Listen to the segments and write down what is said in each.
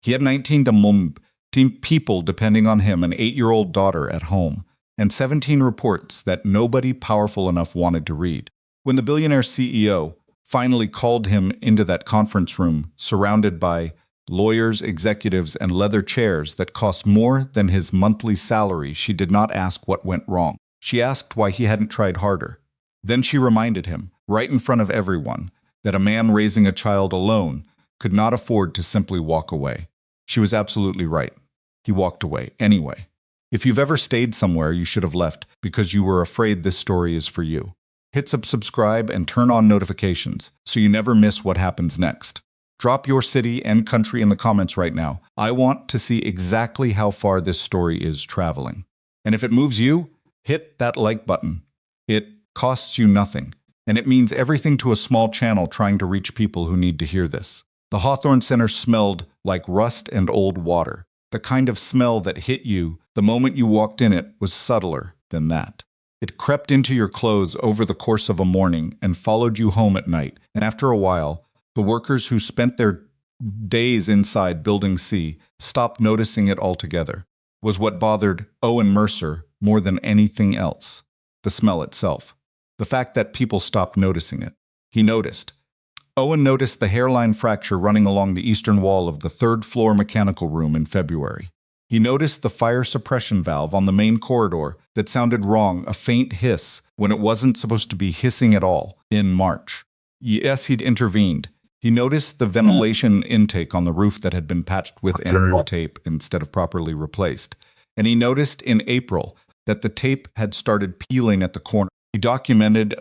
He had 19 people depending on him, an 8-year-old daughter at home, and 17 reports that nobody powerful enough wanted to read. When the billionaire CEO finally called him into that conference room, surrounded by lawyers, executives, and leather chairs that cost more than his monthly salary, she did not ask what went wrong. She asked why he hadn't tried harder. Then she reminded him, right in front of everyone, that a man raising a child alone could not afford to simply walk away. She was absolutely right. He walked away anyway. If you've ever stayed somewhere you should have left because you were afraid this story is for you, hit subscribe and turn on notifications so you never miss what happens next. Drop your city and country in the comments right now. I want to see exactly how far this story is traveling. And if it moves you, hit that like button. It costs you nothing, and it means everything to a small channel trying to reach people who need to hear this. The Hawthorne Center smelled like rust and old water. The kind of smell that hit you the moment you walked in it was subtler than that. It crept into your clothes over the course of a morning and followed you home at night, and after a while, the workers who spent their days inside Building C stopped noticing it altogether. Was what bothered Owen Mercer more than anything else. The smell itself. The fact that people stopped noticing it. He noticed. Owen noticed the hairline fracture running along the eastern wall of the third-floor mechanical room in February. He noticed the fire suppression valve on the main corridor that sounded wrong, a faint hiss, when it wasn't supposed to be hissing at all, in March. Yes, he'd intervened. He noticed the ventilation intake on the roof that had been patched with annual tape instead of properly replaced. And he noticed in April that the tape had started peeling at the corner. He documented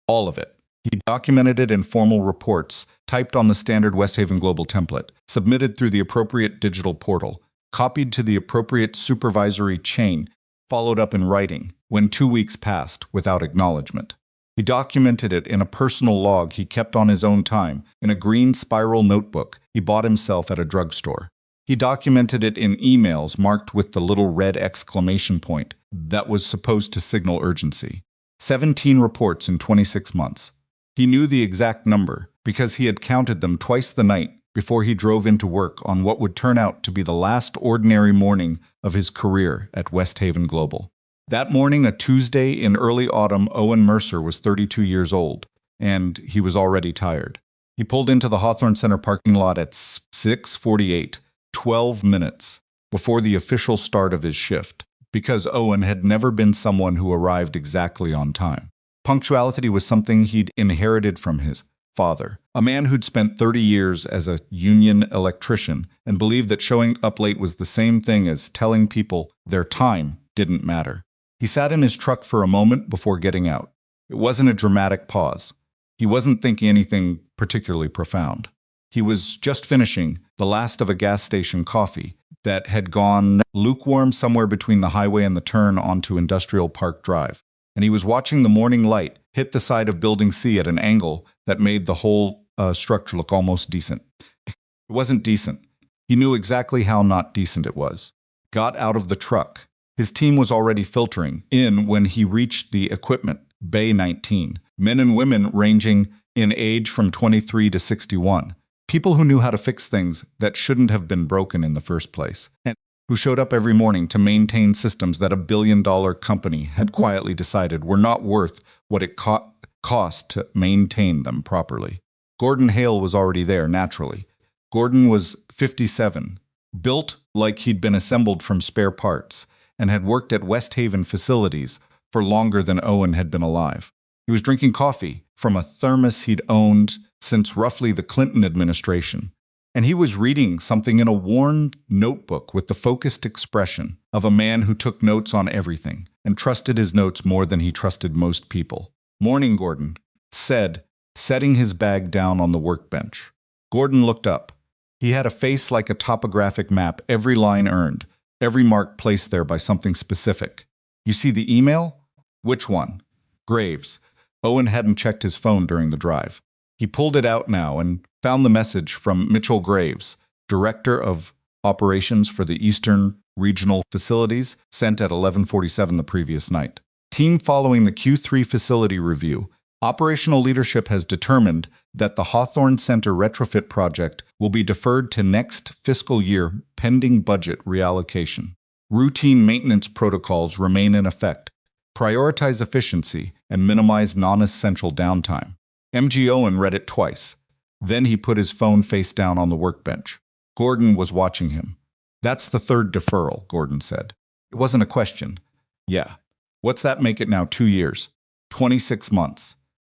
all of it. He documented it in formal reports, typed on the standard Westhaven Global template, submitted through the appropriate digital portal, copied to the appropriate supervisory chain, followed up in writing, when 2 weeks passed without acknowledgement. He documented it in a personal log he kept on his own time, in a green spiral notebook he bought himself at a drugstore. He documented it in emails marked with the little red exclamation point that was supposed to signal urgency. 17 reports in 26 months. He knew the exact number because he had counted them twice the night before he drove into work on what would turn out to be the last ordinary morning of his career at Westhaven Global. That morning, a Tuesday in early autumn, Owen Mercer was 32 years old, and he was already tired. He pulled into the Hawthorne Center parking lot at 6:48, 12 minutes before the official start of his shift, because Owen had never been someone who arrived exactly on time. Punctuality was something he'd inherited from his father, a man who'd spent 30 years as a union electrician and believed that showing up late was the same thing as telling people their time didn't matter. He sat in his truck for a moment before getting out. It wasn't a dramatic pause. He wasn't thinking anything particularly profound. He was just finishing the last of a gas station coffee that had gone lukewarm somewhere between the highway and the turn onto Industrial Park Drive. And he was watching the morning light hit the side of Building C at an angle that made the whole structure look almost decent. It wasn't decent. He knew exactly how not decent it was. Got out of the truck. His team was already filtering in when he reached the equipment, Bay 19, men and women ranging in age from 23 to 61, people who knew how to fix things that shouldn't have been broken in the first place, and who showed up every morning to maintain systems that a billion-dollar company had quietly decided were not worth what it cost to maintain them properly. Gordon Hale was already there, naturally. Gordon was 57, built like he'd been assembled from spare parts, and had worked at Westhaven facilities for longer than Owen had been alive. He was drinking coffee from a thermos he'd owned since roughly the Clinton administration, and he was reading something in a worn notebook with the focused expression of a man who took notes on everything and trusted his notes more than he trusted most people. "Morning, Gordon," said, setting his bag down on the workbench. Gordon looked up. He had a face like a topographic map, every line earned, every mark placed there by something specific. "You see the email?" "Which one?" "Graves." Owen hadn't checked his phone during the drive. He pulled it out now and found the message from Mitchell Graves, Director of Operations for the Eastern Regional Facilities, sent at 11:47 the previous night. "Team following the Q3 facility review Operational leadership has determined that the Hawthorne Center retrofit project will be deferred to next fiscal year pending budget reallocation. Routine maintenance protocols remain in effect. Prioritize efficiency and minimize non-essential downtime. MG Owen read it twice. Then he put his phone face down on the workbench. Gordon was watching him. "That's the third deferral," Gordon said. It wasn't a question. "Yeah. What's that make it now, 2 years? 26 months.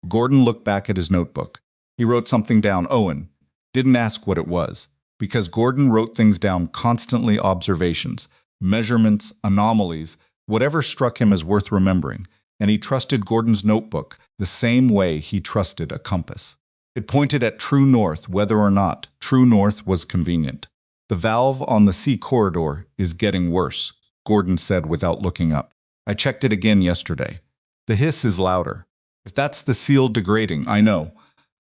Gordon looked back at his notebook. He wrote something down. Owen didn't ask what it was, because Gordon wrote things down constantly: observations, measurements, anomalies, whatever struck him as worth remembering, and he trusted Gordon's notebook the same way he trusted a compass. It pointed at true north, whether or not true north was convenient. "The valve on the C corridor is getting worse," Gordon said without looking up. "I checked it again yesterday. The hiss is louder. If that's the seal degrading, I know.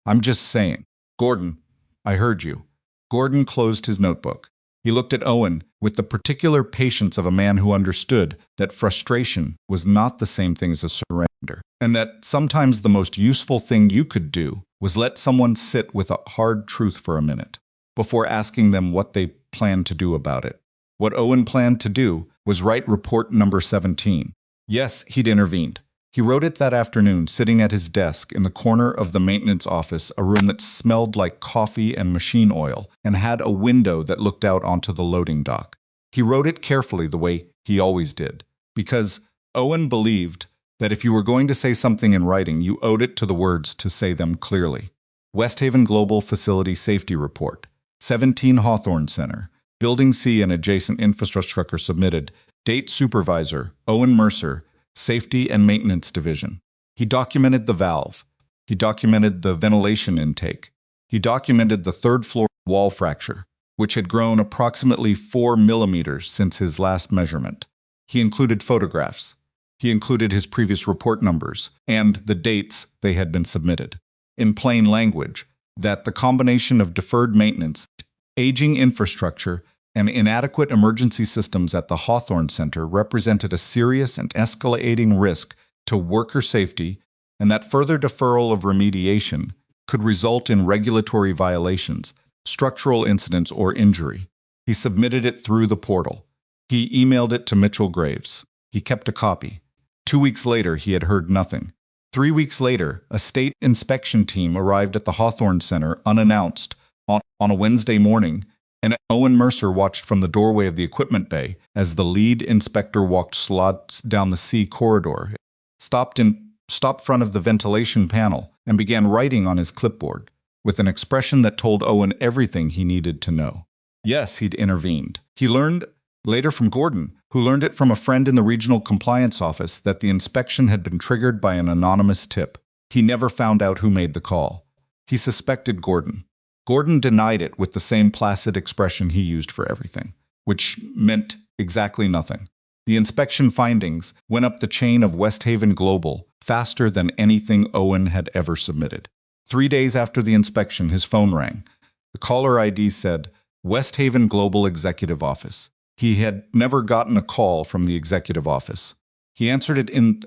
I'm just saying." "Gordon, I heard you." Gordon closed his notebook. He looked at Owen with the particular patience of a man who understood that frustration was not the same thing as a surrender, and that sometimes the most useful thing you could do was let someone sit with a hard truth for a minute before asking them what they planned to do about it. What Owen planned to do was write report number 17. Yes, he'd intervened. He wrote it that afternoon, sitting at his desk in the corner of the maintenance office, a room that smelled like coffee and machine oil, and had a window that looked out onto the loading dock. He wrote it carefully, the way he always did, because Owen believed that if you were going to say something in writing, you owed it to the words to say them clearly. Westhaven Global Facility Safety Report. 17 Hawthorne Center. Building C and adjacent infrastructure submitted. Date: Supervisor Owen Mercer, Safety and Maintenance Division. He documented the valve. He documented the ventilation intake. He documented the third floor wall fracture, which had grown approximately 4 millimeters since his last measurement. He included photographs. He included his previous report numbers and the dates they had been submitted. In plain language, that the combination of deferred maintenance, aging infrastructure, and inadequate emergency systems at the Hawthorne Center represented a serious and escalating risk to worker safety, and that further deferral of remediation could result in regulatory violations, structural incidents, or injury. He submitted it through the portal. He emailed it to Mitchell Graves. He kept a copy. 2 weeks later, he had heard nothing. 3 weeks later, a state inspection team arrived at the Hawthorne Center unannounced on a Wednesday morning, and Owen Mercer watched from the doorway of the equipment bay as the lead inspector walked slots down the C corridor, stopped front of the ventilation panel, and began writing on his clipboard, with an expression that told Owen everything he needed to know. Yes, he'd intervened. He learned later from Gordon, who learned it from a friend in the regional compliance office, that the inspection had been triggered by an anonymous tip. He never found out who made the call. He suspected Gordon. Gordon denied it with the same placid expression he used for everything, which meant exactly nothing. The inspection findings went up the chain of Westhaven Global faster than anything Owen had ever submitted. 3 days after the inspection, his phone rang. The caller ID said, Westhaven Global Executive Office. He had never gotten a call from the executive office. He answered it in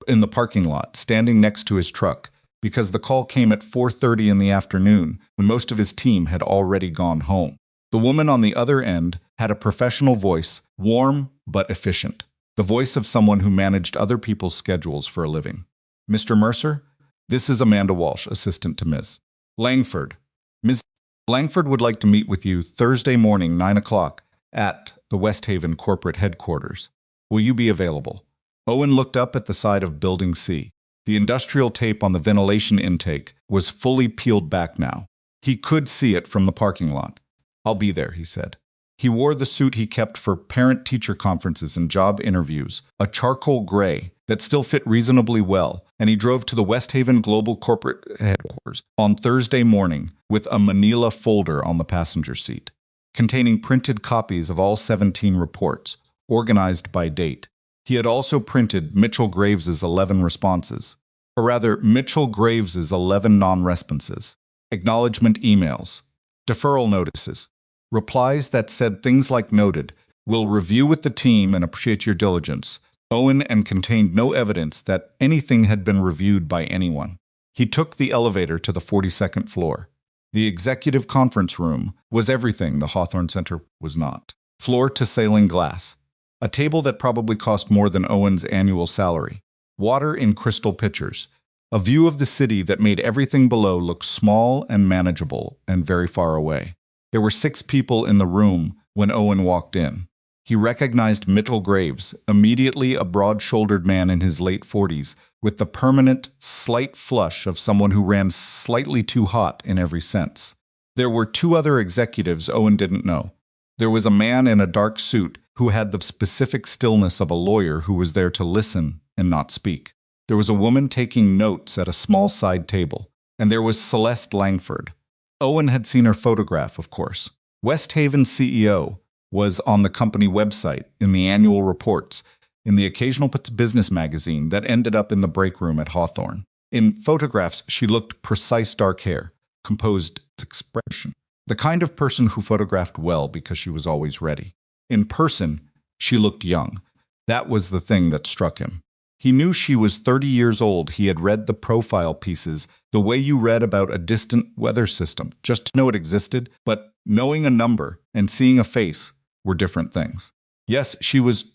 the parking lot, standing next to his truck, because the call came at 4:30 in the afternoon, when most of his team had already gone home. The woman on the other end had a professional voice, warm but efficient, the voice of someone who managed other people's schedules for a living. "Mr. Mercer, this is Amanda Walsh, assistant to Ms. Langford. Ms. Langford would like to meet with you Thursday morning, 9 o'clock, at the Westhaven corporate headquarters. Will you be available?" Owen looked up at the side of Building C. The industrial tape on the ventilation intake was fully peeled back now. He could see it from the parking lot. "I'll be there," he said. He wore the suit he kept for parent-teacher conferences and job interviews, a charcoal gray that still fit reasonably well, and he drove to the Westhaven Global corporate headquarters on Thursday morning with a manila folder on the passenger seat, containing printed copies of all 17 reports, organized by date. He had also printed Mitchell Graves's 11 responses, or rather, Mitchell Graves's 11 non-responses, acknowledgement emails, deferral notices, replies that said things like "noted, will review with the team and appreciate your diligence. Owen and contained no evidence that anything had been reviewed by anyone. He took the elevator to the 42nd floor. The executive conference room was everything the Hawthorne Center was not. Floor-to-ceiling glass. A table that probably cost more than Owen's annual salary. Water in crystal pitchers. A view of the city that made everything below look small and manageable and very far away. There were 6 people in the room when Owen walked in. He recognized Mitchell Graves, immediately a broad-shouldered man in his late 40s, with the permanent, slight flush of someone who ran slightly too hot in every sense. There were 2 other executives Owen didn't know. There was a man in a dark suit who had the specific stillness of a lawyer who was there to listen and not speak. There was a woman taking notes at a small side table, and there was Celeste Langford. Owen had seen her photograph, of course. Westhaven CEO was on the company website, in the annual reports, in the occasional business magazine that ended up in the break room at Hawthorne. In photographs, she looked precise dark hair, composed expression. The kind of person who photographed well because she was always ready. In person, she looked young. That was the thing that struck him. He knew she was 30 years old. He had read the profile pieces the way you read about a distant weather system, just to know it existed, but knowing a number and seeing a face were different things. Yes, she was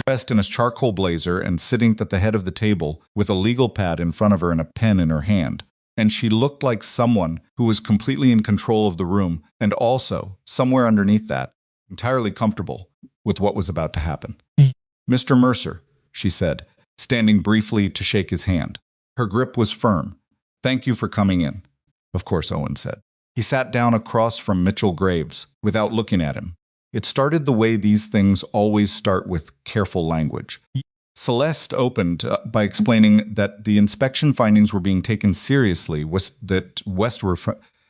dressed in a charcoal blazer and sitting at the head of the table with a legal pad in front of her and a pen in her hand. And she looked like someone who was completely in control of the room and also, somewhere underneath that, entirely comfortable with what was about to happen. "Mr. Mercer," she said, standing briefly to shake his hand. Her grip was firm. "Thank you for coming in." "Of course," Owen said. He sat down across from Mitchell Graves without looking at him. It started the way these things always start, with careful language. Celeste opened by explaining that the inspection findings were being taken seriously, that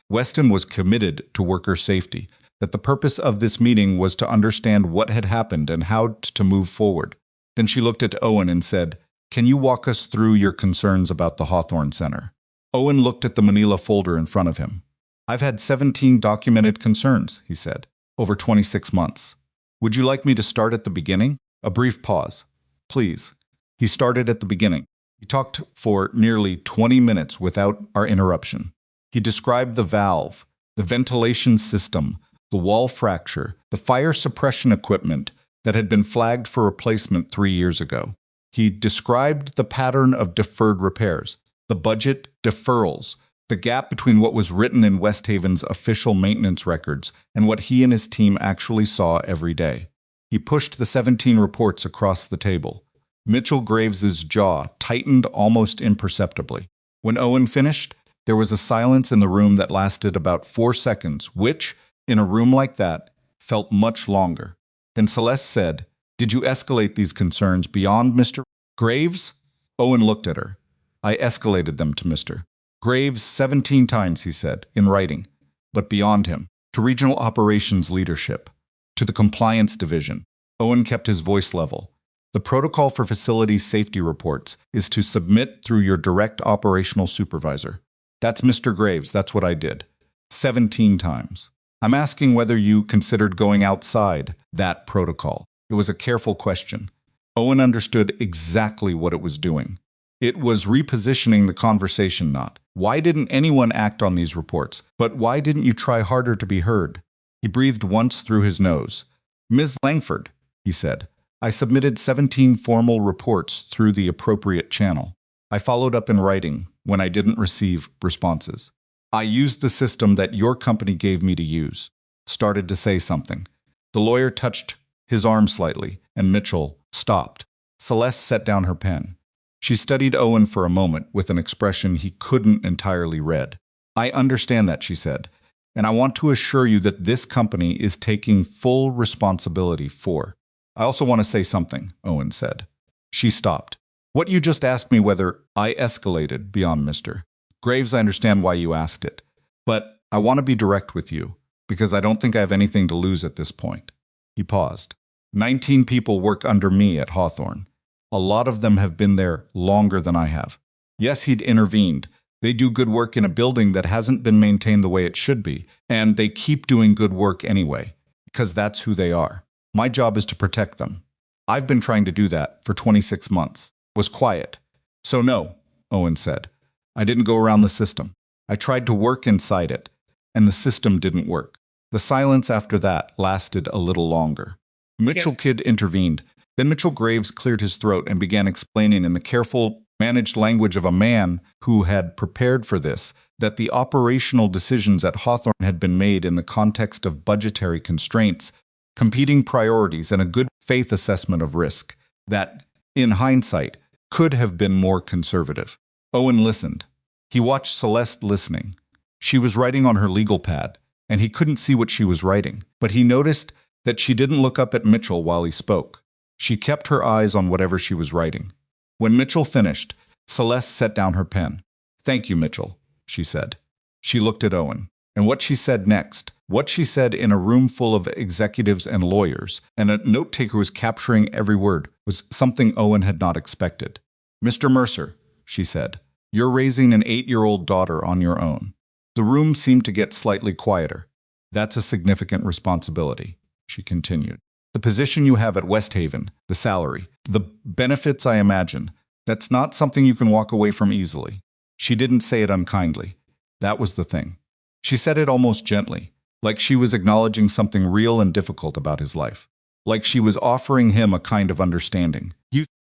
Weston was committed to worker safety, that the purpose of this meeting was to understand what had happened and how to move forward. Then she looked at Owen and said, "Can you walk us through your concerns about the Hawthorne Center?" Owen looked at the manila folder in front of him. "I've had 17 documented concerns," he said, "over 26 months. Would you like me to start at the beginning?" A brief pause. "Please." He started at the beginning. He talked for nearly 20 minutes without our interruption. He described the valve, the ventilation system, the wall fracture, the fire suppression equipment that had been flagged for replacement 3 years ago. He described the pattern of deferred repairs, the budget deferrals, the gap between what was written in Westhaven's official maintenance records and what he and his team actually saw every day. He pushed the 17 reports across the table. Mitchell Graves's jaw tightened almost imperceptibly. When Owen finished, there was a silence in the room that lasted about 4 seconds, which, in a room like that, felt much longer. Then Celeste said, "Did you escalate these concerns beyond Mr. Graves?" Owen looked at her. "I escalated them to Mr. Graves 17 times," he said, "in writing, but beyond him, to regional operations leadership, to the compliance division." Owen kept his voice level. "The protocol for facility safety reports is to submit through your direct operational supervisor. That's Mr. Graves, that's what I did. 17 times. I'm asking whether you considered going outside that protocol." It was a careful question. Owen understood exactly what it was doing. It was repositioning the conversation, not, "Why didn't anyone act on these reports?" but "Why didn't you try harder to be heard?" He breathed once through his nose. "Ms. Langford," he said, "I submitted 17 formal reports through the appropriate channel. I followed up in writing when I didn't receive responses. I used the system that your company gave me to use." Started to say something. The lawyer touched his arm slightly, and Mitchell stopped. Celeste set down her pen. She studied Owen for a moment with an expression he couldn't entirely read. "I understand that," she said, "and I want to assure you that this company is taking full responsibility for." "I also want to say something," Owen said. She stopped. "What you just asked me whether I escalated beyond Mr. Graves, I understand why you asked it. But I want to be direct with you, because I don't think I have anything to lose at this point." He paused. 19 people work under me at Hawthorne. A lot of them have been there longer than I have. Yes, he'd intervened. They do good work in a building that hasn't been maintained the way it should be, and they keep doing good work anyway, because that's who they are. My job is to protect them. I've been trying to do that for 26 months. Was quiet. So no, Owen said. I didn't go around the system. I tried to work inside it, and the system didn't work. The silence after that lasted a little longer. Mitchell Kidd intervened. Then Mitchell Graves cleared his throat and began explaining in the careful, managed language of a man who had prepared for this, that the operational decisions at Hawthorne had been made in the context of budgetary constraints, competing priorities, and a good faith assessment of risk, that, in hindsight, could have been more conservative. Owen listened. He watched Celeste listening. She was writing on her legal pad, and he couldn't see what she was writing, but he noticed that she didn't look up at Mitchell while he spoke. She kept her eyes on whatever she was writing. When Mitchell finished, Celeste set down her pen. "Thank you, Mitchell," she said. She looked at Owen. And what she said next, what she said in a room full of executives and lawyers, and a note-taker was capturing every word, was something Owen had not expected. "Mr. Mercer," she said, "you're raising an 8-year-old daughter on your own." The room seemed to get slightly quieter. "That's a significant responsibility," she continued. "The position you have at Westhaven, the salary, the benefits, I imagine, that's not something you can walk away from easily." She didn't say it unkindly. That was the thing. She said it almost gently, like she was acknowledging something real and difficult about his life, like she was offering him a kind of understanding.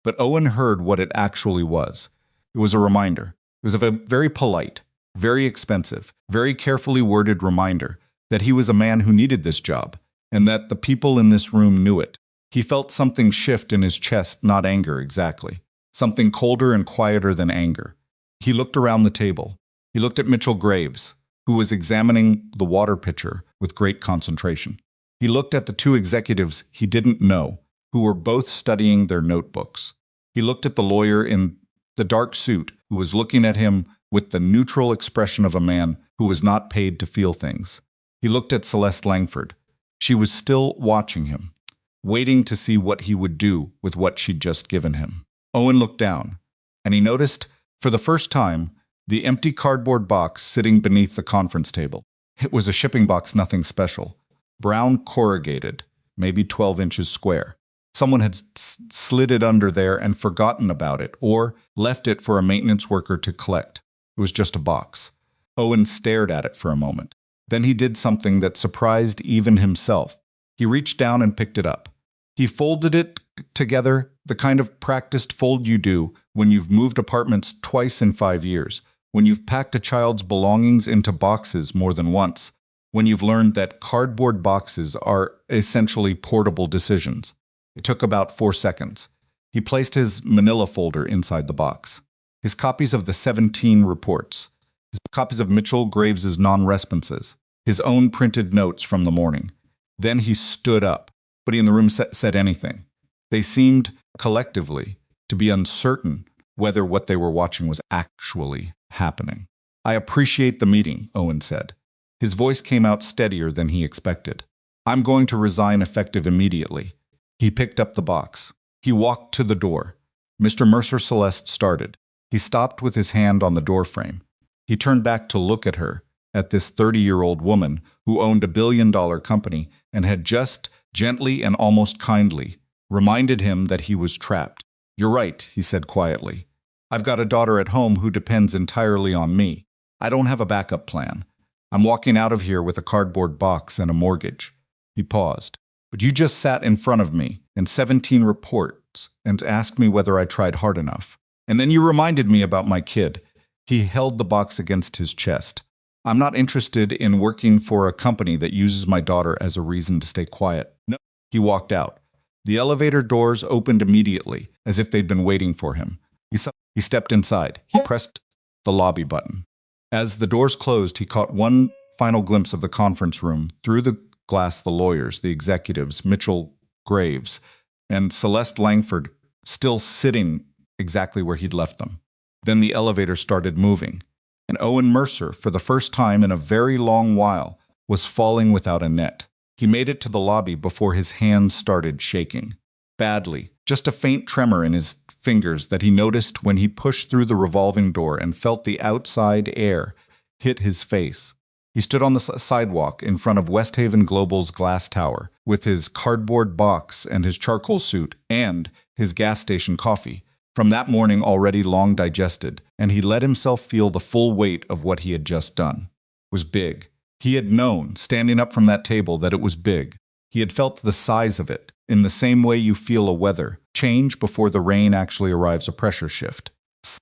But Owen heard what it actually was. It was a reminder. It was a very polite, very expensive, very carefully worded reminder that he was a man who needed this job, and that the people in this room knew it. He felt something shift in his chest, not anger exactly, something colder and quieter than anger. He looked around the table. He looked at Mitchell Graves, who was examining the water pitcher with great concentration. He looked at the two executives he didn't know, who were both studying their notebooks. He looked at the lawyer in the dark suit, who was looking at him with the neutral expression of a man who was not paid to feel things. He looked at Celeste Langford. She was still watching him, waiting to see what he would do with what she'd just given him. Owen looked down, and he noticed, for the first time, the empty cardboard box sitting beneath the conference table. It was a shipping box, nothing special. Brown corrugated, maybe 12 inches square. Someone had slid it under there and forgotten about it, or left it for a maintenance worker to collect. It was just a box. Owen stared at it for a moment. Then he did something that surprised even himself. He reached down and picked it up. He folded it together, the kind of practiced fold you do when you've moved apartments twice in 5 years, when you've packed a child's belongings into boxes more than once, when you've learned that cardboard boxes are essentially portable decisions. It took about 4 seconds. He placed his manila folder inside the box. His copies of the 17 reports, his copies of Mitchell Graves's non-responses, his own printed notes from the morning. Then he stood up. Nobody in the room said anything. They seemed, collectively, to be uncertain whether what they were watching was actually happening. "I appreciate the meeting," Owen said. His voice came out steadier than he expected. "I'm going to resign effective immediately." He picked up the box. He walked to the door. Mr. Mercer Celeste started. He stopped with his hand on the doorframe. He turned back to look at her, at this 30-year-old woman who owned a billion-dollar company and had just, gently and almost kindly, reminded him that he was trapped. "You're right," he said quietly. "I've got a daughter at home who depends entirely on me. I don't have a backup plan. I'm walking out of here with a cardboard box and a mortgage." He paused. "But you just sat in front of me and 17 reports and asked me whether I tried hard enough. And then you reminded me about my kid." He held the box against his chest. "I'm not interested in working for a company that uses my daughter as a reason to stay quiet." No. He walked out. The elevator doors opened immediately, as if they'd been waiting for him. He stepped inside. He pressed the lobby button. As the doors closed, he caught one final glimpse of the conference room. Through the glass, the lawyers, the executives, Mitchell Graves, and Celeste Langford, still sitting exactly where he'd left them. Then the elevator started moving, and Owen Mercer, for the first time in a very long while, was falling without a net. He made it to the lobby before his hands started shaking. Badly, just a faint tremor in his fingers that he noticed when he pushed through the revolving door and felt the outside air hit his face. He stood on the sidewalk in front of Westhaven Global's glass tower with his cardboard box and his charcoal suit and his gas station coffee, from that morning already long digested, and he let himself feel the full weight of what he had just done. It was big. He had known, standing up from that table, that it was big. He had felt the size of it, in the same way you feel a weather change before the rain actually arrives, a pressure shift,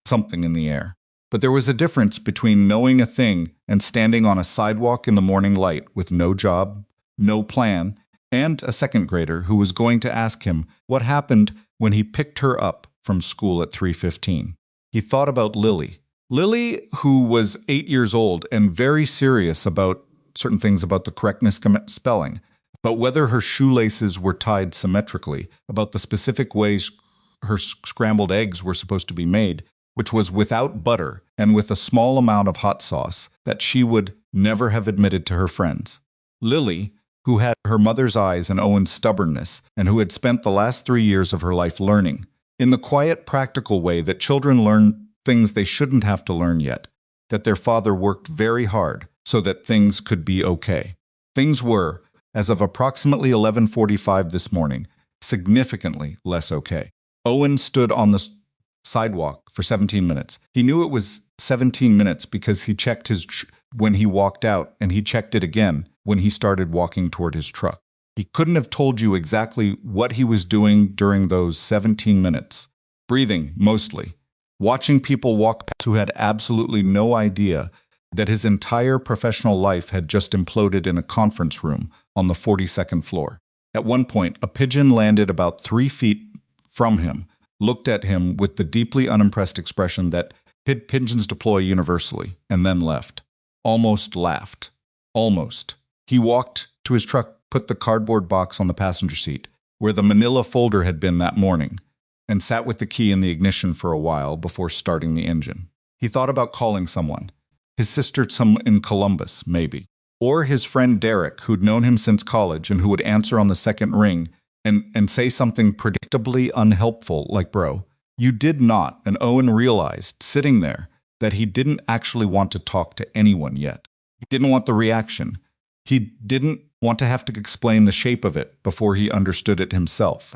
something in the air. But there was a difference between knowing a thing and standing on a sidewalk in the morning light with no job, no plan, and a second grader who was going to ask him what happened when he picked her up from school at 3:15. He thought about Lily. Lily, who was 8 years old and very serious about certain things, about the correctness spelling, about whether her shoelaces were tied symmetrically, about the specific ways her scrambled eggs were supposed to be made, which was without butter and with a small amount of hot sauce that she would never have admitted to her friends. Lily, who had her mother's eyes and Owen's stubbornness, and who had spent the last 3 years of her life learning, in the quiet, practical way that children learn things they shouldn't have to learn yet, that their father worked very hard so that things could be okay. Things were, as of approximately 11:45 this morning, significantly less okay. Owen stood on the sidewalk for 17 minutes. He knew it was 17 minutes because he checked when he walked out, and he checked it again when he started walking toward his truck. He couldn't have told you exactly what he was doing during those 17 minutes. Breathing, mostly. Watching people walk past who had absolutely no idea that his entire professional life had just imploded in a conference room on the 42nd floor. At one point, a pigeon landed about 3 feet from him, looked at him with the deeply unimpressed expression that pigeons deploy universally, and then left. Almost laughed. Almost. He walked to his truck, put the cardboard box on the passenger seat, where the manila folder had been that morning, and sat with the key in the ignition for a while before starting the engine. He thought about calling someone. His sister in Columbus, maybe. Or his friend Derek, who'd known him since college and who would answer on the second ring and say something predictably unhelpful like, "Bro, you did not." And Owen realized, sitting there, that he didn't actually want to talk to anyone yet. He didn't want the reaction. He didn't want to have to explain the shape of it before he understood it himself.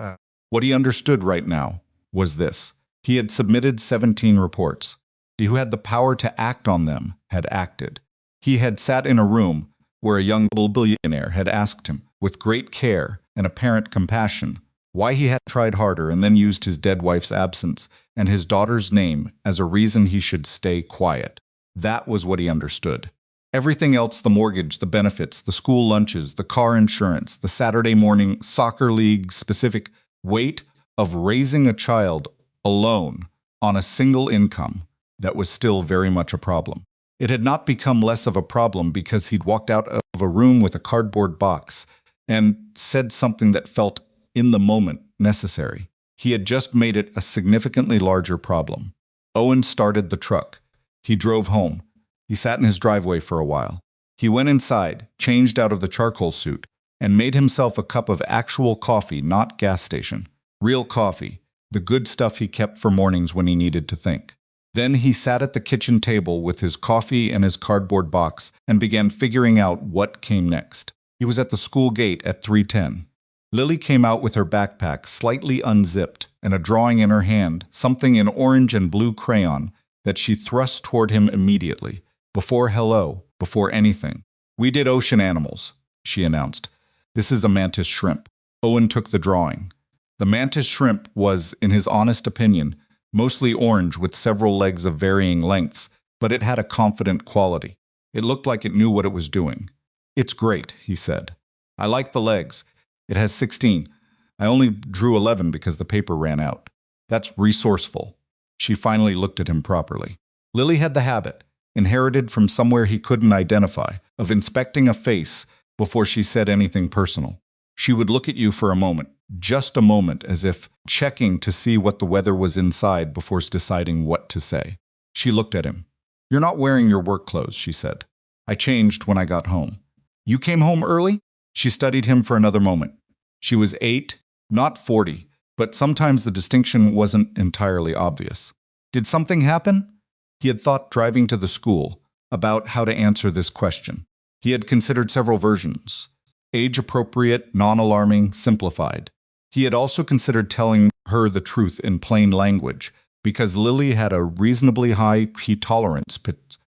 What he understood right now was this. He had submitted 17 reports. He who had the power to act on them had acted. He had sat in a room where a young billionaire had asked him, with great care and apparent compassion, why he had tried harder, and then used his dead wife's absence and his daughter's name as a reason he should stay quiet. That was what he understood. Everything else, the mortgage, the benefits, the school lunches, the car insurance, the Saturday morning soccer league specific weight of raising a child alone on a single income, that was still very much a problem. It had not become less of a problem because he'd walked out of a room with a cardboard box and said something that felt, in the moment, necessary. He had just made it a significantly larger problem. Owen started the truck. He drove home. He sat in his driveway for a while. He went inside, changed out of the charcoal suit, and made himself a cup of actual coffee, not gas station. Real coffee, the good stuff he kept for mornings when he needed to think. Then he sat at the kitchen table with his coffee and his cardboard box and began figuring out what came next. He was at the school gate at 3:10. Lily came out with her backpack slightly unzipped and a drawing in her hand, something in orange and blue crayon that she thrust toward him immediately. Before hello, before anything. "We did ocean animals," she announced. "This is a mantis shrimp." Owen took the drawing. The mantis shrimp was, in his honest opinion, mostly orange with several legs of varying lengths, but it had a confident quality. It looked like it knew what it was doing. "It's great," he said. "I like the legs. It has 16. I only drew 11 because the paper ran out. That's resourceful." She finally looked at him properly. Lily had the habit, inherited from somewhere he couldn't identify, of inspecting a face before she said anything personal. She would look at you for a moment, just a moment, as if checking to see what the weather was inside before deciding what to say. She looked at him. "You're not wearing your work clothes," she said. "I changed when I got home." "You came home early?" She studied him for another moment. She was 8, not 40, but sometimes the distinction wasn't entirely obvious. Did something happen? He had thought, driving to the school, about how to answer this question. He had considered several versions: age-appropriate, non-alarming, simplified. He had also considered telling her the truth in plain language, because Lily had a reasonably high tolerance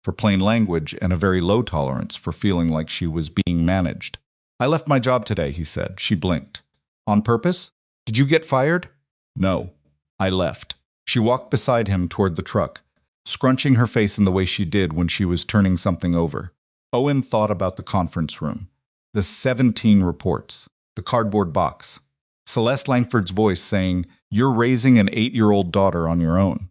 for plain language and a very low tolerance for feeling like she was being managed. "I left my job today," he said. She blinked. "On purpose? Did you get fired?" "No. I left." She walked beside him toward the truck, scrunching her face in the way she did when she was turning something over. Owen thought about the conference room, the 17 reports, the cardboard box, Celeste Langford's voice saying, "You're raising an 8-year-old daughter on your own."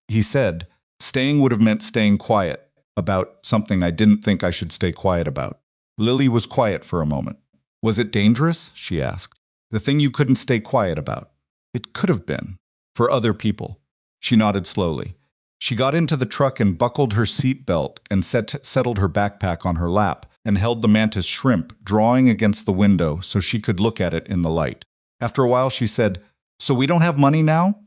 He said, "Staying would have meant staying quiet about something I didn't think I should stay quiet about." Lily was quiet for a moment. "Was it dangerous?" she asked. "The thing you couldn't stay quiet about." "It could have been. For other people." She nodded slowly. She got into the truck and buckled her seat belt and settled her backpack on her lap and held the mantis shrimp drawing against the window so she could look at it in the light. After a while she said, "So we don't have money now?"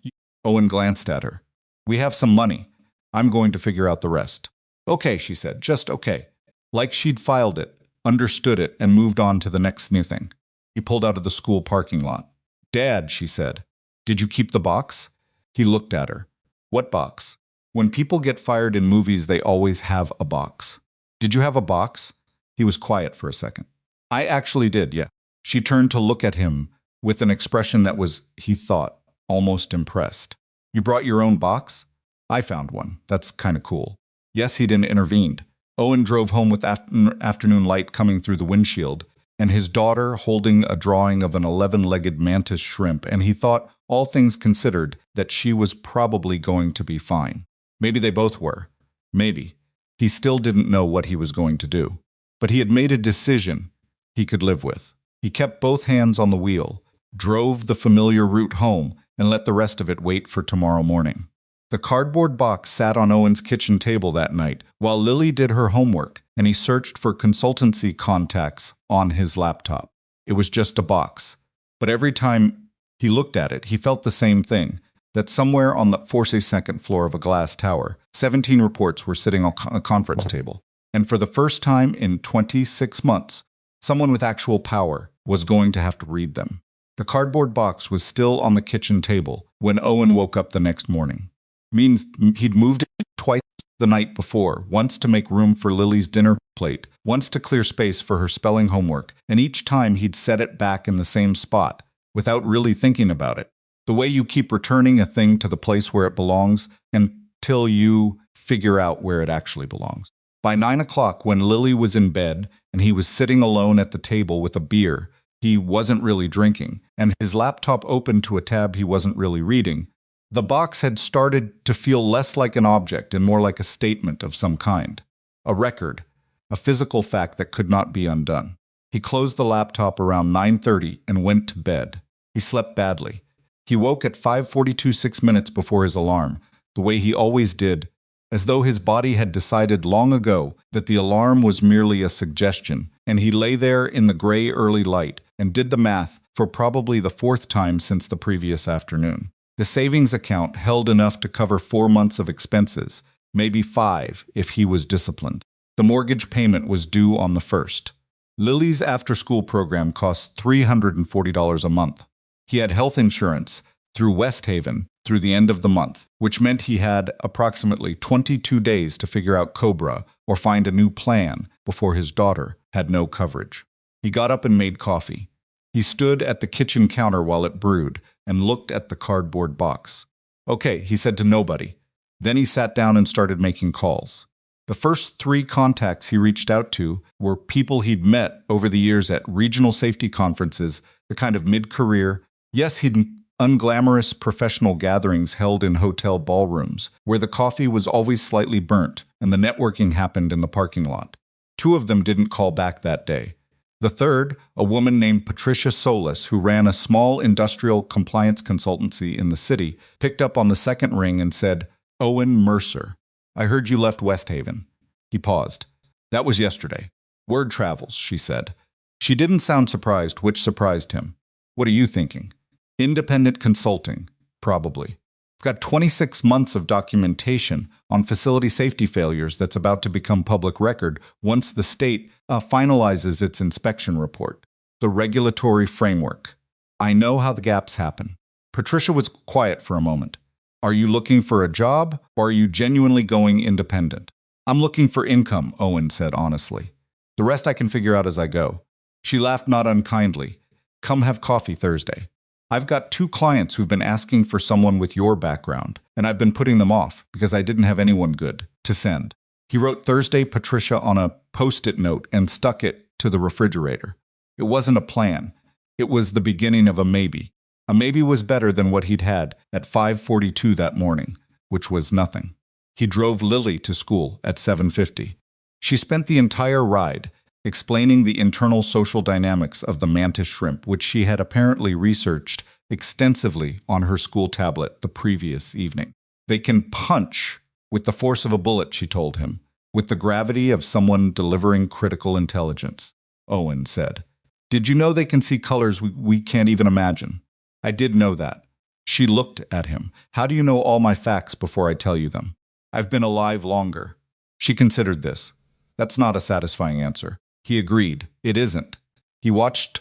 Owen glanced at her. "We have some money. I'm going to figure out the rest." "Okay," she said, "just okay." Like she'd filed it, understood it, and moved on to the next new thing. He pulled out of the school parking lot. "Dad," she said, "did you keep the box?" He looked at her. "What box?" "When people get fired in movies, they always have a box." "Did you have a box?" He was quiet for a second. "I actually did, yeah." She turned to look at him with an expression that was, he thought, almost impressed. "You brought your own box?" "I found one. That's kind of cool." Yes, he'd intervened. Owen drove home with afternoon light coming through the windshield, and his daughter holding a drawing of an 11-legged mantis shrimp, and he thought, all things considered, that she was probably going to be fine. Maybe they both were. Maybe. He still didn't know what he was going to do. But he had made a decision he could live with. He kept both hands on the wheel, drove the familiar route home, and let the rest of it wait for tomorrow morning. The cardboard box sat on Owen's kitchen table that night while Lily did her homework, and he searched for consultancy contacts on his laptop. It was just a box. But every time he looked at it, he felt the same thing, that somewhere on the 42nd floor of a glass tower, 17 reports were sitting on a conference table. And for the first time in 26 months, someone with actual power was going to have to read them. The cardboard box was still on the kitchen table when Owen woke up the next morning. Means he'd moved it twice the night before, once to make room for Lily's dinner plate, once to clear space for her spelling homework, and each time he'd set it back in the same spot, without really thinking about it. The way you keep returning a thing to the place where it belongs until you figure out where it actually belongs. By 9 o'clock, when Lily was in bed and he was sitting alone at the table with a beer he wasn't really drinking, and his laptop open to a tab he wasn't really reading, the box had started to feel less like an object and more like a statement of some kind. A record, a physical fact that could not be undone. He closed the laptop around 9:30 and went to bed. He slept badly. He woke at 5:42, 6 minutes before his alarm, the way he always did, as though his body had decided long ago that the alarm was merely a suggestion, and he lay there in the gray early light and did the math for probably the 4th time since the previous afternoon. The savings account held enough to cover 4 months of expenses, maybe 5 if he was disciplined. The mortgage payment was due on the 1st. Lily's after-school program cost $340 a month. He had health insurance through Westhaven through the end of the month, which meant he had approximately 22 days to figure out COBRA or find a new plan before his daughter had no coverage. He got up and made coffee. He stood at the kitchen counter while it brewed and looked at the cardboard box. "Okay," he said to nobody. Then he sat down and started making calls. The first 3 contacts he reached out to were people he'd met over the years at regional safety conferences, the kind of mid-career, yes, he'd unglamorous professional gatherings held in hotel ballrooms, where the coffee was always slightly burnt and the networking happened in the parking lot. 2 of them didn't call back that day. The third, a woman named Patricia Solis, who ran a small industrial compliance consultancy in the city, picked up on the second ring and said, "Owen Mercer, I heard you left Westhaven." He paused. "That was yesterday." "Word travels," she said. She didn't sound surprised, which surprised him. "What are you thinking?" "Independent consulting, probably." We've got 26 months of documentation on facility safety failures that's about to become public record once the state finalizes its inspection report. The regulatory framework. I know how the gaps happen. Patricia was quiet for a moment. Are you looking for a job, or are you genuinely going independent? I'm looking for income, Owen said honestly. The rest I can figure out as I go. She laughed not unkindly. Come have coffee Thursday. I've got 2 clients who've been asking for someone with your background, and I've been putting them off because I didn't have anyone good to send. He wrote Thursday Patricia on a post-it note and stuck it to the refrigerator. It wasn't a plan. It was the beginning of a maybe. A maybe was better than what he'd had at 5:42 that morning, which was nothing. He drove Lily to school at 7:50. She spent the entire ride explaining the internal social dynamics of the mantis shrimp, which she had apparently researched extensively on her school tablet the previous evening. They can punch with the force of a bullet, she told him, with the gravity of someone delivering critical intelligence, Owen said. Did you know they can see colors we can't even imagine? I did know that. She looked at him. How do you know all my facts before I tell you them? I've been alive longer. She considered this. That's not a satisfying answer. He agreed. It isn't. He watched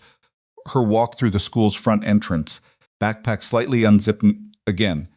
her walk through the school's front entrance, backpack slightly unzipped again.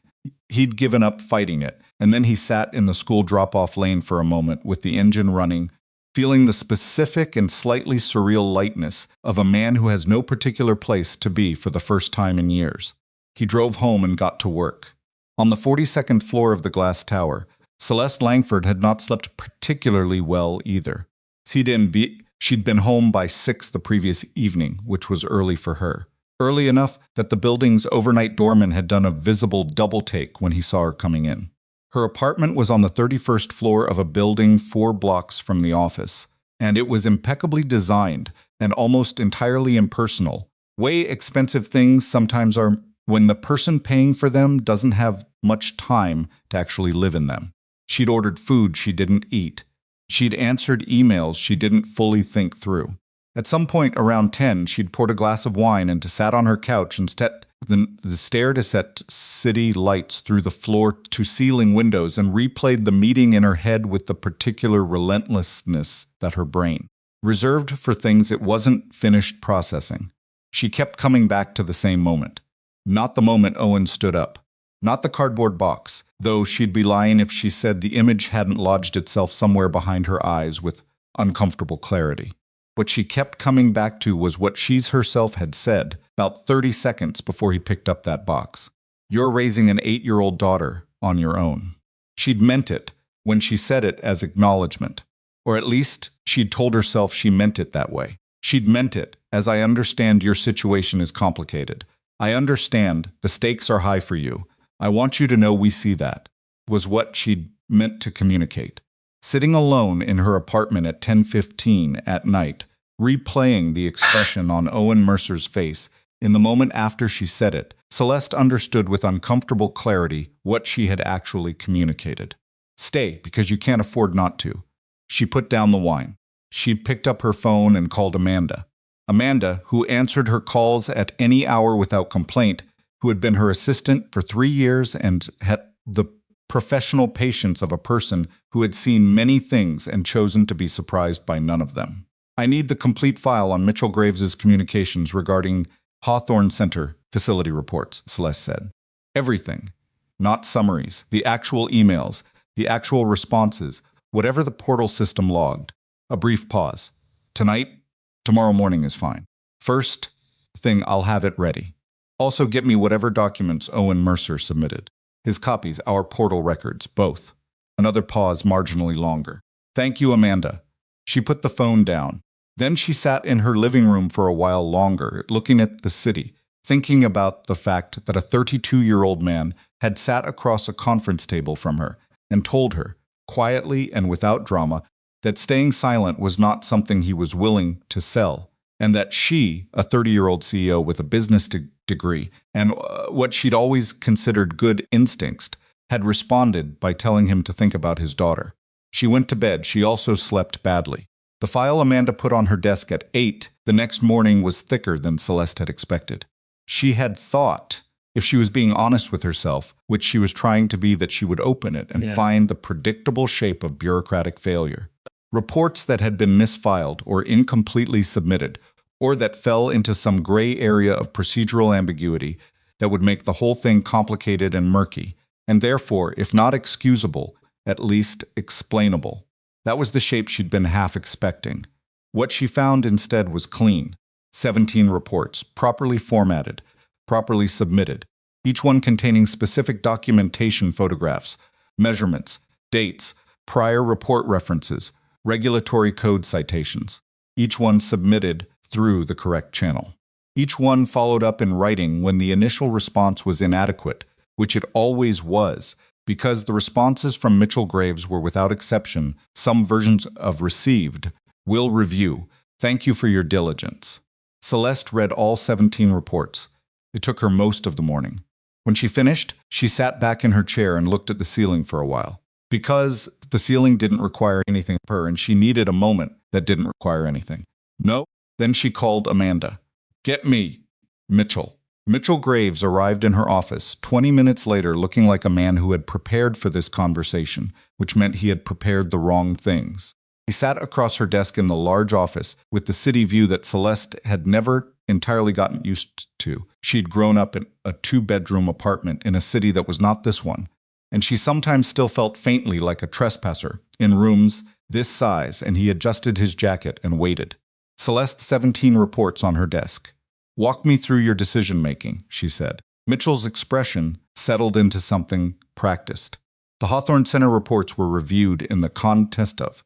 He'd given up fighting it, and then he sat in the school drop-off lane for a moment with the engine running, feeling the specific and slightly surreal lightness of a man who has no particular place to be for the first time in years. He drove home and got to work. On the 42nd floor of the glass tower, Celeste Langford had not slept particularly well either. She'd been home by 6 the previous evening, which was early for her. Early enough that the building's overnight doorman had done a visible double-take when he saw her coming in. Her apartment was on the 31st floor of a building 4 blocks from the office, and it was impeccably designed and almost entirely impersonal. Way expensive things sometimes are when the person paying for them doesn't have much time to actually live in them. She'd ordered food she didn't eat. She'd answered emails she didn't fully think through. At some point around 10, she'd poured a glass of wine and sat on her couch and stared at city lights through the floor-to-ceiling windows and replayed the meeting in her head with the particular relentlessness that her brain reserved for things it wasn't finished processing. She kept coming back to the same moment. Not the moment Owen stood up. Not the cardboard box, though she'd be lying if she said the image hadn't lodged itself somewhere behind her eyes with uncomfortable clarity. What she kept coming back to was what she herself had said about 30 seconds before he picked up that box. You're raising an 8-year-old daughter on your own. She'd meant it when she said it as acknowledgement. Or at least she'd told herself she meant it that way. She'd meant it as I understand your situation is complicated. I understand the stakes are high for you. I want you to know we see that, was what she'd meant to communicate. Sitting alone in her apartment at 10:15 at night, replaying the expression on Owen Mercer's face in the moment after she said it, Celeste understood with uncomfortable clarity what she had actually communicated. Stay, because you can't afford not to. She put down the wine. She picked up her phone and called Amanda. Amanda, who answered her calls at any hour without complaint, who had been her assistant for 3 years and had the professional patience of a person who had seen many things and chosen to be surprised by none of them. I need the complete file on Mitchell Graves's communications regarding Hawthorne Center facility reports, Celeste said. Everything. Not summaries, the actual emails, the actual responses, whatever the portal system logged. A brief pause. Tonight? Tomorrow morning is fine. First thing, I'll have it ready. Also get me whatever documents Owen Mercer submitted. His copies, our portal records, both. Another pause, marginally longer. Thank you, Amanda. She put the phone down. Then she sat in her living room for a while longer, looking at the city, thinking about the fact that a 32-year-old man had sat across a conference table from her and told her, quietly and without drama, that staying silent was not something he was willing to sell, and that she, a 30-year-old CEO with a business degree, and what she'd always considered good instincts, had responded by telling him to think about his daughter. She went to bed. She also slept badly. The file Amanda put on her desk at 8 the next morning was thicker than Celeste had expected. She had thought If she was being honest with herself, which she was trying to be, that she would open it and find the predictable shape of bureaucratic failure. Reports that had been misfiled or incompletely submitted, or that fell into some gray area of procedural ambiguity that would make the whole thing complicated and murky, and therefore, if not excusable, at least explainable. That was the shape she'd been half expecting. What she found instead was clean. 17 reports, properly formatted, properly submitted, each one containing specific documentation, photographs, measurements, dates, prior report references, regulatory code citations, each one submitted through the correct channel. Each one followed up in writing when the initial response was inadequate, which it always was, because the responses from Mitchell Graves were without exception some versions of received, will review, thank you for your diligence. Celeste read all 17 reports. It took her most of the morning. When she finished, she sat back in her chair and looked at the ceiling for a while. Because the ceiling didn't require anything of her, and she needed a moment that didn't require anything. No? Then she called Amanda. Get me, Mitchell. Mitchell Graves arrived in her office 20 minutes later looking like a man who had prepared for this conversation, which meant he had prepared the wrong things. He sat across her desk in the large office with the city view that Celeste had never entirely gotten used to. She'd grown up in a 2-bedroom apartment in a city that was not this one, and she sometimes still felt faintly like a trespasser in rooms this size, and he adjusted his jacket and waited. Celeste 17 reports on her desk. Walk me through your decision-making, she said. Mitchell's expression settled into something practiced. The Hawthorne Center reports were reviewed in the context of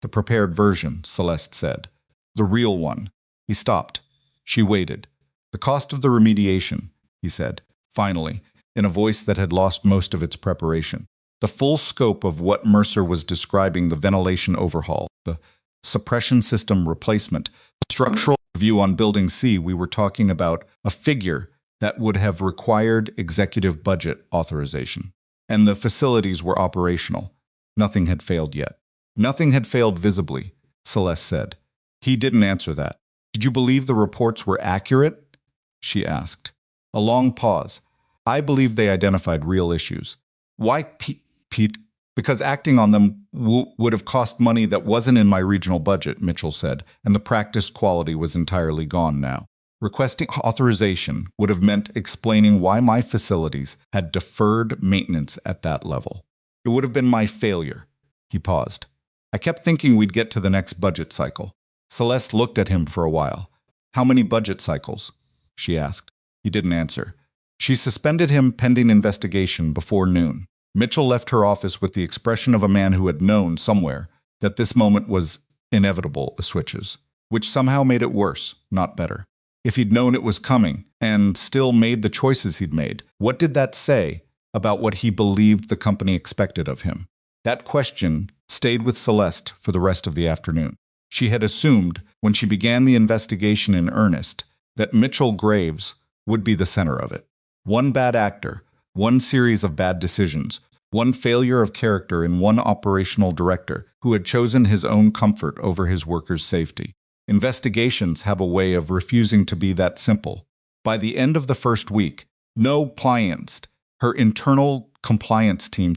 the prepared version, Celeste said. The real one. He stopped. She waited. The cost of the remediation, he said, finally, in a voice that had lost most of its preparation. The full scope of what Mercer was describing, the ventilation overhaul, the suppression system replacement, structural review on Building C. We were talking about a figure that would have required executive budget authorization. And the facilities were operational. Nothing had failed yet. Nothing had failed visibly, Celeste said. He didn't answer that. Did you believe the reports were accurate? She asked. A long pause. I believe they identified real issues. Why, Pete? Because acting on them would have cost money that wasn't in my regional budget, Mitchell said, and the practice quality was entirely gone now. Requesting authorization would have meant explaining why my facilities had deferred maintenance at that level. It would have been my failure. He paused. I kept thinking we'd get to the next budget cycle. Celeste looked at him for a while. How many budget cycles? She asked. He didn't answer. She suspended him pending investigation before noon. Mitchell left her office with the expression of a man who had known somewhere that this moment was inevitable, the switches, which somehow made it worse, not better. If he'd known it was coming and still made the choices he'd made, what did that say about what he believed the company expected of him? That question stayed with Celeste for the rest of the afternoon. She had assumed, when she began the investigation in earnest, that Mitchell Graves would be the center of it. One bad actor, one series of bad decisions, one failure of character in one operational director who had chosen his own comfort over his workers' safety. Investigations have a way of refusing to be that simple. By the end of the first week, no plianced. Her internal compliance team,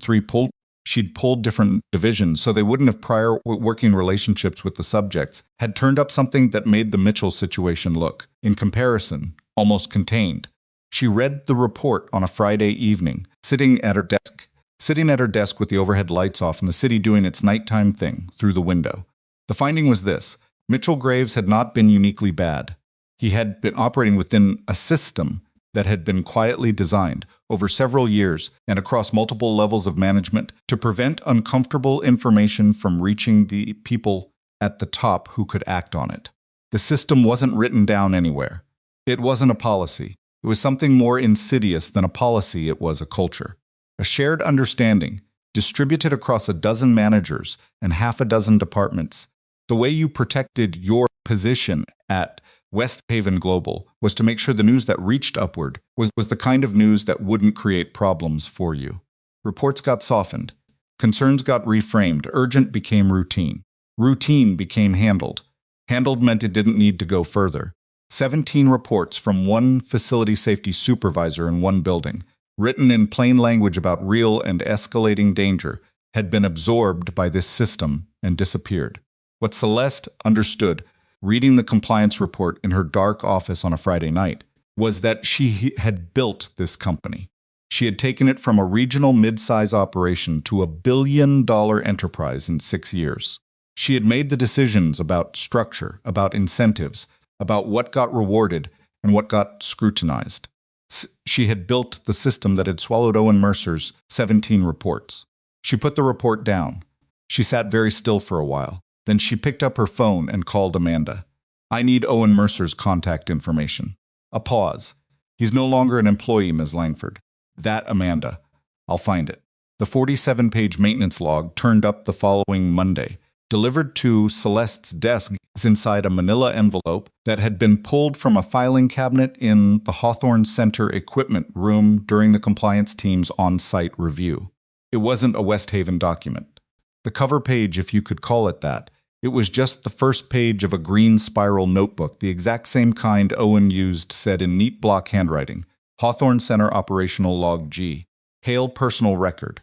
she'd pulled different divisions so they wouldn't have prior working relationships with the subjects, had turned up something that made the Mitchell situation look, in comparison, almost contained. She read the report on a Friday evening, sitting at her desk with the overhead lights off and the city doing its nighttime thing through the window. The finding was this: Mitchell Graves had not been uniquely bad. He had been operating within a system that had been quietly designed over several years and across multiple levels of management to prevent uncomfortable information from reaching the people at the top who could act on it. The system wasn't written down anywhere. It wasn't a policy. It was something more insidious than a policy. It was a culture. A shared understanding, distributed across a dozen managers and half a dozen departments. The way you protected your position at Westhaven Global was to make sure the news that reached upward was the kind of news that wouldn't create problems for you. Reports got softened. Concerns got reframed. Urgent became routine. Routine became handled. Handled meant it didn't need to go further. 17 reports from one facility safety supervisor in one building, written in plain language about real and escalating danger, had been absorbed by this system and disappeared. What Celeste understood, reading the compliance report in her dark office on a Friday night, was that she had built this company. She had taken it from a regional mid-size operation to a billion-dollar enterprise in 6 years. She had made the decisions about structure, about incentives, about what got rewarded and what got scrutinized. She had built the system that had swallowed Owen Mercer's 17 reports. She put the report down. She sat very still for a while. Then she picked up her phone and called Amanda. "I need Owen Mercer's contact information." A pause. "He's no longer an employee, Ms. Langford." "That, Amanda. I'll find it." The 47-page maintenance log turned up the following Monday, delivered to Celeste's desk inside a manila envelope that had been pulled from a filing cabinet in the Hawthorne Center equipment room during the compliance team's on-site review. It wasn't a Westhaven document. The cover page, if you could call it that, it was just the first page of a green spiral notebook, the exact same kind Owen used, said in neat block handwriting, "Hawthorne Center Operational Log G. Hale Personal Record."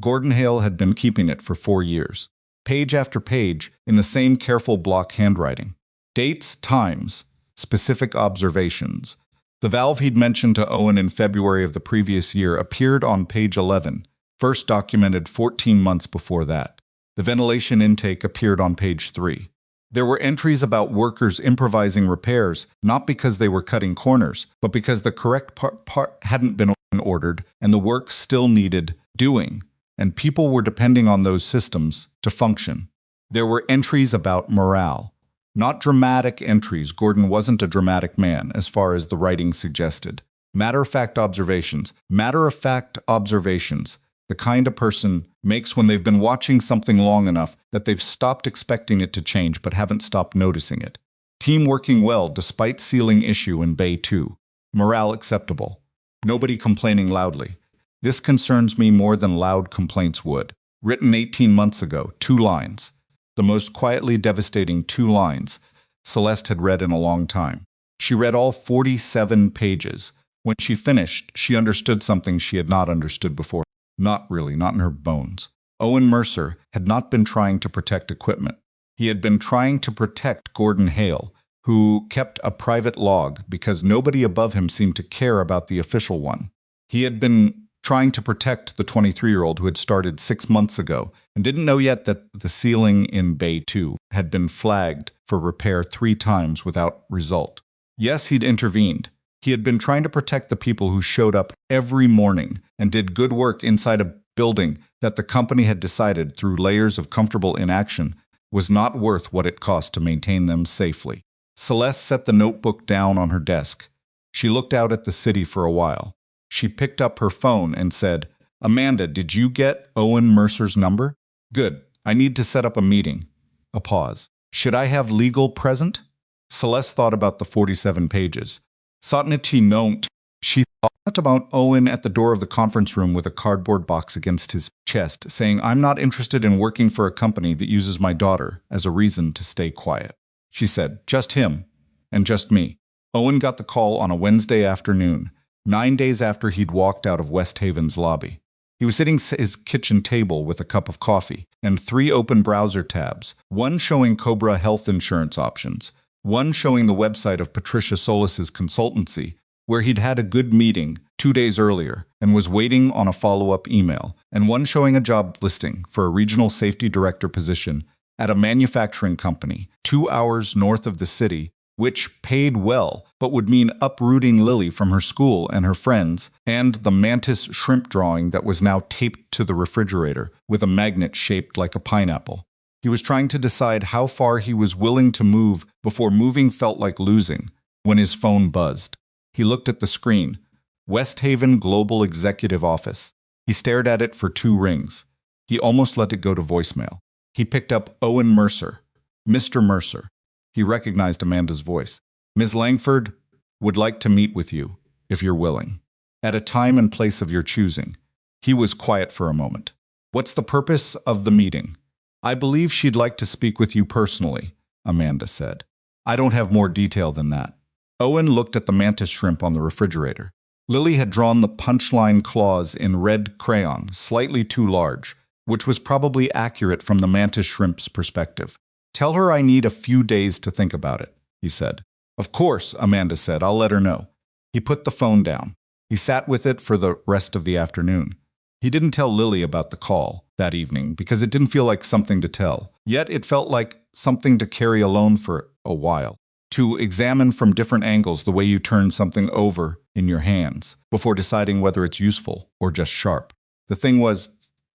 Gordon Hale had been keeping it for 4 years. Page after page, in the same careful block handwriting. Dates, times, specific observations. The valve he'd mentioned to Owen in February of the previous year appeared on page 11, first documented 14 months before that. The ventilation intake appeared on page 3. There were entries about workers improvising repairs, not because they were cutting corners, but because the correct part hadn't been ordered and the work still needed doing, and people were depending on those systems to function. There were entries about morale. Not dramatic entries. Gordon wasn't a dramatic man, as far as the writing suggested. Matter-of-fact observations. Matter-of-fact observations. The kind a person makes when they've been watching something long enough that they've stopped expecting it to change but haven't stopped noticing it. Team working well despite ceiling issue in Bay 2. Morale acceptable. Nobody complaining loudly. This concerns me more than loud complaints would. Written 18 months ago, 2 lines. The most quietly devastating 2 lines Celeste had read in a long time. She read all 47 pages. When she finished, she understood something she had not understood before. Not really, not in her bones. Owen Mercer had not been trying to protect equipment. He had been trying to protect Gordon Hale, who kept a private log because nobody above him seemed to care about the official one. He had been trying to protect the 23-year-old who had started 6 months ago and didn't know yet that the ceiling in Bay 2 had been flagged for repair 3 times without result. Yes, he'd intervened. He had been trying to protect the people who showed up every morning and did good work inside a building that the company had decided, through layers of comfortable inaction, was not worth what it cost to maintain them safely. Celeste set the notebook down on her desk. She looked out at the city for a while. She picked up her phone and said, "Amanda, did you get Owen Mercer's number?" "Good. I need to set up a meeting." A pause. "Should I have legal present?" Celeste thought about the 47 pages. Sotnity nont. She thought about Owen at the door of the conference room with a cardboard box against his chest, saying, "I'm not interested in working for a company that uses my daughter as a reason to stay quiet." She said, "Just him, and just me." Owen got the call on a Wednesday afternoon, 9 days after he'd walked out of Westhaven's lobby. He was sitting at his kitchen table with a cup of coffee and 3 open browser tabs, one showing Cobra health insurance options, one showing the website of Patricia Solis's consultancy, where he'd had a good meeting 2 days earlier and was waiting on a follow-up email, and one showing a job listing for a regional safety director position at a manufacturing company 2 hours north of the city, which paid well, but would mean uprooting Lily from her school and her friends, and the mantis shrimp drawing that was now taped to the refrigerator with a magnet shaped like a pineapple. He was trying to decide how far he was willing to move before moving felt like losing, when his phone buzzed. He looked at the screen. Westhaven Global Executive Office. He stared at it for 2 rings. He almost let it go to voicemail. He picked up Owen Mercer. "Mr. Mercer." He recognized Amanda's voice. "Ms. Langford would like to meet with you, if you're willing. At a time and place of your choosing." He was quiet for a moment. "What's the purpose of the meeting?" "I believe she'd like to speak with you personally," Amanda said. "I don't have more detail than that." Owen looked at the mantis shrimp on the refrigerator. Lily had drawn the punchline clause in red crayon, slightly too large, which was probably accurate from the mantis shrimp's perspective. "Tell her I need a few days to think about it," he said. "Of course," Amanda said. "I'll let her know." He put the phone down. He sat with it for the rest of the afternoon. He didn't tell Lily about the call that evening because it didn't feel like something to tell. Yet it felt like something to carry alone for a while. To examine from different angles the way you turn something over in your hands before deciding whether it's useful or just sharp. The thing was,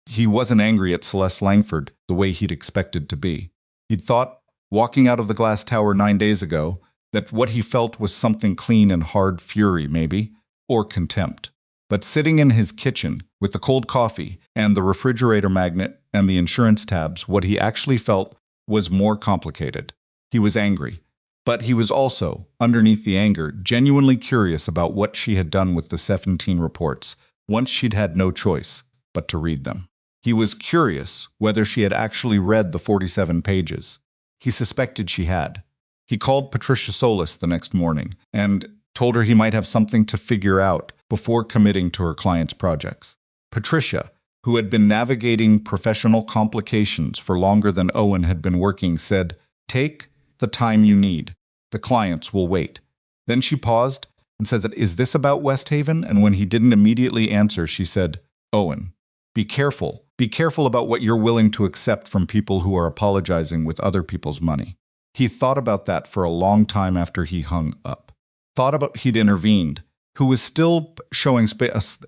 he wasn't angry at Celeste Langford the way he'd expected to be. He'd thought, walking out of the glass tower 9 days ago, that what he felt was something clean and hard fury, maybe, or contempt. But sitting in his kitchen with the cold coffee and the refrigerator magnet and the insurance tabs, what he actually felt was more complicated. He was angry, but he was also, underneath the anger, genuinely curious about what she had done with the 17 reports, once she'd had no choice but to read them. He was curious whether she had actually read the 47 pages. He suspected she had. He called Patricia Solis the next morning and told her he might have something to figure out before committing to her client's projects. Patricia, who had been navigating professional complications for longer than Owen had been working, said, "Take the time you need. The clients will wait." Then she paused and said, "Is this about Westhaven?" And when he didn't immediately answer, she said, "Owen, be careful. Be careful about what you're willing to accept from people who are apologizing with other people's money." He thought about that for a long time after he hung up. Thought about he'd intervened, who was still showing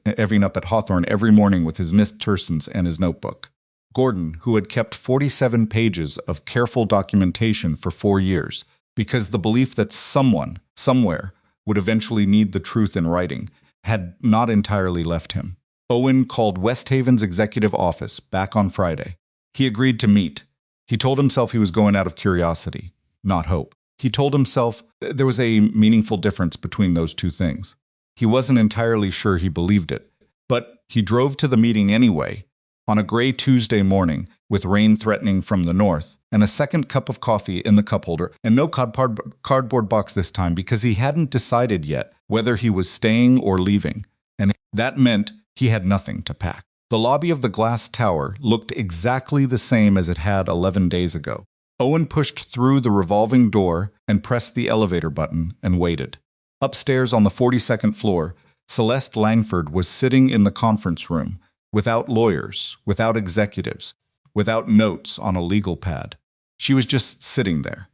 everything up at Hawthorne every morning with his Miss Tersons and his notebook. Gordon, who had kept 47 pages of careful documentation for 4 years, because the belief that someone, somewhere, would eventually need the truth in writing, had not entirely left him. Owen called Westhaven's executive office back on Friday. He agreed to meet. He told himself he was going out of curiosity, not hope. He told himself there was a meaningful difference between those two things. He wasn't entirely sure he believed it, but he drove to the meeting anyway, on a gray Tuesday morning, with rain threatening from the north, and a second cup of coffee in the cup holder, and no cardboard box this time because he hadn't decided yet whether he was staying or leaving, and that meant he had nothing to pack. The lobby of the glass tower looked exactly the same as it had 11 days ago. Owen pushed through the revolving door and pressed the elevator button and waited. Upstairs on the 42nd floor, Celeste Langford was sitting in the conference room, without lawyers, without executives, without notes on a legal pad. She was just sitting there,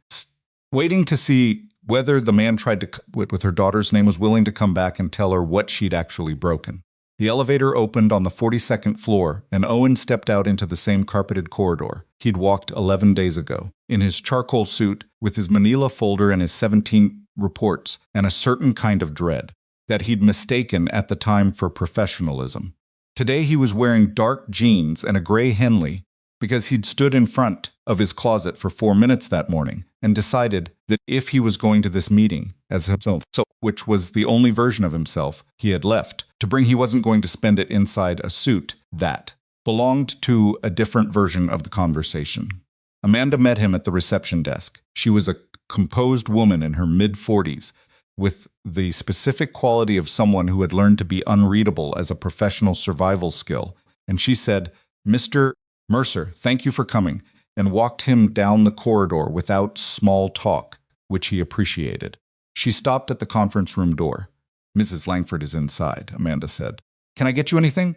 waiting to see whether the man with her daughter's name was willing to come back and tell her what she'd actually broken. The elevator opened on the 42nd floor, and Owen stepped out into the same carpeted corridor he'd walked 11 days ago, in his charcoal suit, with his manila folder and his 17 reports, and a certain kind of dread that he'd mistaken at the time for professionalism. Today he was wearing dark jeans and a gray Henley because he'd stood in front of his closet for 4 minutes that morning and decided that if he was going to this meeting as himself, which was the only version of himself he had left to bring, he wasn't going to spend it inside a suit that belonged to a different version of the conversation. Amanda met him at the reception desk. She was a composed woman in her mid-40s, with the specific quality of someone who had learned to be unreadable as a professional survival skill, and she said, "Mr. Mercer, thank you for coming," and walked him down the corridor without small talk, which he appreciated. She stopped at the conference room door. "Mrs. Langford is inside," Amanda said. "Can I get you anything?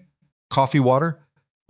Coffee, water?"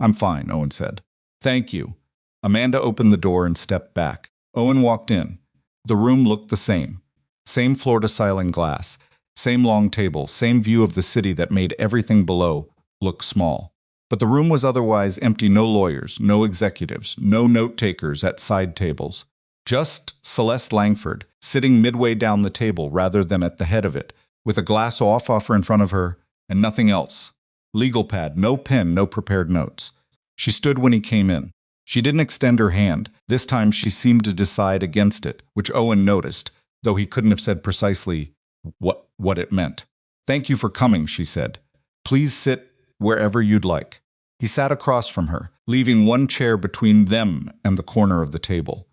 "I'm fine," Owen said. "Thank you." Amanda opened the door and stepped back. Owen walked in. The room looked the same. Same floor-to-ceiling glass, same long table, same view of the city that made everything below look small. But the room was otherwise empty. No lawyers, no executives, no note-takers at side tables. Just Celeste Langford, sitting midway down the table rather than at the head of it, with a glass offer in front of her, and nothing else. Legal pad, no pen, no prepared notes. She stood when he came in. She didn't extend her hand. This time she seemed to decide against it, which Owen noticed, though he couldn't have said precisely what it meant. "Thank you for coming," she said. "Please sit wherever you'd like." He sat across from her, leaving one chair between them and the corner of the table.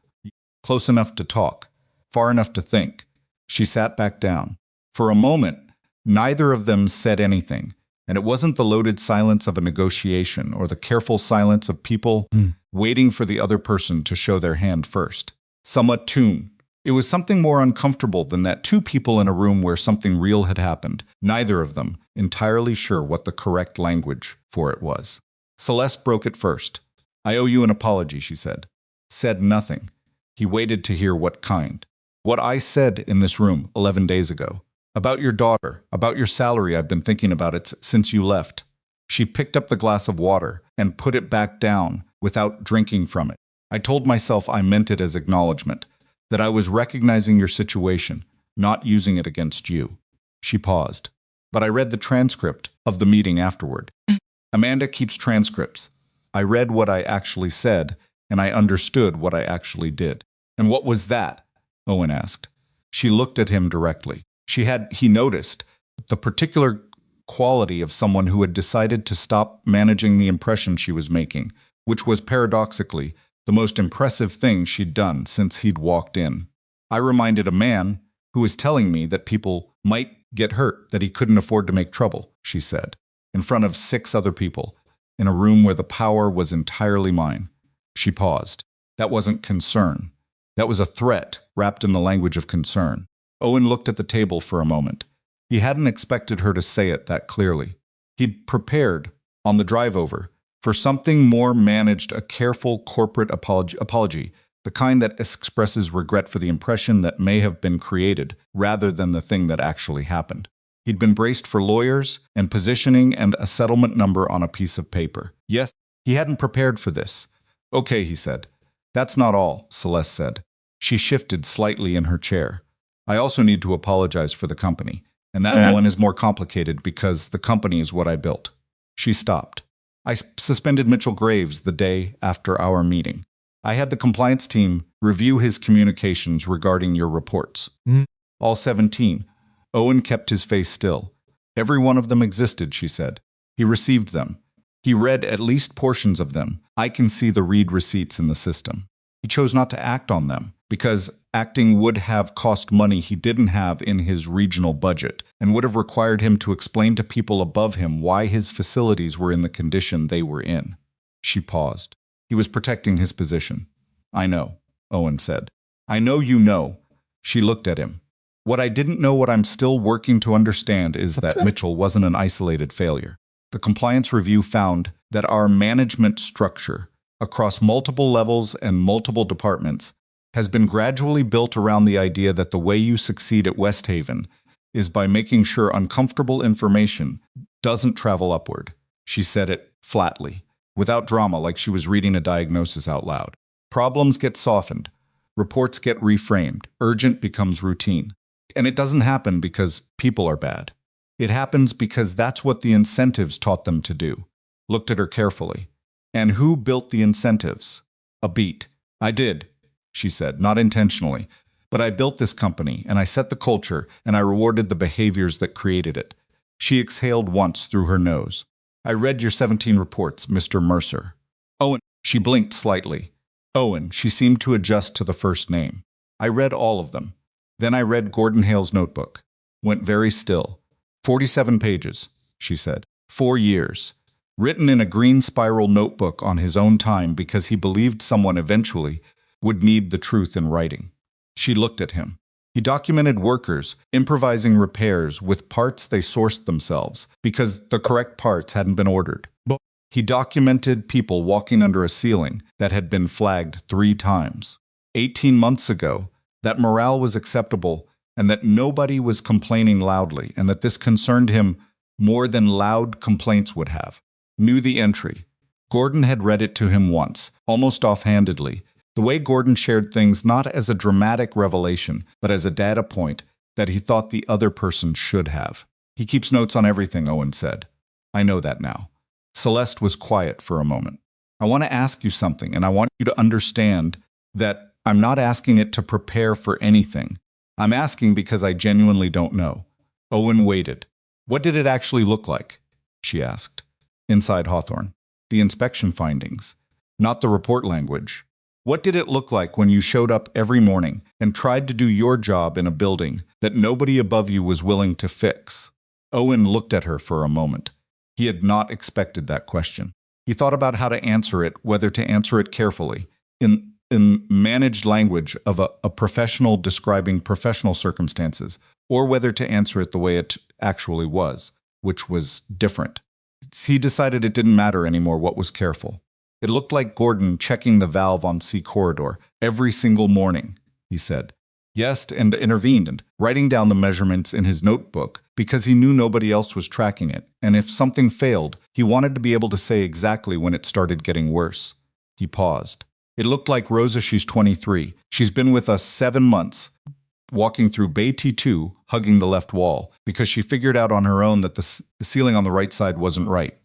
Close enough to talk, far enough to think. She sat back down. For a moment, neither of them said anything, and it wasn't the loaded silence of a negotiation or the careful silence of people waiting for the other person to show their hand first. Somewhat tuned. It was something more uncomfortable than that, two people in a room where something real had happened, neither of them entirely sure what the correct language for it was. Celeste broke it first. "I owe you an apology," she said. Said nothing. He waited to hear what kind. "What I said in this room 11 days ago. About your daughter, about your salary. I've been thinking about it since you left." She picked up the glass of water and put it back down without drinking from it. "I told myself I meant it as acknowledgement, that I was recognizing your situation, not using it against you." She paused. "But I read the transcript of the meeting afterward. Amanda keeps transcripts. I read what I actually said, and I understood what I actually did." "And what was that?" Owen asked. She looked at him directly. He noticed the particular quality of someone who had decided to stop managing the impression she was making, which was paradoxically the most impressive thing she'd done since he'd walked in. "I reminded a man who was telling me that people might get hurt, that he couldn't afford to make trouble," she said, in front of 6 other people, in a room where the power was entirely mine. She paused. That wasn't concern. That was a threat wrapped in the language of concern. Owen looked at the table for a moment. He hadn't expected her to say it that clearly. He'd prepared, on the drive over, for something more managed, a careful corporate apology, the kind that expresses regret for the impression that may have been created, rather than the thing that actually happened. He'd been braced for lawyers and positioning and a settlement number on a piece of paper. Yes, he hadn't prepared for this. "Okay," he said. "That's not all," Celeste said. She shifted slightly in her chair. "I also need to apologize for the company, and that one is more complicated because the company is what I built." She stopped. "I suspended Mitchell Graves the day after our meeting. I had the compliance team review his communications regarding your reports." "All 17. Owen kept his face still. "Every one of them existed," she said. "He received them. He read at least portions of them. I can see the read receipts in the system. He chose not to act on them, because acting would have cost money he didn't have in his regional budget, and would have required him to explain to people above him why his facilities were in the condition they were in." She paused. He was protecting his position. "I know," Owen said. "I know you know." She looked at him. "What I didn't know, what I'm still working to understand, is that Mitchell wasn't an isolated failure. The compliance review found that our management structure, across multiple levels and multiple departments, has been gradually built around the idea that the way you succeed at Westhaven is by making sure uncomfortable information doesn't travel upward." She said it flatly, without drama, like she was reading a diagnosis out loud. "Problems get softened. Reports get reframed. Urgent becomes routine. And it doesn't happen because people are bad. It happens because that's what the incentives taught them to do." Looked at her carefully. "And who built the incentives?" A beat. "I did," she said, "not intentionally. But I built this company, and I set the culture, and I rewarded the behaviors that created it." She exhaled once through her nose. "I read your 17 reports, Mr. Mercer." "Owen." She blinked slightly. "Owen." She seemed to adjust to the first name. "I read all of them. Then I read Gordon Hale's notebook. Went very still. 47 pages, she said. 4 years. Written in a green spiral notebook on his own time because he believed someone eventually would need the truth in writing." She looked at him. He documented workers improvising repairs with parts they sourced themselves because the correct parts hadn't been ordered. He documented people walking under a ceiling that had been flagged 3 times. 18 months ago, that morale was acceptable and that nobody was complaining loudly, and that this concerned him more than loud complaints would have. Knew the entry. Gordon had read it to him once, almost offhandedly, the way Gordon shared things not as a dramatic revelation, but as a data point that he thought the other person should have. "He keeps notes on everything," Owen said. "I know that now." Celeste was quiet for a moment. "I want to ask you something, and I want you to understand that I'm not asking it to prepare for anything. I'm asking because I genuinely don't know." Owen waited. "What did it actually look like?" she asked. "Inside Hawthorne. The inspection findings. Not the report language. What did it look like when you showed up every morning and tried to do your job in a building that nobody above you was willing to fix? Owen looked at her for a moment. He had not expected that question. He thought about how to answer it, whether to answer it carefully, in managed language of a professional describing professional circumstances, or whether to answer it the way it actually was, which was different. He decided it didn't matter anymore what was careful. It looked like Gordon checking the valve on C corridor every single morning, he said. Yes, and intervened, and writing down the measurements in his notebook because he knew nobody else was tracking it, and if something failed, he wanted to be able to say exactly when it started getting worse. He paused. It looked like Rosa. She's 23. She's been with us 7 months, walking through Bay T2, hugging the left wall, because she figured out on her own that the ceiling on the right side wasn't right.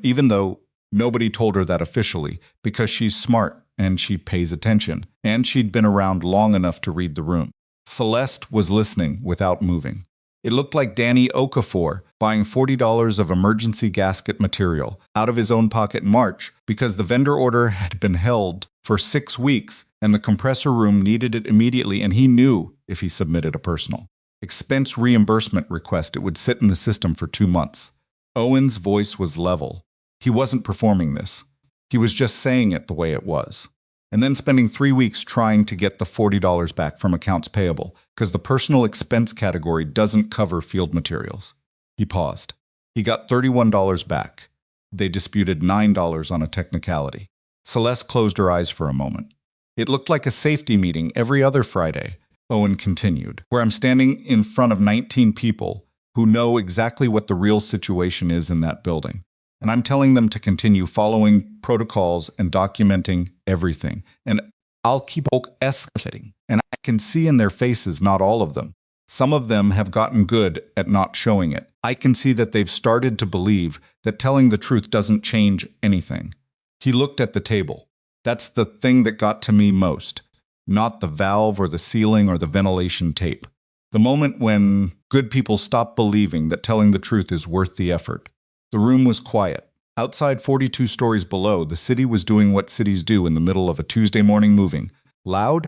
Even though nobody told her that officially, because she's smart and she pays attention, and she'd been around long enough to read the room. Celeste was listening without moving. It looked like Danny Okafor buying $40 of emergency gasket material out of his own pocket in March because the vendor order had been held for 6 weeks and the compressor room needed it immediately, and he knew if he submitted a personal expense reimbursement request, it would sit in the system for 2 months. Owen's voice was level. He wasn't performing this. He was just saying it the way it was. And then spending 3 weeks trying to get the $40 back from accounts payable, because the personal expense category doesn't cover field materials. He paused. He got $31 back. They disputed $9 on a technicality. Celeste closed her eyes for a moment. It looked like a safety meeting every other Friday, Owen continued, where I'm standing in front of 19 people who know exactly what the real situation is in that building. And I'm telling them to continue following protocols and documenting everything. And I'll keep escalating. And I can see in their faces, not all of them. Some of them have gotten good at not showing it. I can see that they've started to believe that telling the truth doesn't change anything. He looked at the table. That's the thing that got to me most. Not the valve or the ceiling or the ventilation tape. The moment when good people stop believing that telling the truth is worth the effort. The room was quiet. Outside 42 stories below, the city was doing what cities do in the middle of a Tuesday morning moving. Loud,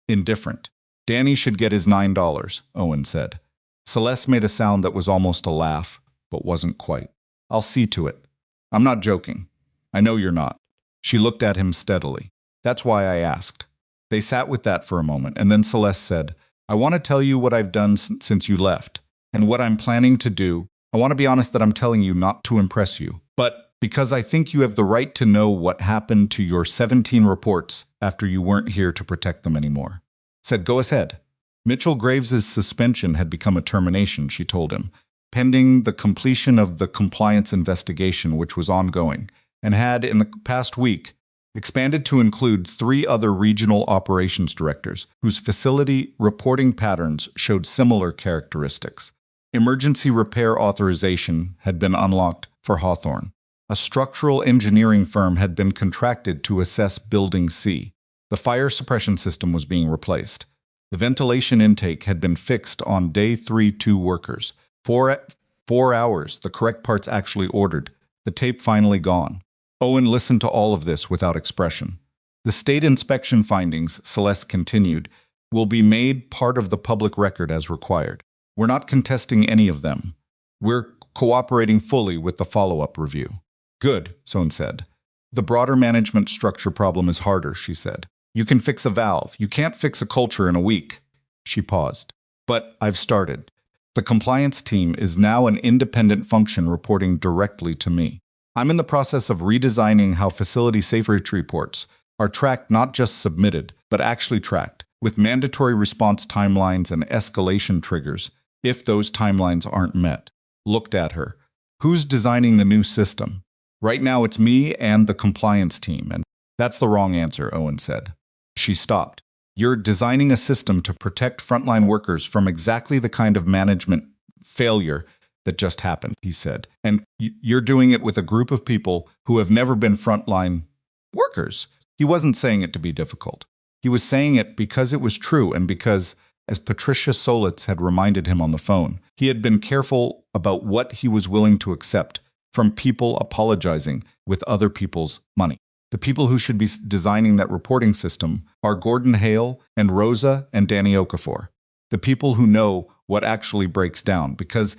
indifferent. Danny should get his $9, Owen said. Celeste made a sound that was almost a laugh, but wasn't quite. I'll see to it. I'm not joking. I know you're not. She looked at him steadily. That's why I asked. They sat with that for a moment, and then Celeste said, I want to tell you what I've done since you left, and what I'm planning to do. I want to be honest that I'm telling you not to impress you, but because I think you have the right to know what happened to your 17 reports after you weren't here to protect them anymore. Said, go ahead. Mitchell Graves's suspension had become a termination, she told him, pending the completion of the compliance investigation which was ongoing, and had, in the past week, expanded to include 3 other regional operations directors whose facility reporting patterns showed similar characteristics. Emergency repair authorization had been unlocked for Hawthorne. A structural engineering firm had been contracted to assess Building C. The fire suppression system was being replaced. The ventilation intake had been fixed on day 3, 2 workers. 4 hours, the correct parts actually ordered. The tape finally gone. Owen listened to all of this without expression. The state inspection findings, Celeste continued, will be made part of the public record as required. We're not contesting any of them. We're cooperating fully with the follow-up review. Good, Sohn said. The broader management structure problem is harder, she said. You can fix a valve. You can't fix a culture in a week. She paused. But I've started. The compliance team is now an independent function reporting directly to me. I'm in the process of redesigning how facility safety reports are tracked, not just submitted, but actually tracked, with mandatory response timelines and escalation triggers if those timelines aren't met. Looked at her. Who's designing the new system? Right now it's me and the compliance team, and that's the wrong answer, Owen said. She stopped. You're designing a system to protect frontline workers from exactly the kind of management failure that just happened, he said. And you're doing it with a group of people who have never been frontline workers. He wasn't saying it to be difficult. He was saying it because it was true and because, as Patricia Solitz had reminded him on the phone, he had been careful about what he was willing to accept from people apologizing with other people's money. The people who should be designing that reporting system are Gordon Hale and Rosa and Danny Okafor. The people who know what actually breaks down because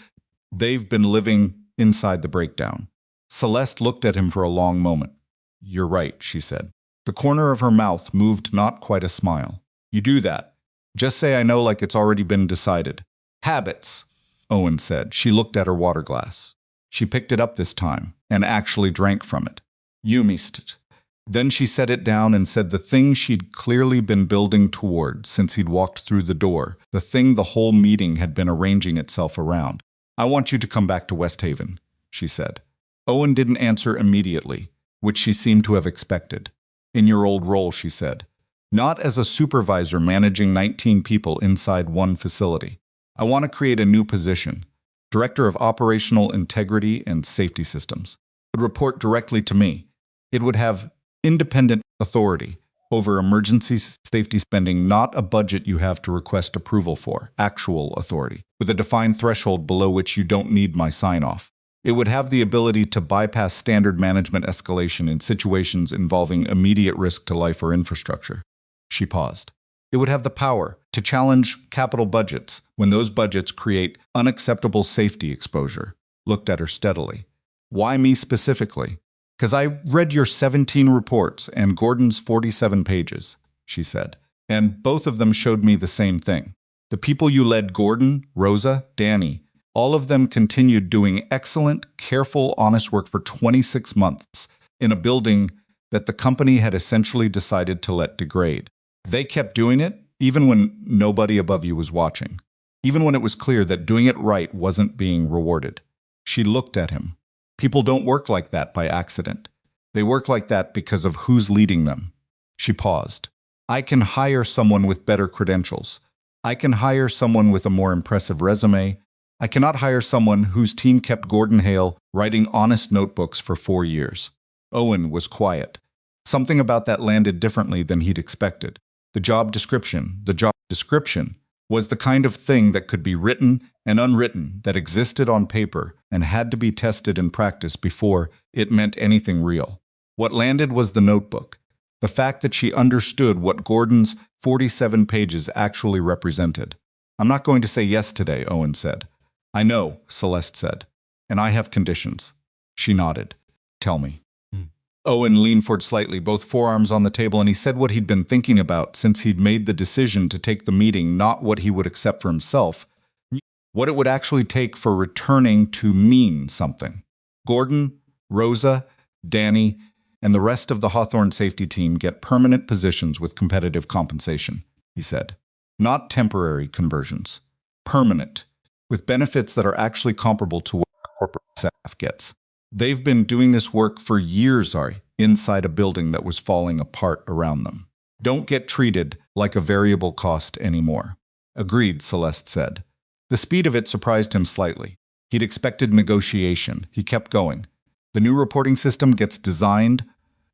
they've been living inside the breakdown. Celeste looked at him for a long moment. "You're right," she said. The corner of her mouth moved not quite a smile. "You do that. Just say I know like it's already been decided." "Habits," Owen said. She looked at her water glass. She picked it up this time and actually drank from it. "You missed it." Then she set it down and said the thing she'd clearly been building toward since he'd walked through the door, the thing the whole meeting had been arranging itself around. "I want you to come back to Westhaven," she said. Owen didn't answer immediately, which she seemed to have expected. "In your old role," she said. "Not as a supervisor managing 19 people inside one facility. I want to create a new position, Director of Operational Integrity and Safety Systems. It would report directly to me. It would have independent authority over emergency safety spending, not a budget you have to request approval for, actual authority, with a defined threshold below which you don't need my sign-off. It would have the ability to bypass standard management escalation in situations involving immediate risk to life or infrastructure." She paused. "It would have the power to challenge capital budgets when those budgets create unacceptable safety exposure." Looked at her steadily. "Why me specifically?" "Because I read your 17 reports and Gordon's 47 pages," she said, "and both of them showed me the same thing. The people you led, Gordon, Rosa, Danny, all of them continued doing excellent, careful, honest work for 26 months in a building that the company had essentially decided to let degrade. They kept doing it even when nobody above you was watching, even when it was clear that doing it right wasn't being rewarded." She looked at him. "People don't work like that by accident. They work like that because of who's leading them." She paused. "I can hire someone with better credentials. I can hire someone with a more impressive resume. I cannot hire someone whose team kept Gordon Hale writing honest notebooks for 4 years." Owen was quiet. Something about that landed differently than he'd expected. The job description was the kind of thing that could be written and unwritten, that existed on paper and had to be tested in practice before it meant anything real. What landed was the notebook, the fact that she understood what Gordon's 47 pages actually represented. "I'm not going to say yes today," Owen said. "I know," Celeste said, "and I have conditions." She nodded. "Tell me." Owen leaned forward slightly, both forearms on the table, and he said what he'd been thinking about since he'd made the decision to take the meeting, not what he would accept for himself, what it would actually take for returning to mean something. Gordon, Rosa, Danny, and the rest of the Hawthorne safety team get permanent positions with competitive compensation, he said. Not temporary conversions. Permanent, with benefits that are actually comparable to what corporate staff gets. They've been doing this work for years, inside a building that was falling apart around them. Don't get treated like a variable cost anymore. Agreed, Celeste said. The speed of it surprised him slightly. He'd expected negotiation. He kept going. The new reporting system gets designed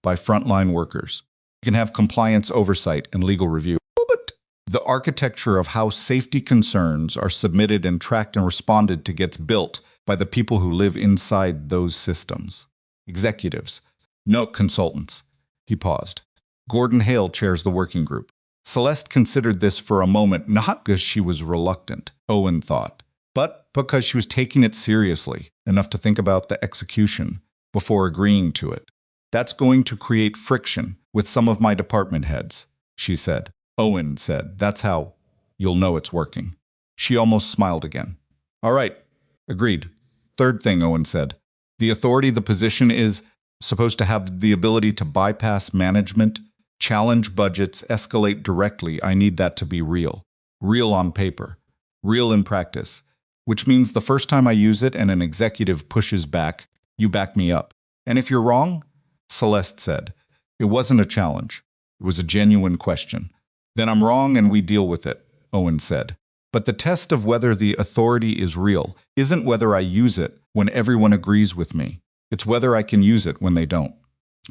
by frontline workers. You can have compliance oversight and legal review. But the architecture of how safety concerns are submitted and tracked and responded to gets built by the people who live inside those systems. Executives, no consultants. He paused. Gordon Hale chairs the working group. Celeste considered this for a moment, not because she was reluctant, Owen thought, but because she was taking it seriously enough to think about the execution before agreeing to it. That's going to create friction with some of my department heads, she said. Owen said, that's how you'll know it's working. She almost smiled again. All right, agreed. Third thing, Owen said. The authority, the position is supposed to have the ability to bypass management, challenge budgets, escalate directly. I need that to be real. Real on paper. Real in practice. Which means the first time I use it and an executive pushes back, you back me up. And if you're wrong, Celeste said, it wasn't a challenge. It was a genuine question. Then I'm wrong and we deal with it, Owen said. But the test of whether the authority is real isn't whether I use it when everyone agrees with me. It's whether I can use it when they don't.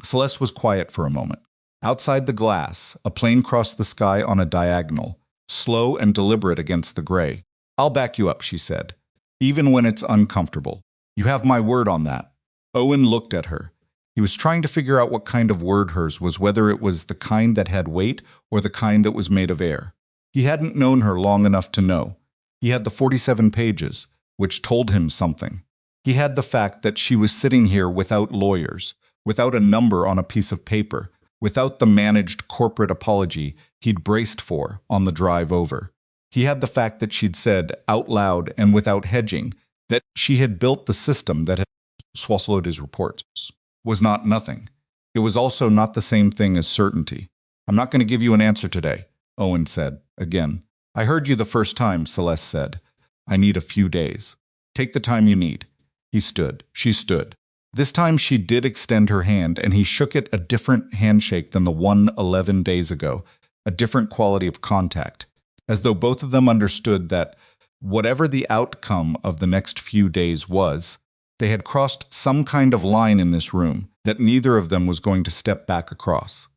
Celeste was quiet for a moment. Outside the glass, a plane crossed the sky on a diagonal, slow and deliberate against the gray. I'll back you up, she said, even when it's uncomfortable. You have my word on that. Owen looked at her. He was trying to figure out what kind of word hers was, whether it was the kind that had weight or the kind that was made of air. He hadn't known her long enough to know. He had the 47 pages, which told him something. He had the fact that she was sitting here without lawyers, without a number on a piece of paper, without the managed corporate apology he'd braced for on the drive over. He had the fact that she'd said, out loud and without hedging, that she had built the system that had swallowed his reports. Was not nothing. It was also not the same thing as certainty. I'm not going to give you an answer today, Owen said, again. I heard you the first time, Celeste said. I need a few days. Take the time you need. He stood. She stood. This time she did extend her hand, and he shook it, a different handshake than the one 11 days ago, a different quality of contact, as though both of them understood that, whatever the outcome of the next few days was, they had crossed some kind of line in this room that neither of them was going to step back across.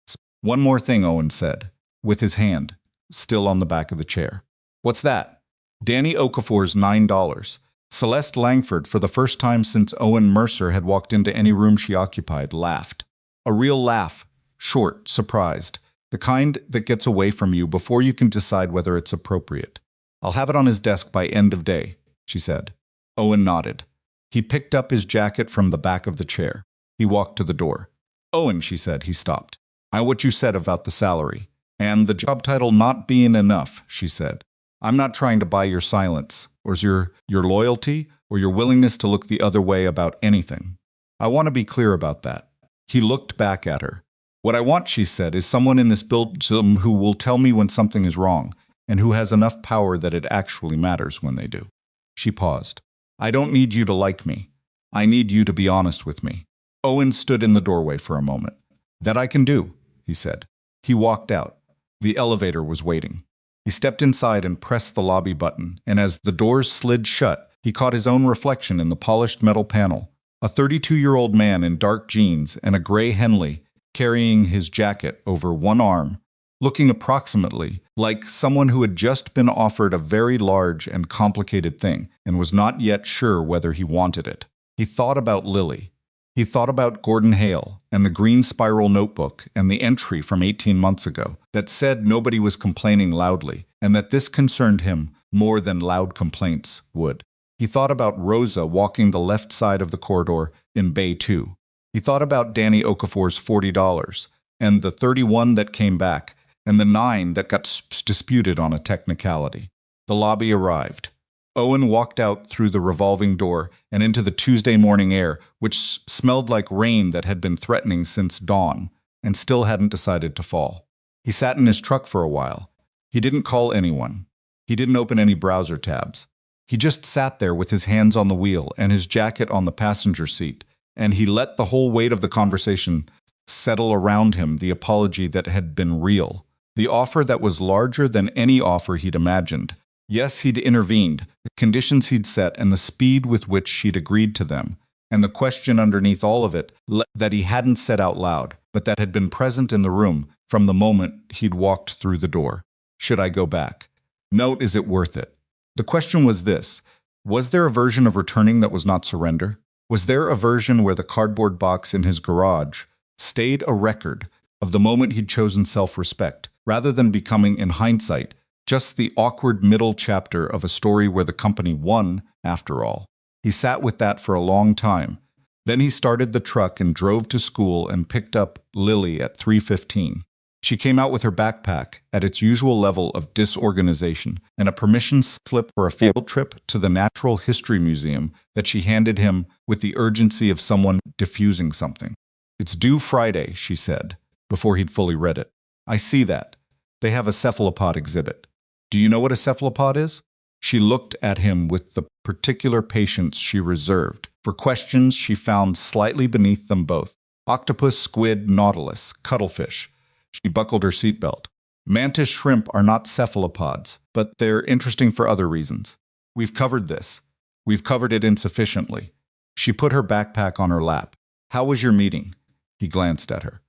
One more thing, Owen said, with his hand still on the back of the chair. What's that? Danny Okafor's $9. Celeste Langford, for the first time since Owen Mercer had walked into any room she occupied, laughed. A real laugh, short, surprised, the kind that gets away from you before you can decide whether it's appropriate. I'll have it on his desk by end of day, she said. Owen nodded. He picked up his jacket from the back of the chair. He walked to the door. Owen, she said. He stopped. I know what you said about the salary. And the job title not being enough, she said. I'm not trying to buy your silence, or your loyalty, or your willingness to look the other way about anything. I want to be clear about that. He looked back at her. What I want, she said, is someone in this building who will tell me when something is wrong, and who has enough power that it actually matters when they do. She paused. I don't need you to like me. I need you to be honest with me. Owen stood in the doorway for a moment. That I can do, he said. He walked out. The elevator was waiting. He stepped inside and pressed the lobby button, and as the doors slid shut, he caught his own reflection in the polished metal panel. A 32-year-old man in dark jeans and a gray Henley, carrying his jacket over one arm, looking approximately like someone who had just been offered a very large and complicated thing and was not yet sure whether he wanted it. He thought about Lily. He thought about Gordon Hale and the green spiral notebook and the entry from 18 months ago that said nobody was complaining loudly and that this concerned him more than loud complaints would. He thought about Rosa walking the left side of the corridor in Bay 2. He thought about Danny Okafor's $40 and the 31 that came back and the 9 that got disputed on a technicality. The lobby arrived. Owen walked out through the revolving door and into the Tuesday morning air, which smelled like rain that had been threatening since dawn and still hadn't decided to fall. He sat in his truck for a while. He didn't call anyone. He didn't open any browser tabs. He just sat there with his hands on the wheel and his jacket on the passenger seat, and he let the whole weight of the conversation settle around him, the apology that had been real, the offer that was larger than any offer he'd imagined. Yes, he'd intervened, the conditions he'd set and the speed with which she'd agreed to them, and the question underneath all of it that he hadn't said out loud, but that had been present in the room from the moment he'd walked through the door. Should I go back? Note, is it worth it? The question was this: was there a version of returning that was not surrender? Was there a version where the cardboard box in his garage stayed a record of the moment he'd chosen self-respect, rather than becoming, in hindsight, just the awkward middle chapter of a story where the company won, after all? He sat with that for a long time. Then he started the truck and drove to school and picked up Lily at 3:15. She came out with her backpack at its usual level of disorganization and a permission slip for a field trip to the Natural History Museum that she handed him with the urgency of someone diffusing something. It's due Friday, she said, before he'd fully read it. I see that. They have a cephalopod exhibit. Do you know what a cephalopod is? She looked at him with the particular patience she reserved for questions she found slightly beneath them both. Octopus, squid, nautilus, cuttlefish. She buckled her seatbelt. Mantis shrimp are not cephalopods, but they're interesting for other reasons. We've covered this. We've covered it insufficiently. She put her backpack on her lap. How was your meeting? He glanced at her.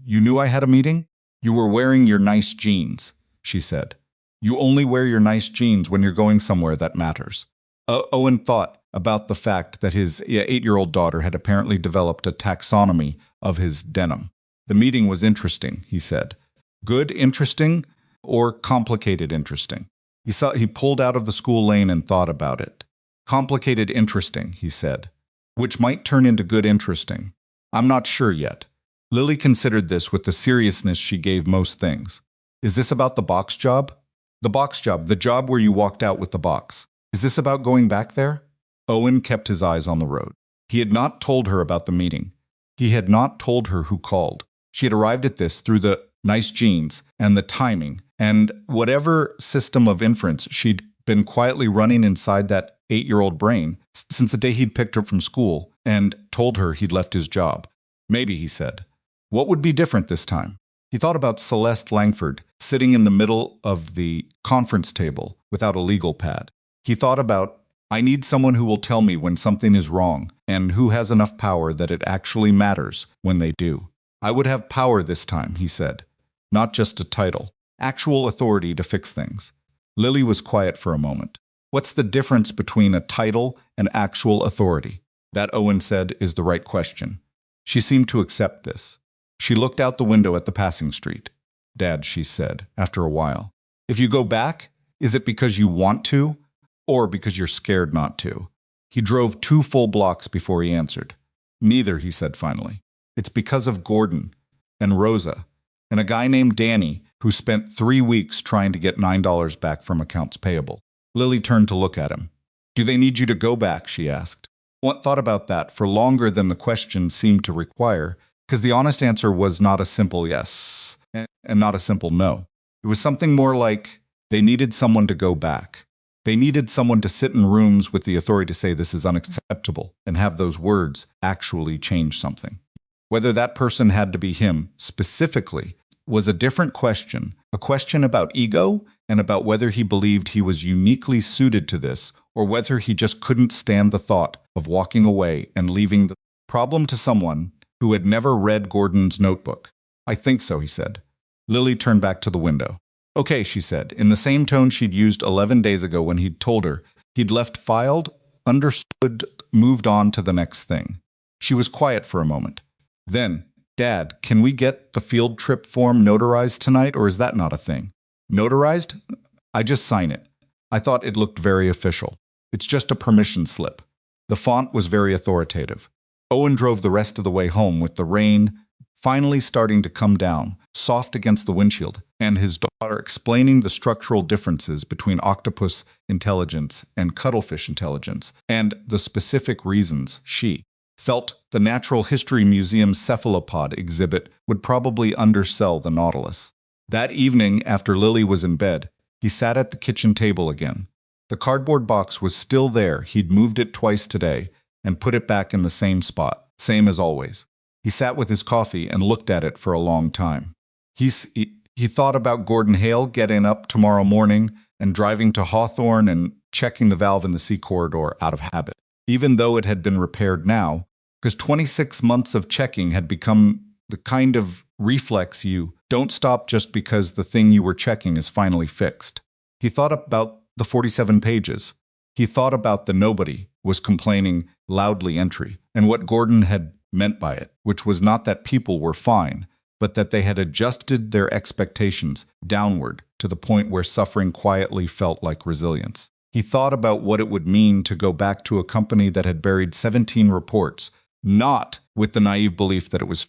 You knew I had a meeting? You were wearing your nice jeans, she said. You only wear your nice jeans when you're going somewhere that matters. Owen thought about the fact that his 8-year-old daughter had apparently developed a taxonomy of his denim. The meeting was interesting, he said. Good interesting or complicated interesting? He pulled out of the school lane and thought about it. Complicated interesting, he said, which might turn into good interesting. I'm not sure yet. Lily considered this with the seriousness she gave most things. Is this about the box job? The box job, the job where you walked out with the box. Is this about going back there? Owen kept his eyes on the road. He had not told her about the meeting. He had not told her who called. She had arrived at this through the nice jeans and the timing and whatever system of inference she'd been quietly running inside that 8-year-old brain since the day he'd picked her from school and told her he'd left his job. Maybe, he said. What would be different this time? He thought about Celeste Langford sitting in the middle of the conference table without a legal pad. He thought about, I need someone who will tell me when something is wrong and who has enough power that it actually matters when they do. I would have power this time, he said. Not just a title. Actual authority to fix things. Lily was quiet for a moment. What's the difference between a title and actual authority? That, Owen said, is the right question. She seemed to accept this. She looked out the window at the passing street. Dad, she said, after a while. If you go back, is it because you want to, or because you're scared not to? He drove 2 full blocks before he answered. Neither, he said finally. It's because of Gordon and Rosa and a guy named Danny who spent 3 weeks trying to get $9 back from accounts payable. Lily turned to look at him. Do they need you to go back? She asked. Owen thought about that for longer than the question seemed to require, because the honest answer was not a simple yes and not a simple no. It was something more like they needed someone to go back. They needed someone to sit in rooms with the authority to say this is unacceptable and have those words actually change something. Whether that person had to be him specifically was a different question, a question about ego and about whether he believed he was uniquely suited to this or whether he just couldn't stand the thought of walking away and leaving the problem to someone who had never read Gordon's notebook. I think so, he said. Lily turned back to the window. Okay, she said, in the same tone she'd used 11 days ago when he'd told her he'd left filed, understood, moved on to the next thing. She was quiet for a moment. Then, Dad, can we get the field trip form notarized tonight, or is that not a thing? Notarized? I just sign it. I thought it looked very official. It's just a permission slip. The font was very authoritative. Owen drove the rest of the way home with the rain finally starting to come down, soft against the windshield, and his daughter explaining the structural differences between octopus intelligence and cuttlefish intelligence, and the specific reasons she felt the Natural History Museum's cephalopod exhibit would probably undersell the Nautilus. That evening, after Lily was in bed, he sat at the kitchen table again. The cardboard box was still there. He'd moved it twice today and put it back in the same spot, same as always. He sat with his coffee and looked at it for a long time. He thought about Gordon Hale getting up tomorrow morning and driving to Hawthorne and checking the valve in the C corridor out of habit, even though it had been repaired now, because 26 months of checking had become the kind of reflex you don't stop just because the thing you were checking is finally fixed. He thought about the 47 pages. He thought about the nobody was complaining loudly entry and what Gordon had meant by it, which was not that people were fine, but that they had adjusted their expectations downward to the point where suffering quietly felt like resilience. He thought about what it would mean to go back to a company that had buried 17 reports, not with the naive belief that it was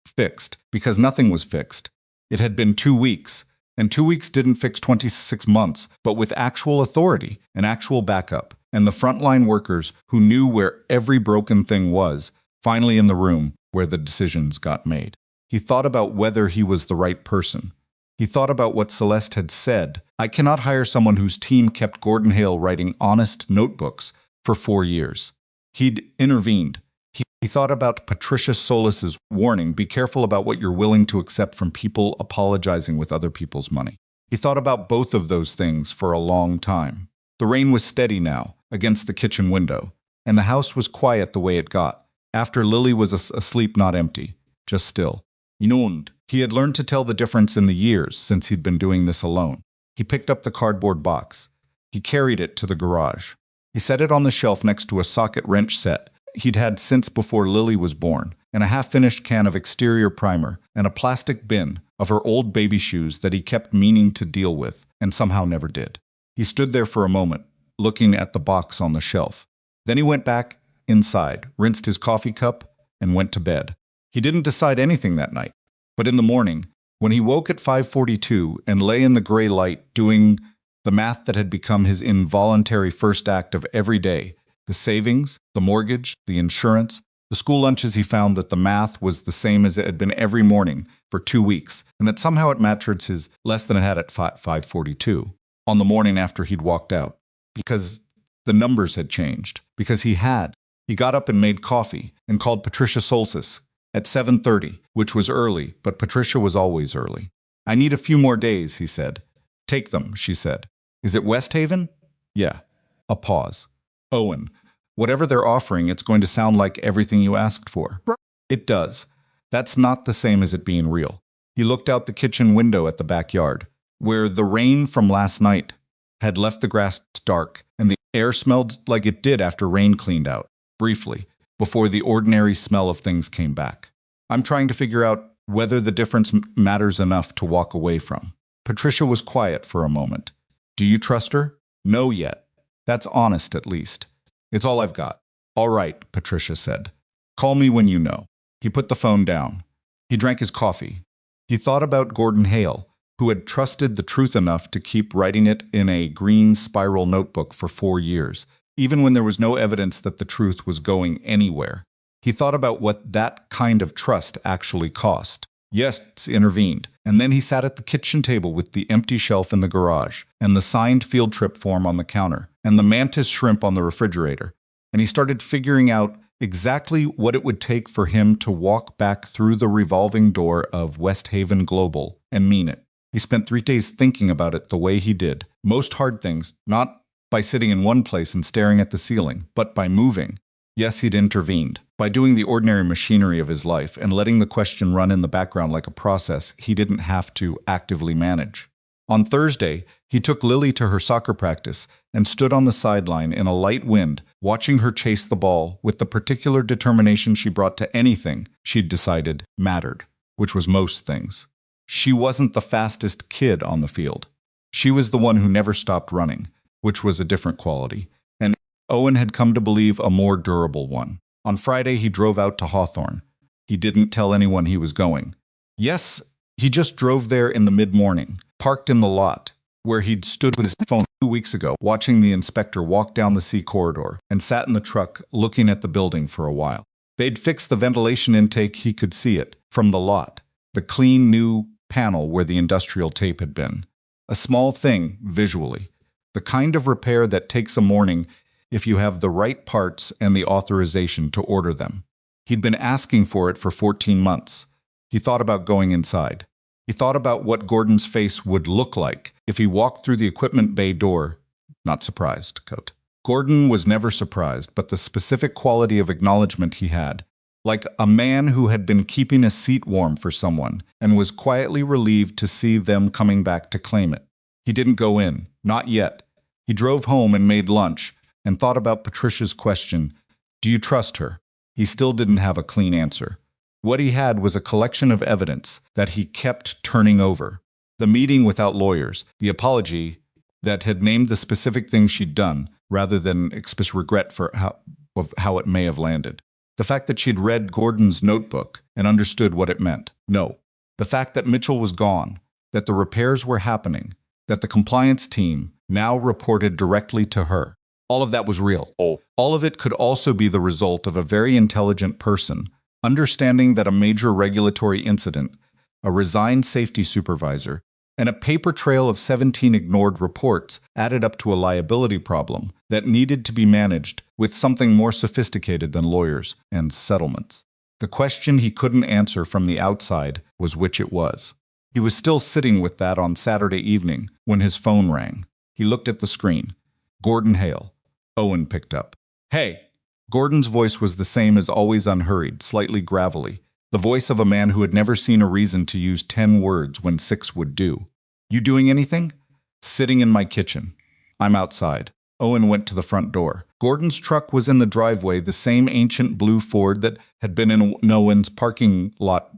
fixed, because nothing was fixed. It had been 2 weeks, and 2 weeks didn't fix 26 months, but with actual authority and actual backup, and the frontline workers who knew where every broken thing was, finally in the room where the decisions got made. He thought about whether he was the right person. He thought about what Celeste had said. I cannot hire someone whose team kept Gordon Hale writing honest notebooks for 4 years. He'd intervened. He thought about Patricia Solis's warning, be careful about what you're willing to accept from people apologizing with other people's money. He thought about both of those things for a long time. The rain was steady now, against the kitchen window, and the house was quiet the way it got. After Lily was asleep, not empty, just still. He had learned to tell the difference in the years since he'd been doing this alone. He picked up the cardboard box. He carried it to the garage. He set it on the shelf next to a socket wrench set he'd had since before Lily was born, and a half-finished can of exterior primer, and a plastic bin of her old baby shoes that he kept meaning to deal with, and somehow never did. He stood there for a moment, looking at the box on the shelf. Then he went back inside, rinsed his coffee cup, and went to bed. He didn't decide anything that night, but in the morning, when he woke at 5:42 and lay in the gray light doing the math that had become his involuntary first act of every day, the savings, the mortgage, the insurance, the school lunches, he found that the math was the same as it had been every morning for 2 weeks, and that somehow it matched his less than it had at 5:42 on the morning after he'd walked out, because the numbers had changed, because he got up and made coffee and called Patricia Solsis at 7:30, which was early, but Patricia was always early. "I need a few more days," he said. "Take them," she said. "Is it Westhaven?" "Yeah." A pause. "Owen, whatever they're offering, it's going to sound like everything you asked for." "It does. That's not the same as it being real." He looked out the kitchen window at the backyard, where the rain from last night had left the grass dark, and the air smelled like it did after rain cleaned out, briefly, before the ordinary smell of things came back. "I'm trying to figure out whether the difference matters enough to walk away from." Patricia was quiet for a moment. "Do you trust her?" "No yet. That's honest, at least. It's all I've got." "All right," Patricia said. "Call me when you know." He put the phone down. He drank his coffee. He thought about Gordon Hale, who had trusted the truth enough to keep writing it in a green spiral notebook for 4 years, even when there was no evidence that the truth was going anywhere. He thought about what that kind of trust actually cost. Yes, intervened. And then he sat at the kitchen table with the empty shelf in the garage, and the signed field trip form on the counter, and the mantis shrimp on the refrigerator. And he started figuring out exactly what it would take for him to walk back through the revolving door of Westhaven Global and mean it. He spent 3 days thinking about it the way he did. Most hard things, not by sitting in one place and staring at the ceiling, but by moving. Yes, he'd intervened. By doing the ordinary machinery of his life and letting the question run in the background like a process he didn't have to actively manage. On Thursday, he took Lily to her soccer practice and stood on the sideline in a light wind, watching her chase the ball with the particular determination she brought to anything she'd decided mattered, which was most things. She wasn't the fastest kid on the field. She was the one who never stopped running, which was a different quality, and Owen had come to believe a more durable one. On Friday, he drove out to Hawthorne. He didn't tell anyone he was going. Yes, he just drove there in the mid-morning, parked in the lot, where he'd stood with his phone 2 weeks ago, watching the inspector walk down the C corridor, and sat in the truck looking at the building for a while. They'd fixed the ventilation intake, he could see it, from the lot, the clean new panel where the industrial tape had been. A small thing, visually. The kind of repair that takes a morning if you have the right parts and the authorization to order them. He'd been asking for it for 14 months. He thought about going inside. He thought about what Gordon's face would look like if he walked through the equipment bay door. Not surprised, Coat. Gordon was never surprised, but the specific quality of acknowledgement he had, like a man who had been keeping a seat warm for someone and was quietly relieved to see them coming back to claim it. He didn't go in, not yet. He drove home and made lunch, and thought about Patricia's question, "Do you trust her?" He still didn't have a clean answer. What he had was a collection of evidence that he kept turning over. The meeting without lawyers, the apology that had named the specific thing she'd done, rather than express regret for how it may have landed. The fact that she'd read Gordon's notebook and understood what it meant. No. The fact that Mitchell was gone, that the repairs were happening, that the compliance team now reported directly to her. All of that was real. All of it could also be the result of a very intelligent person, understanding that a major regulatory incident, a resigned safety supervisor, and a paper trail of 17 ignored reports added up to a liability problem that needed to be managed with something more sophisticated than lawyers and settlements. The question he couldn't answer from the outside was which it was. He was still sitting with that on Saturday evening when his phone rang. He looked at the screen. Gordon Hale. Owen picked up. "Hey!" Gordon's voice was the same as always, unhurried, slightly gravelly. The voice of a man who had never seen a reason to use 10 words when 6 would do. "You doing anything?" "Sitting in my kitchen. I'm outside." Owen went to the front door. Gordon's truck was in the driveway, the same ancient blue Ford that had been in Owen's parking lot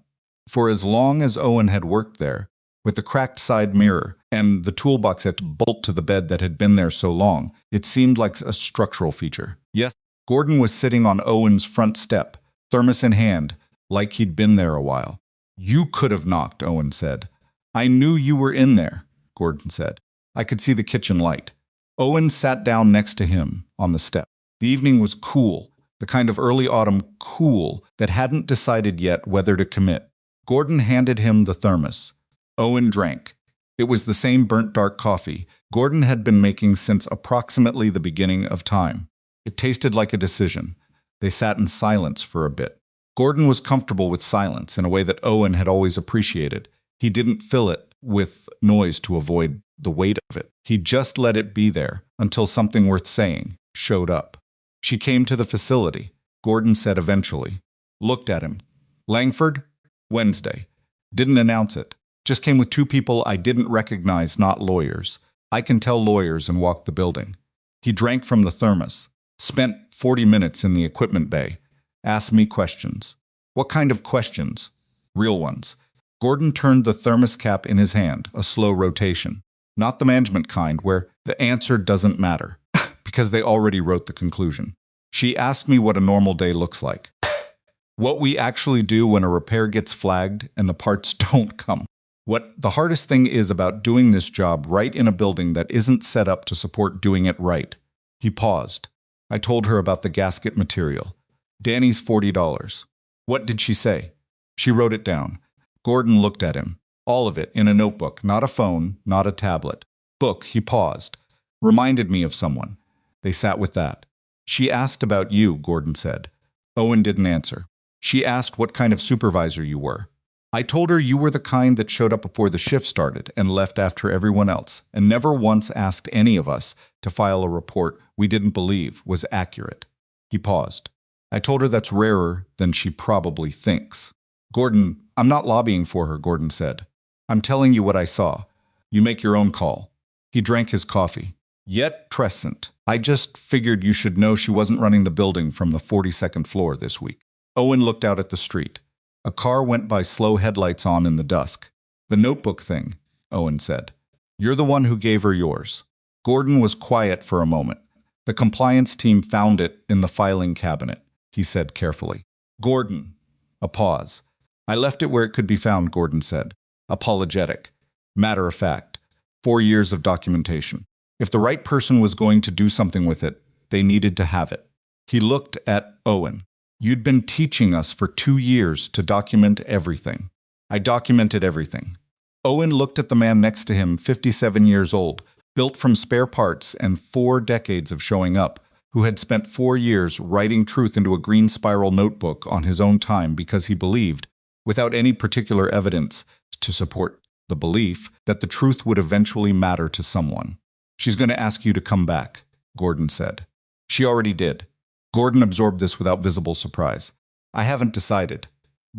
for as long as Owen had worked there, with the cracked side mirror and the toolbox that bolt to the bed that had been there so long. It seemed like a structural feature. Yes, Gordon was sitting on Owen's front step, thermos in hand, like he'd been there a while. "You could have knocked," Owen said. "I knew you were in there," Gordon said. "I could see the kitchen light." Owen sat down next to him on the step. The evening was cool, the kind of early autumn cool that hadn't decided yet whether to commit. Gordon handed him the thermos. Owen drank. It was the same burnt dark coffee Gordon had been making since approximately the beginning of time. It tasted like a decision. They sat in silence for a bit. Gordon was comfortable with silence in a way that Owen had always appreciated. He didn't fill it with noise to avoid the weight of it. He just let it be there until something worth saying showed up. "She came to the facility," Gordon said eventually. Looked at him. "Langford? Wednesday. Didn't announce it. Just came with 2 people I didn't recognize, not lawyers. I can tell lawyers and walk the building." He drank from the thermos. "Spent 40 minutes in the equipment bay. Asked me questions." "What kind of questions?" "Real ones." Gordon turned the thermos cap in his hand, a slow rotation. "Not the management kind, where the answer doesn't matter, because they already wrote the conclusion. She asked me what a normal day looks like. What we actually do when a repair gets flagged and the parts don't come. What the hardest thing is about doing this job right in a building that isn't set up to support doing it right." He paused. "I told her about the gasket material. Danny's $40. "What did she say?" "She wrote it down." Gordon looked at him. All of it, in a notebook, not a phone, not a tablet. "Book," he paused. "Reminded me of someone." They sat with that. "She asked about you," Gordon said. Owen didn't answer. "She asked what kind of supervisor you were. I told her you were the kind that showed up before the shift started and left after everyone else, and never once asked any of us to file a report we didn't believe was accurate." He paused. "I told her that's rarer than she probably thinks." Gordon, "I'm not lobbying for her," Gordon said. "I'm telling you what I saw. You make your own call." He drank his coffee. "Yet, Trescent, I just figured you should know she wasn't running the building from the 42nd floor this week." Owen looked out at the street. A car went by, slow headlights on in the dusk. "The notebook thing," Owen said. "You're the one who gave her yours." Gordon was quiet for a moment. "The compliance team found it in the filing cabinet," he said carefully. "Gordon." A pause. "I left it where it could be found," Gordon said. Apologetic. Matter of fact. 4 years of documentation. If the right person was going to do something with it, they needed to have it. He looked at Owen. "You'd been teaching us for 2 years to document everything." "I documented everything." Owen looked at the man next to him, 57 years old, built from spare parts and 4 decades of showing up, who had spent 4 years writing truth into a green spiral notebook on his own time because he believed, without any particular evidence to support the belief, that the truth would eventually matter to someone. "She's going to ask you to come back," Gordon said. "She already did." Gordon absorbed this without visible surprise. "I haven't decided."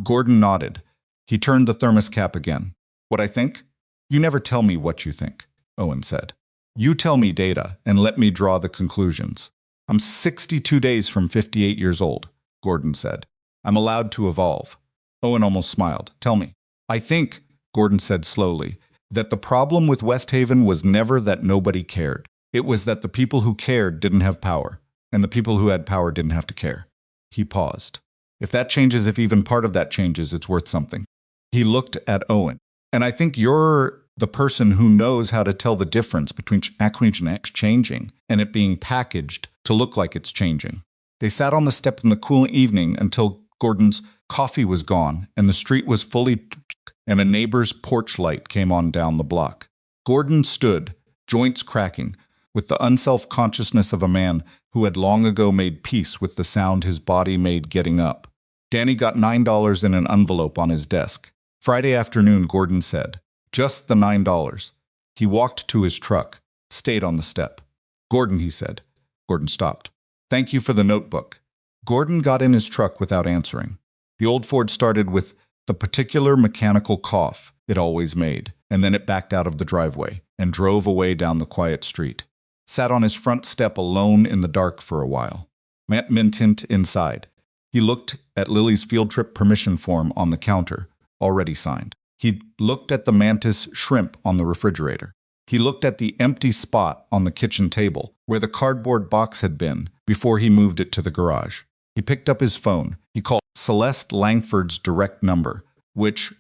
Gordon nodded. He turned the thermos cap again. "What I think?" "You never tell me what you think," Owen said. "You tell me data, and let me draw the conclusions." "I'm 62 days from 58 years old," Gordon said. "I'm allowed to evolve." Owen almost smiled. "Tell me." "I think," Gordon said slowly, "that the problem with Westhaven was never that nobody cared. It was that the people who cared didn't have power, and the people who had power didn't have to care." He paused. "If that changes, if even part of that changes, it's worth something." He looked at Owen. "And I think you're the person who knows how to tell the difference between changing and it being packaged to look like it's changing." They sat on the step in the cool evening until Gordon's coffee was gone and the street was fully and a neighbor's porch light came on down the block. Gordon stood, joints cracking, with the unself-consciousness of a man who had long ago made peace with the sound his body made getting up. Danny got $9 in an envelope on his desk. "Friday afternoon," Gordon said. "Just the $9. He walked to his truck, stayed on the step. "Gordon," he said. Gordon stopped. "Thank you for the notebook." Gordon got in his truck without answering. The old Ford started with the particular mechanical cough it always made, and then it backed out of the driveway and drove away down the quiet street. sat on his front step alone in the dark for a while. Matt Mintent inside. He looked at Lily's field trip permission form on the counter, already signed. He looked at the mantis shrimp on the refrigerator. He looked at the empty spot on the kitchen table, where the cardboard box had been, before he moved it to the garage. He picked up his phone. He called Celeste Langford's direct number, which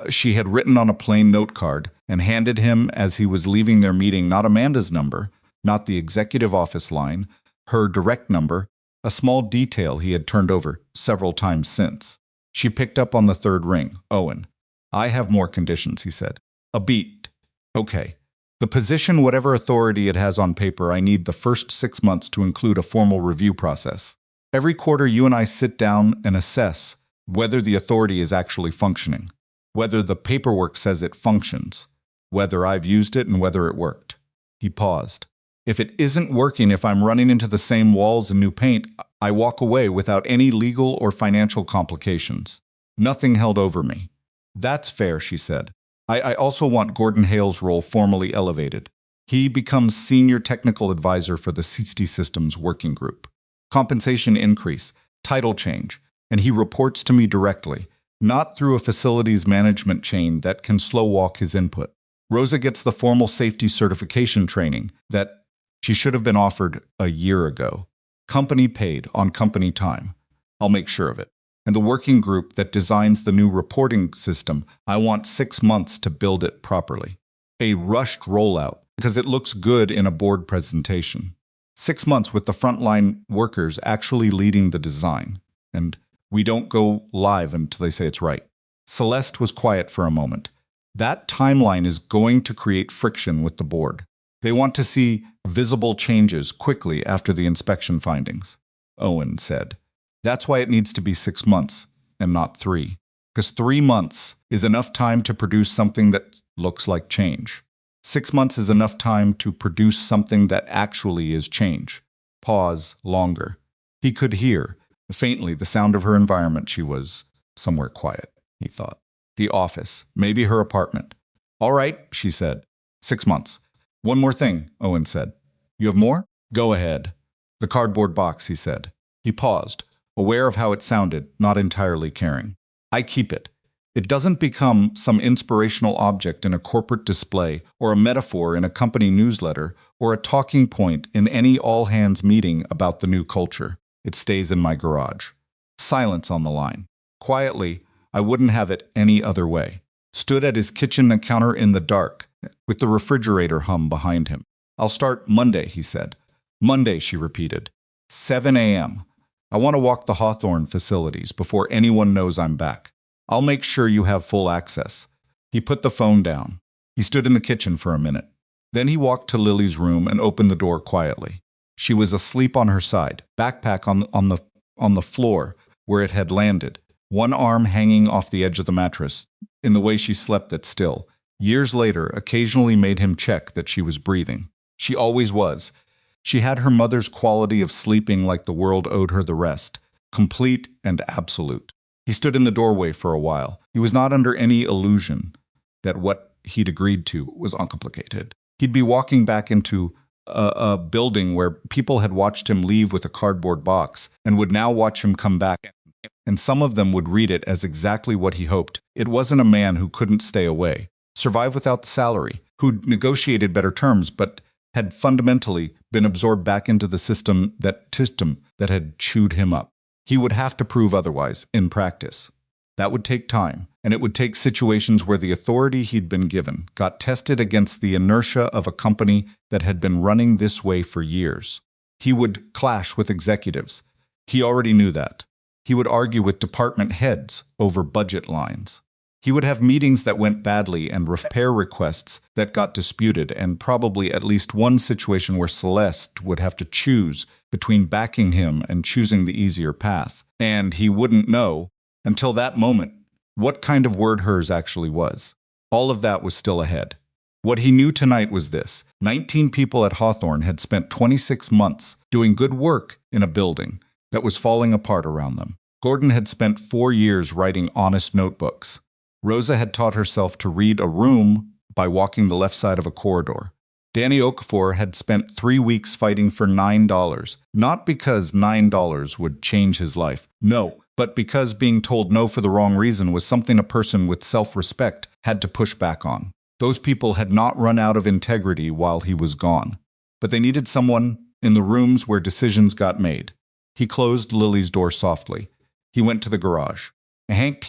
she had written on a plain note card, and handed him as he was leaving their meeting not Amanda's number, not the executive office line, her direct number, a small detail he had turned over several times since. She picked up on the third ring. Owen. I have more conditions, he said. A beat. Okay. The position, whatever authority it has on paper, I need the first 6 months to include a formal review process. Every quarter you and I sit down and assess whether the authority is actually functioning, whether the paperwork says it functions, whether I've used it and whether it worked. He paused. If it isn't working, if I'm running into the same walls and new paint, I walk away without any legal or financial complications. Nothing held over me. That's fair, she said. I also want Gordon Hale's role formally elevated. He becomes senior technical advisor for the CST Systems Working Group. Compensation increase, title change, and he reports to me directly, not through a facilities management chain that can slow walk his input. Rosa gets the formal safety certification training that she should have been offered a year ago. Company paid on company time. I'll make sure of it. And the working group that designs the new reporting system, I want 6 months to build it properly. A rushed rollout, because it looks good in a board presentation. 6 months with the frontline workers actually leading the design. And we don't go live until they say it's right. Celeste was quiet for a moment. That timeline is going to create friction with the board. They want to see visible changes quickly after the inspection findings, Owen said. That's why it needs to be 6 months and not 3. Because 3 months is enough time to produce something that looks like change. 6 months is enough time to produce something that actually is change. Pause longer. He could hear, faintly, the sound of her environment. She was somewhere quiet, he thought. The office, maybe her apartment. All right, she said. 6 months. One more thing, Owen said. You have more? Go ahead. The cardboard box, he said. He paused, aware of how it sounded, not entirely caring. I keep it. It doesn't become some inspirational object in a corporate display or a metaphor in a company newsletter or a talking point in any all-hands meeting about the new culture. It stays in my garage. Silence on the line. Quietly, I wouldn't have it any other way. Stood at his kitchen counter in the dark, with the refrigerator hum behind him. I'll start Monday, he said. Monday, she repeated. 7 a.m. I want to walk the Hawthorne facilities before anyone knows I'm back. I'll make sure you have full access. He put the phone down. He stood in the kitchen for a minute. Then he walked to Lily's room and opened the door quietly. She was asleep on her side, backpack on the floor where it had landed, one arm hanging off the edge of the mattress, in the way she slept that still, years later, occasionally made him check that she was breathing. She always was. She had her mother's quality of sleeping like the world owed her the rest, complete and absolute. He stood in the doorway for a while. He was not under any illusion that what he'd agreed to was uncomplicated. He'd be walking back into a building where people had watched him leave with a cardboard box and would now watch him come back, and some of them would read it as exactly what he hoped. It wasn't a man who couldn't stay away, survive without the salary, who'd negotiated better terms, but had fundamentally been absorbed back into the system that had chewed him up. He would have to prove otherwise in practice. That would take time, and it would take situations where the authority he'd been given got tested against the inertia of a company that had been running this way for years. He would clash with executives. He already knew that. He would argue with department heads over budget lines. He would have meetings that went badly and repair requests that got disputed, and probably at least one situation where Celeste would have to choose between backing him and choosing the easier path. And he wouldn't know, until that moment, what kind of word hers actually was. All of that was still ahead. What he knew tonight was this: 19 people at Hawthorne had spent 26 months doing good work in a building that was falling apart around them. Gordon had spent 4 years writing honest notebooks. Rosa had taught herself to read a room by walking the left side of a corridor. Danny Okafor had spent 3 weeks fighting for $9, not because $9 would change his life. No, but because being told no for the wrong reason was something a person with self-respect had to push back on. Those people had not run out of integrity while he was gone, but they needed someone in the rooms where decisions got made. He closed Lily's door softly. He went to the garage. Hank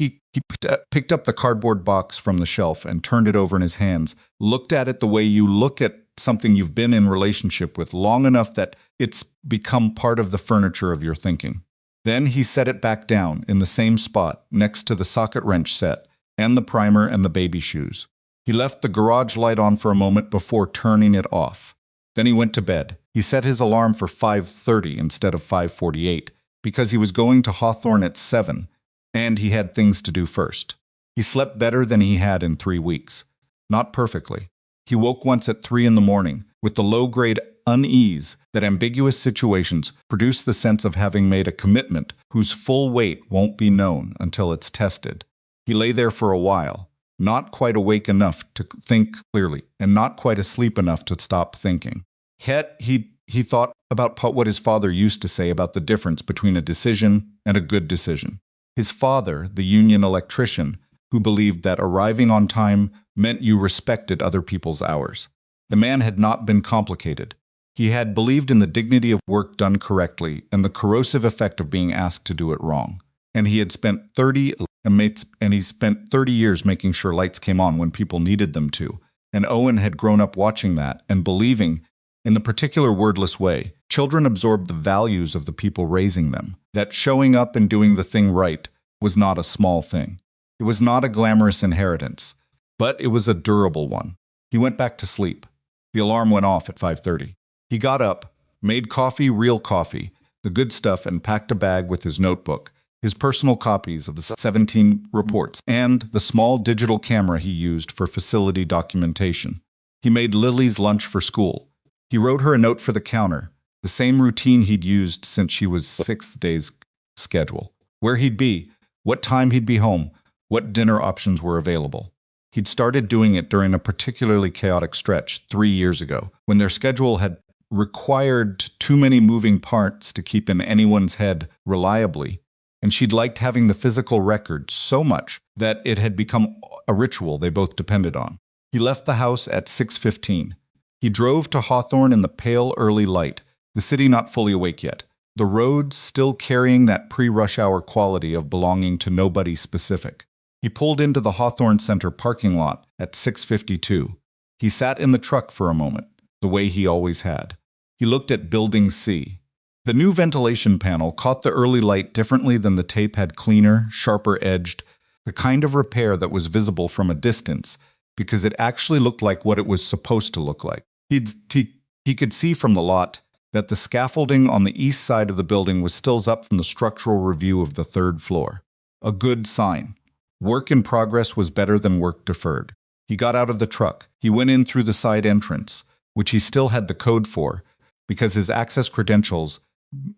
picked up the cardboard box from the shelf and turned it over in his hands, looked at it the way you look at something you've been in relationship with long enough that it's become part of the furniture of your thinking. Then he set it back down in the same spot next to the socket wrench set and the primer and the baby shoes. He left the garage light on for a moment before turning it off. Then he went to bed. He set his alarm for 5:30 instead of 5:48 because he was going to Hawthorne at 7, and he had things to do first. He slept better than he had in 3 weeks. Not perfectly. He woke once at 3 in the morning with the low-grade unease that ambiguous situations produce the sense of having made a commitment whose full weight won't be known until it's tested. He lay there for a while, not quite awake enough to think clearly and not quite asleep enough to stop thinking. Yet he thought about what his father used to say about the difference between a decision and a good decision. His father, the union electrician, who believed that arriving on time meant you respected other people's hours. The man had not been complicated. He had believed in the dignity of work done correctly and the corrosive effect of being asked to do it wrong. And he spent 30 years making sure lights came on when people needed them to. And Owen had grown up watching that and believing, in the particular wordless way, children absorbed the values of the people raising them, that showing up and doing the thing right was not a small thing. It was not a glamorous inheritance, but it was a durable one. He went back to sleep. The alarm went off at 5:30. He got up, made coffee, real coffee, the good stuff, and packed a bag with his notebook, his personal copies of the 17 reports, and the small digital camera he used for facility documentation. He made Lily's lunch for school. He wrote her a note for the counter, the same routine he'd used since she was 6th day's schedule. Where he'd be, what time he'd be home, what dinner options were available. He'd started doing it during a particularly chaotic stretch 3 years ago, when their schedule had required too many moving parts to keep in anyone's head reliably, and she'd liked having the physical record so much that it had become a ritual they both depended on. He left the house at 6:15. He drove to Hawthorne in the pale early light, the city not fully awake yet, the roads still carrying that pre-rush hour quality of belonging to nobody specific. He pulled into the Hawthorne Center parking lot at 6:52. He sat in the truck for a moment, the way he always had. He looked at Building C. The new ventilation panel caught the early light differently than the tape had cleaner, sharper edged, the kind of repair that was visible from a distance, because it actually looked like what it was supposed to look like. He could see from the lot that the scaffolding on the east side of the building was still up from the structural review of the 3rd floor. A good sign. Work in progress was better than work deferred. He got out of the truck. He went in through the side entrance, which he still had the code for, because his access credentials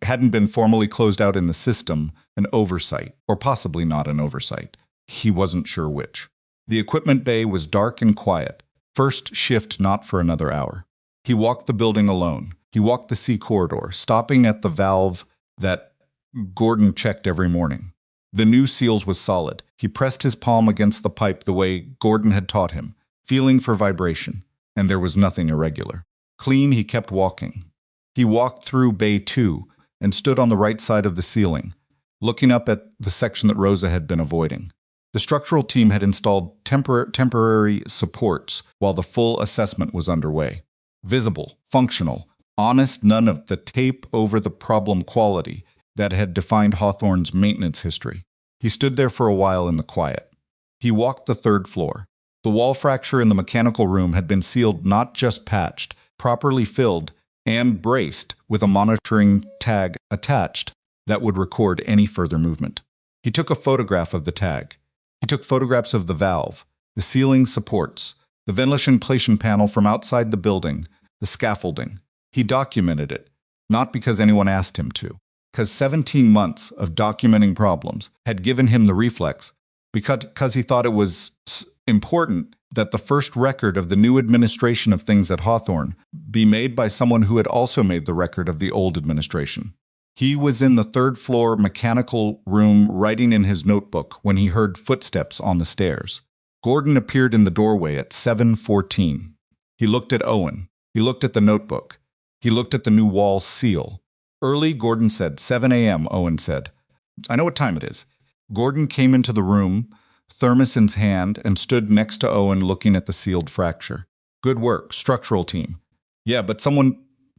hadn't been formally closed out in the system, an oversight, or possibly not an oversight. He wasn't sure which. The equipment bay was dark and quiet. First shift not for another hour. He walked the building alone. He walked the C corridor, stopping at the valve that Gordon checked every morning. The new seals was solid. He pressed his palm against the pipe the way Gordon had taught him, feeling for vibration, and there was nothing irregular. Clean, he kept walking. He walked through Bay 2 and stood on the right side of the ceiling, looking up at the section that Rosa had been avoiding. The structural team had installed temporary supports while the full assessment was underway. Visible, functional, honest, none of the tape over the problem quality that had defined Hawthorne's maintenance history. He stood there for a while in the quiet. He walked the 3rd floor. The wall fracture in the mechanical room had been sealed, not just patched, properly filled and braced with a monitoring tag attached that would record any further movement. He took a photograph of the tag. He took photographs of the valve, the ceiling supports, the ventilation panel from outside the building, the scaffolding. He documented it, not because anyone asked him to, because 17 months of documenting problems had given him the reflex, because he thought it was important that the first record of the new administration of things at Hawthorne be made by someone who had also made the record of the old administration. He was in the third-floor mechanical room writing in his notebook when he heard footsteps on the stairs. Gordon appeared in the doorway at 7:14. He looked at Owen. He looked at the notebook. He looked at the new wall seal. Early, Gordon said. 7 a.m., Owen said. I know what time it is. Gordon came into the room, thermos in his hand, and stood next to Owen looking at the sealed fracture. Good work, structural team. Yeah, but someone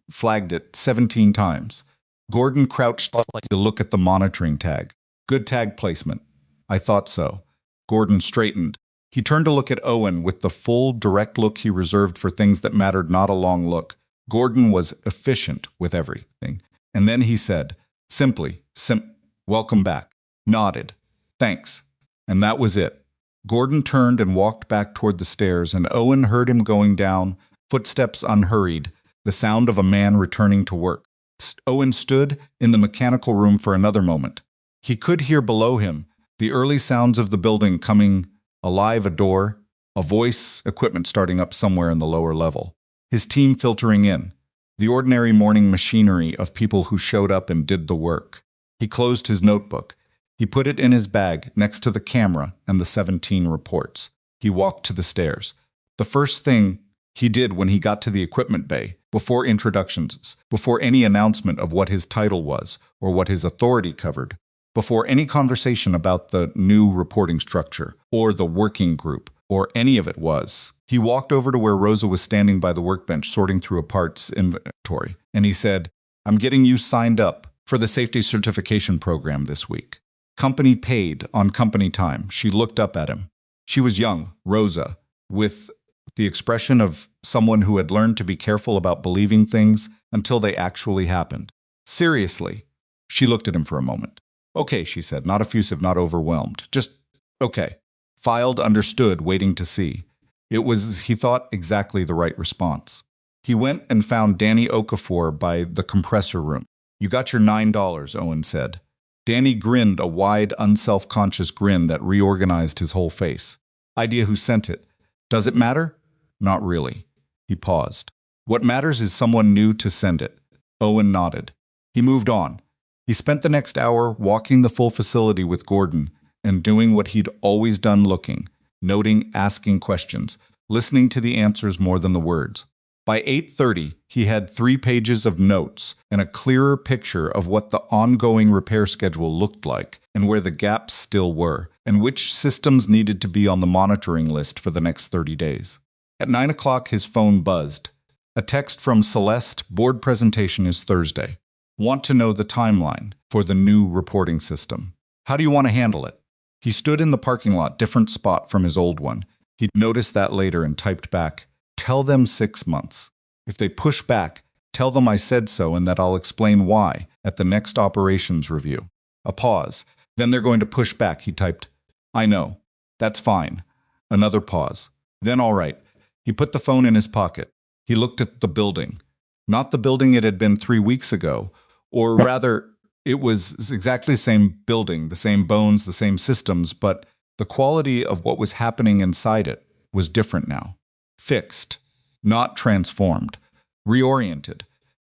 flagged it 17 times. Gordon crouched to look at the monitoring tag. Good tag placement. I thought so. Gordon straightened. He turned to look at Owen with the full, direct look he reserved for things that mattered, not a long look. Gordon was efficient with everything. And then he said, simply, welcome back. Nodded. Thanks. And that was it. Gordon turned and walked back toward the stairs, and Owen heard him going down, footsteps unhurried, the sound of a man returning to work. Owen stood in the mechanical room for another moment. He could hear below him the early sounds of the building coming alive, a door, a voice, equipment starting up somewhere in the lower level. His team filtering in, the ordinary morning machinery of people who showed up and did the work. He closed his notebook. He put it in his bag next to the camera and the 17 reports. He walked to the stairs. The first thing he did when he got to the equipment bay, before introductions, before any announcement of what his title was or what his authority covered, before any conversation about the new reporting structure or the working group or any of it was, he walked over to where Rosa was standing by the workbench sorting through a parts inventory, and he said, I'm getting you signed up for the safety certification program this week. Company paid on company time. She looked up at him. She was young, Rosa, with the expression of someone who had learned to be careful about believing things until they actually happened. Seriously, she looked at him for a moment. Okay, she said, not effusive, not overwhelmed. Just, okay. Filed, understood, waiting to see. It was, he thought, exactly the right response. He went and found Danny Okafor by the compressor room. You got your $9, Owen said. Danny grinned a wide, unself-conscious grin that reorganized his whole face. Idea who sent it. Does it matter? Not really. He paused. What matters is someone new to send it. Owen nodded. He moved on. He spent the next hour walking the full facility with Gordon and doing what he'd always done, looking, noting, asking questions, listening to the answers more than the words. By 8:30, he had 3 pages of notes and a clearer picture of what the ongoing repair schedule looked like and where the gaps still were, and which systems needed to be on the monitoring list for the next 30 days. At 9 o'clock, his phone buzzed. A text from Celeste, board presentation is Thursday. Want to know the timeline for the new reporting system. How do you want to handle it? He stood in the parking lot, different spot from his old one. He'd noticed that later and typed back, tell them 6 months. If they push back, tell them I said so and that I'll explain why at the next operations review. A pause. Then they're going to push back, he typed. I know. That's fine. Another pause. Then all right. He put the phone in his pocket. He looked at the building. Not the building it had been 3 weeks ago, or rather, it was exactly the same building, the same bones, the same systems, but the quality of what was happening inside it was different now. Fixed, not transformed, reoriented,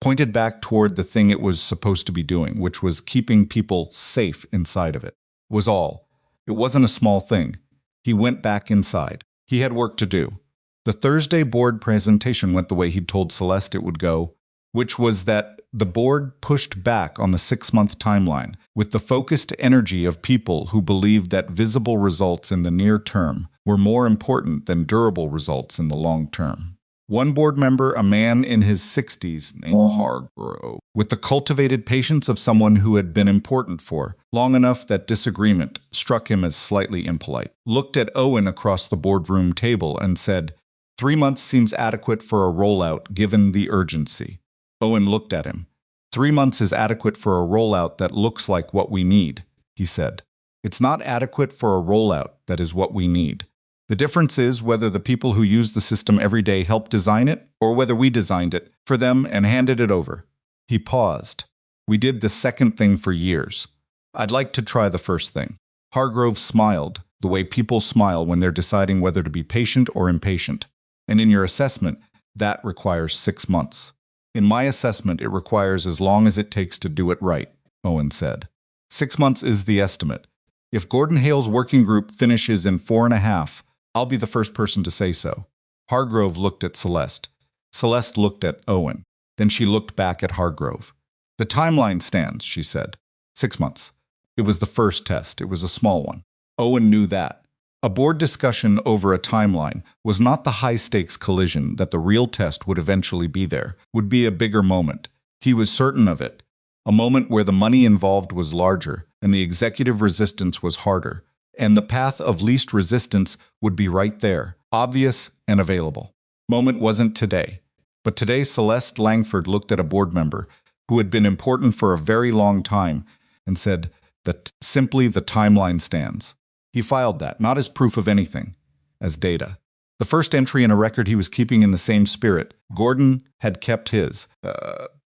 pointed back toward the thing it was supposed to be doing, which was keeping people safe inside of it. Was all. It wasn't a small thing. He went back inside. He had work to do. The Thursday board presentation went the way he'd told Celeste it would go, which was that the board pushed back on the 6-month timeline with the focused energy of people who believed that visible results in the near term were more important than durable results in the long term. One board member, a man in his 60s named Hargrove, with the cultivated patience of someone who had been important for long enough that disagreement struck him as slightly impolite, looked at Owen across the boardroom table and said, 3 months seems adequate for a rollout given the urgency. Owen looked at him. 3 months is adequate for a rollout that looks like what we need, he said. It's not adequate for a rollout that is what we need. The difference is whether the people who use the system every day helped design it or whether we designed it for them and handed it over. He paused. We did the second thing for years. I'd like to try the first thing. Hargrove smiled. the way people smile when they're deciding whether to be patient or impatient. And in your assessment, that requires 6 months. In my assessment, it requires as long as it takes to do it right, Owen said. 6 months is the estimate. If Gordon Hale's working group finishes in 4.5, I'll be the first person to say so. Hargrove looked at Celeste. Celeste looked at Owen. Then she looked back at Hargrove. The timeline stands, she said. 6 months. It was the first test. It was a small one. Owen knew that. A board discussion over a timeline was not the high-stakes collision that the real test would eventually be there, would be a bigger moment. He was certain of it. A moment where the money involved was larger and the executive resistance was harder, and the path of least resistance would be right there, obvious and available. Moment wasn't today. But today Celeste Langford looked at a board member who had been important for a very long time and said that simply the timeline stands. He filed that, not as proof of anything, as data. The first entry in a record he was keeping in the same spirit. Gordon had kept his,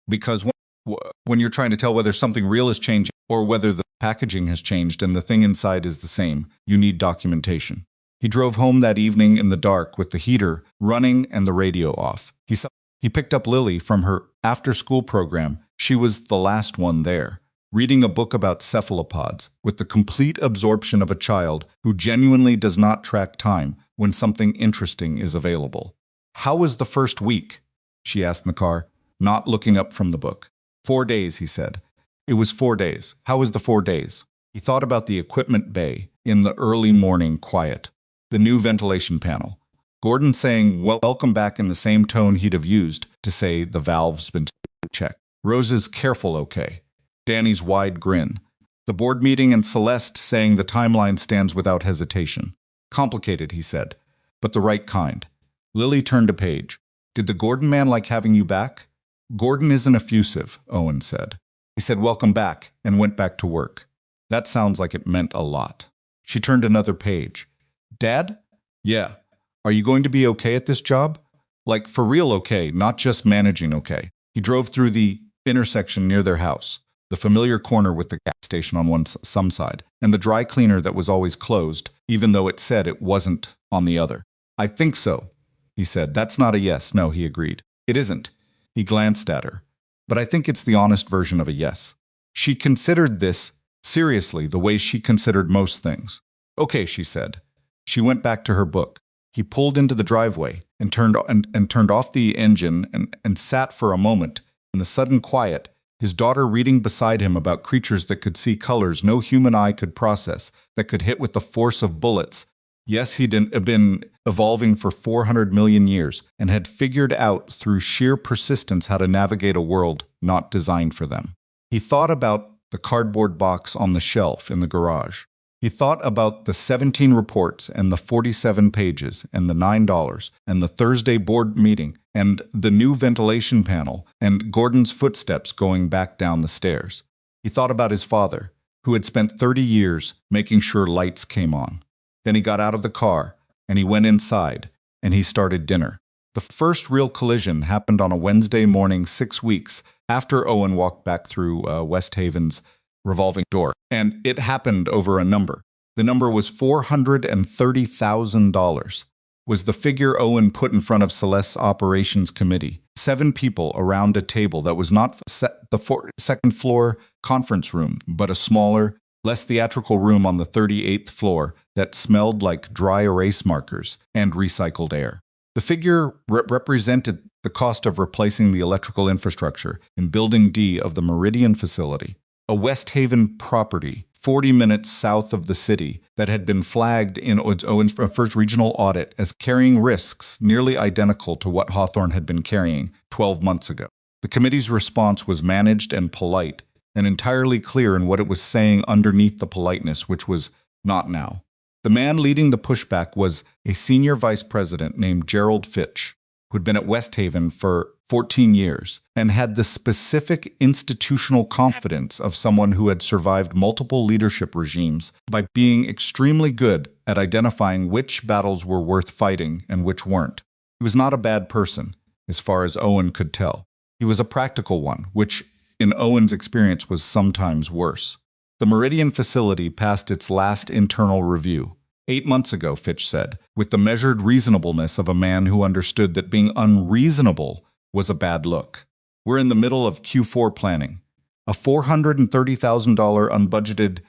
because when you're trying to tell whether something real is changing or whether the packaging has changed and the thing inside is the same, you need documentation. He drove home that evening in the dark with the heater running and the radio off. He picked up Lily from her after-school program. She was the last one there, reading a book about cephalopods with the complete absorption of a child who genuinely does not track time when something interesting is available. "How was the first week?" she asked in the car, not looking up from the book. 4 days, he said. It was 4 days. How was the 4 days? He thought about the equipment bay in the early morning quiet, the new ventilation panel. Gordon saying welcome back in the same tone he'd have used to say the valve's been checked. Rose's careful okay. Danny's wide grin. The board meeting and Celeste saying the timeline stands without hesitation. Complicated, he said, but the right kind. Lily turned a page. Did the Gordon man like having you back? Gordon isn't effusive, Owen said. He said welcome back and went back to work. That sounds like it meant a lot. She turned another page. Dad? Yeah. Are you going to be okay at this job? Like for real okay, not just managing okay. He drove through the intersection near their house, the familiar corner with the gas station on some side, and the dry cleaner that was always closed, even though it said it wasn't on the other. I think so, he said. That's not a yes. No, he agreed. It isn't. He glanced at her. But I think it's the honest version of a yes. She considered this seriously the way she considered most things. Okay, she said. She went back to her book. He pulled into the driveway and turned off the engine and sat for a moment in the sudden quiet, his daughter reading beside him about creatures that could see colors no human eye could process, that could hit with the force of bullets. Yes, he'd been evolving for 400 million years and had figured out through sheer persistence how to navigate a world not designed for them. He thought about the cardboard box on the shelf in the garage. He thought about the 17 reports and the 47 pages and the $9 and the Thursday board meeting and the new ventilation panel and Gordon's footsteps going back down the stairs. He thought about his father, who had spent 30 years making sure lights came on. Then he got out of the car and he went inside and he started dinner. The first real collision happened on a Wednesday morning 6 weeks after Owen walked back through Westhaven's revolving door, and it happened over a number. The number was $430,000, was the figure Owen put in front of Celeste's operations committee. 7 people around a table that was not the second floor conference room, but a smaller, less theatrical room on the 38th floor that smelled like dry erase markers and recycled air. The figure represented the cost of replacing the electrical infrastructure in Building D of the Meridian facility, a Westhaven property 40 minutes south of the city that had been flagged in Owen's first regional audit as carrying risks nearly identical to what Hawthorne had been carrying 12 months ago. The committee's response was managed and polite, and entirely clear in what it was saying underneath the politeness, which was not now. The man leading the pushback was a senior vice president named Gerald Fitch, who'd been at Westhaven for 14 years and had the specific institutional confidence of someone who had survived multiple leadership regimes by being extremely good at identifying which battles were worth fighting and which weren't. He was not a bad person, as far as Owen could tell. He was a practical one, which, in Owen's experience, was sometimes worse. The Meridian facility passed its last internal review. 8 months ago, Fitch said, with the measured reasonableness of a man who understood that being unreasonable was a bad look. We're in the middle of Q4 planning. A $430,000 unbudgeted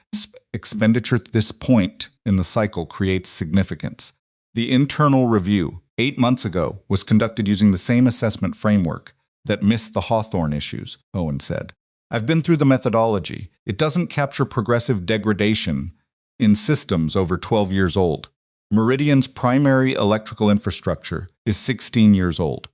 expenditure at this point in the cycle creates significance. The internal review, 8 months ago, was conducted using the same assessment framework that missed the Hawthorne issues, Owen said. I've been through the methodology. It doesn't capture progressive degradation in systems over 12 years old. Meridian's primary electrical infrastructure is 16 years old,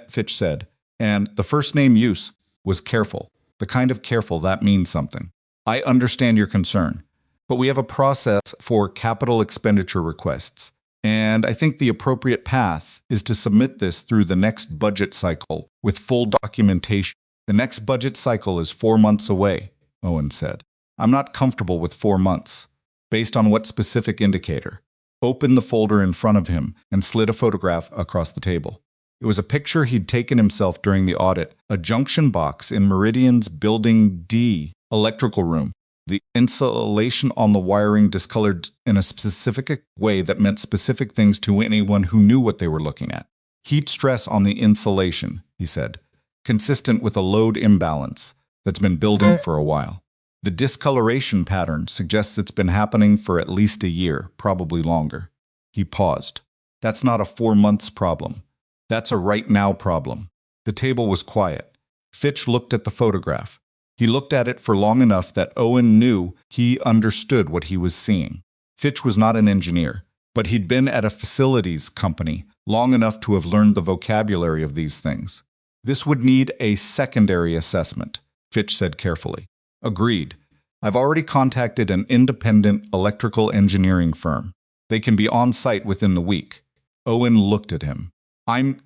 Fitch said, and the first name use was careful, the kind of careful that means something. I understand your concern, but we have a process for capital expenditure requests, and I think the appropriate path is to submit this through the next budget cycle with full documentation. The next budget cycle is 4 months away, Owen said. I'm not comfortable with 4 months. Based on what specific indicator? Opened the folder in front of him and slid a photograph across the table. It was a picture he'd taken himself during the audit, a junction box in Meridian's Building D electrical room. The insulation on the wiring discolored in a specific way that meant specific things to anyone who knew what they were looking at. Heat stress on the insulation, he said, consistent with a load imbalance that's been building for a while. The discoloration pattern suggests it's been happening for at least a year, probably longer. He paused. That's not a 4 months problem. That's a right now problem. The table was quiet. Fitch looked at the photograph. He looked at it for long enough that Owen knew he understood what he was seeing. Fitch was not an engineer, but he'd been at a facilities company long enough to have learned the vocabulary of these things. This would need a secondary assessment, Fitch said carefully. Agreed. I've already contacted an independent electrical engineering firm. They can be on site within the week. Owen looked at him. I'm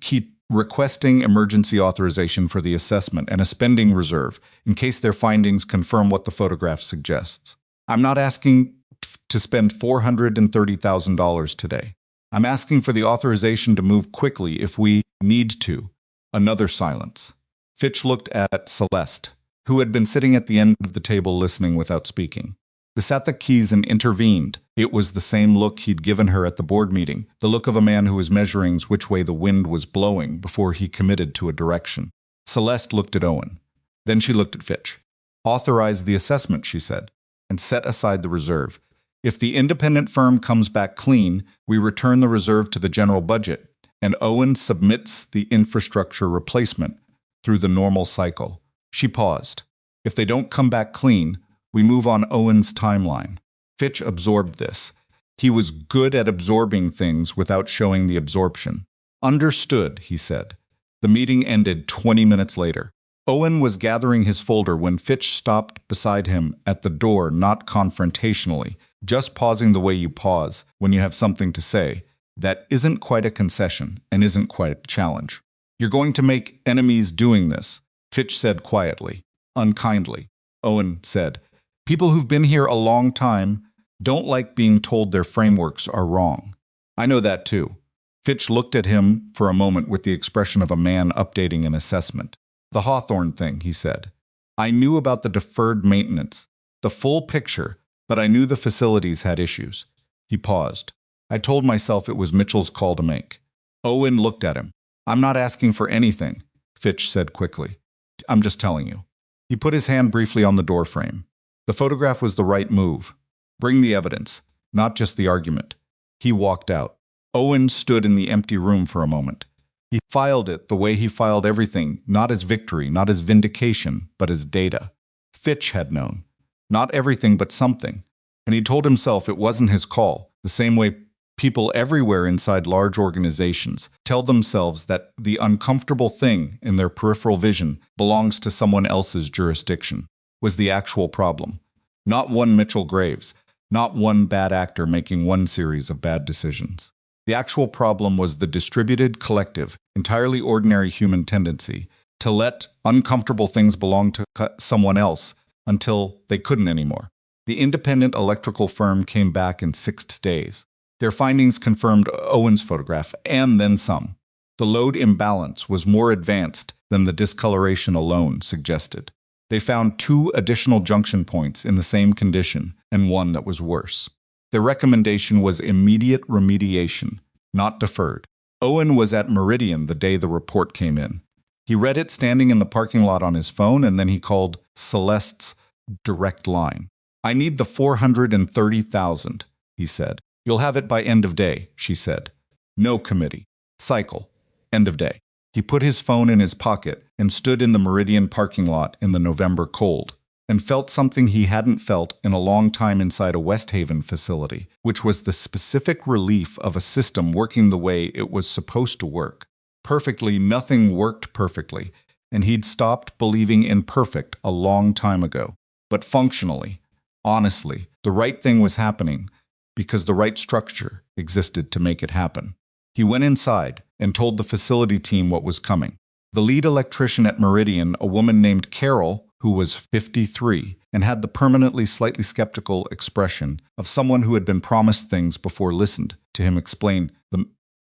requesting emergency authorization for the assessment and a spending reserve in case their findings confirm what the photograph suggests. I'm not asking to spend $430,000 today. I'm asking for the authorization to move quickly if we need to. Another silence. Fitch looked at Celeste, who had been sitting at the end of the table listening without speaking. They sat the keys and intervened. It was the same look he'd given her at the board meeting, the look of a man who was measuring which way the wind was blowing before he committed to a direction. Celeste looked at Owen. Then she looked at Fitch. Authorize the assessment, she said, and set aside the reserve. If the independent firm comes back clean, we return the reserve to the general budget, and Owen submits the infrastructure replacement through the normal cycle. She paused. If they don't come back clean, we move on Owen's timeline. Fitch absorbed this. He was good at absorbing things without showing the absorption. Understood, he said. The meeting ended 20 minutes later. Owen was gathering his folder when Fitch stopped beside him at the door, not confrontationally, just pausing the way you pause when you have something to say. That isn't quite a concession and isn't quite a challenge. You're going to make enemies doing this, Fitch said quietly, unkindly. Owen said, people who've been here a long time don't like being told their frameworks are wrong. I know that too. Fitch looked at him for a moment with the expression of a man updating an assessment. The Hawthorne thing, he said. I knew about the deferred maintenance, the full picture, but I knew the facilities had issues. He paused. I told myself it was Mitchell's call to make. Owen looked at him. I'm not asking for anything, Fitch said quickly. I'm just telling you. He put his hand briefly on the doorframe. The photograph was the right move. Bring the evidence, not just the argument. He walked out. Owen stood in the empty room for a moment. He filed it the way he filed everything, not as victory, not as vindication, but as data. Fitch had known. Not everything, but something. And he told himself it wasn't his call, the same way people everywhere inside large organizations tell themselves that the uncomfortable thing in their peripheral vision belongs to someone else's jurisdiction, was the actual problem. Not one Mitchell Graves, not one bad actor making one series of bad decisions. The actual problem was the distributed, collective, entirely ordinary human tendency to let uncomfortable things belong to someone else until they couldn't anymore. The independent electrical firm came back in 6 days. Their findings confirmed Owen's photograph, and then some. The load imbalance was more advanced than the discoloration alone suggested. They found 2 additional junction points in the same condition, and one that was worse. The recommendation was immediate remediation, not deferred. Owen was at Meridian the day the report came in. He read it standing in the parking lot on his phone, and then he called Celeste's direct line. "I need the 430,000, he said. "You'll have it by end of day," she said. "No committee. Cycle. End of day." He put his phone in his pocket and stood in the Meridian parking lot in the November cold, and felt something he hadn't felt in a long time inside a Westhaven facility, which was the specific relief of a system working the way it was supposed to work. Perfectly, nothing worked perfectly, and he'd stopped believing in perfect a long time ago. But functionally, honestly, the right thing was happening because the right structure existed to make it happen. He went inside and told the facility team what was coming. The lead electrician at Meridian, a woman named Carol, who was 53 and had the permanently slightly skeptical expression of someone who had been promised things before listened to him explain the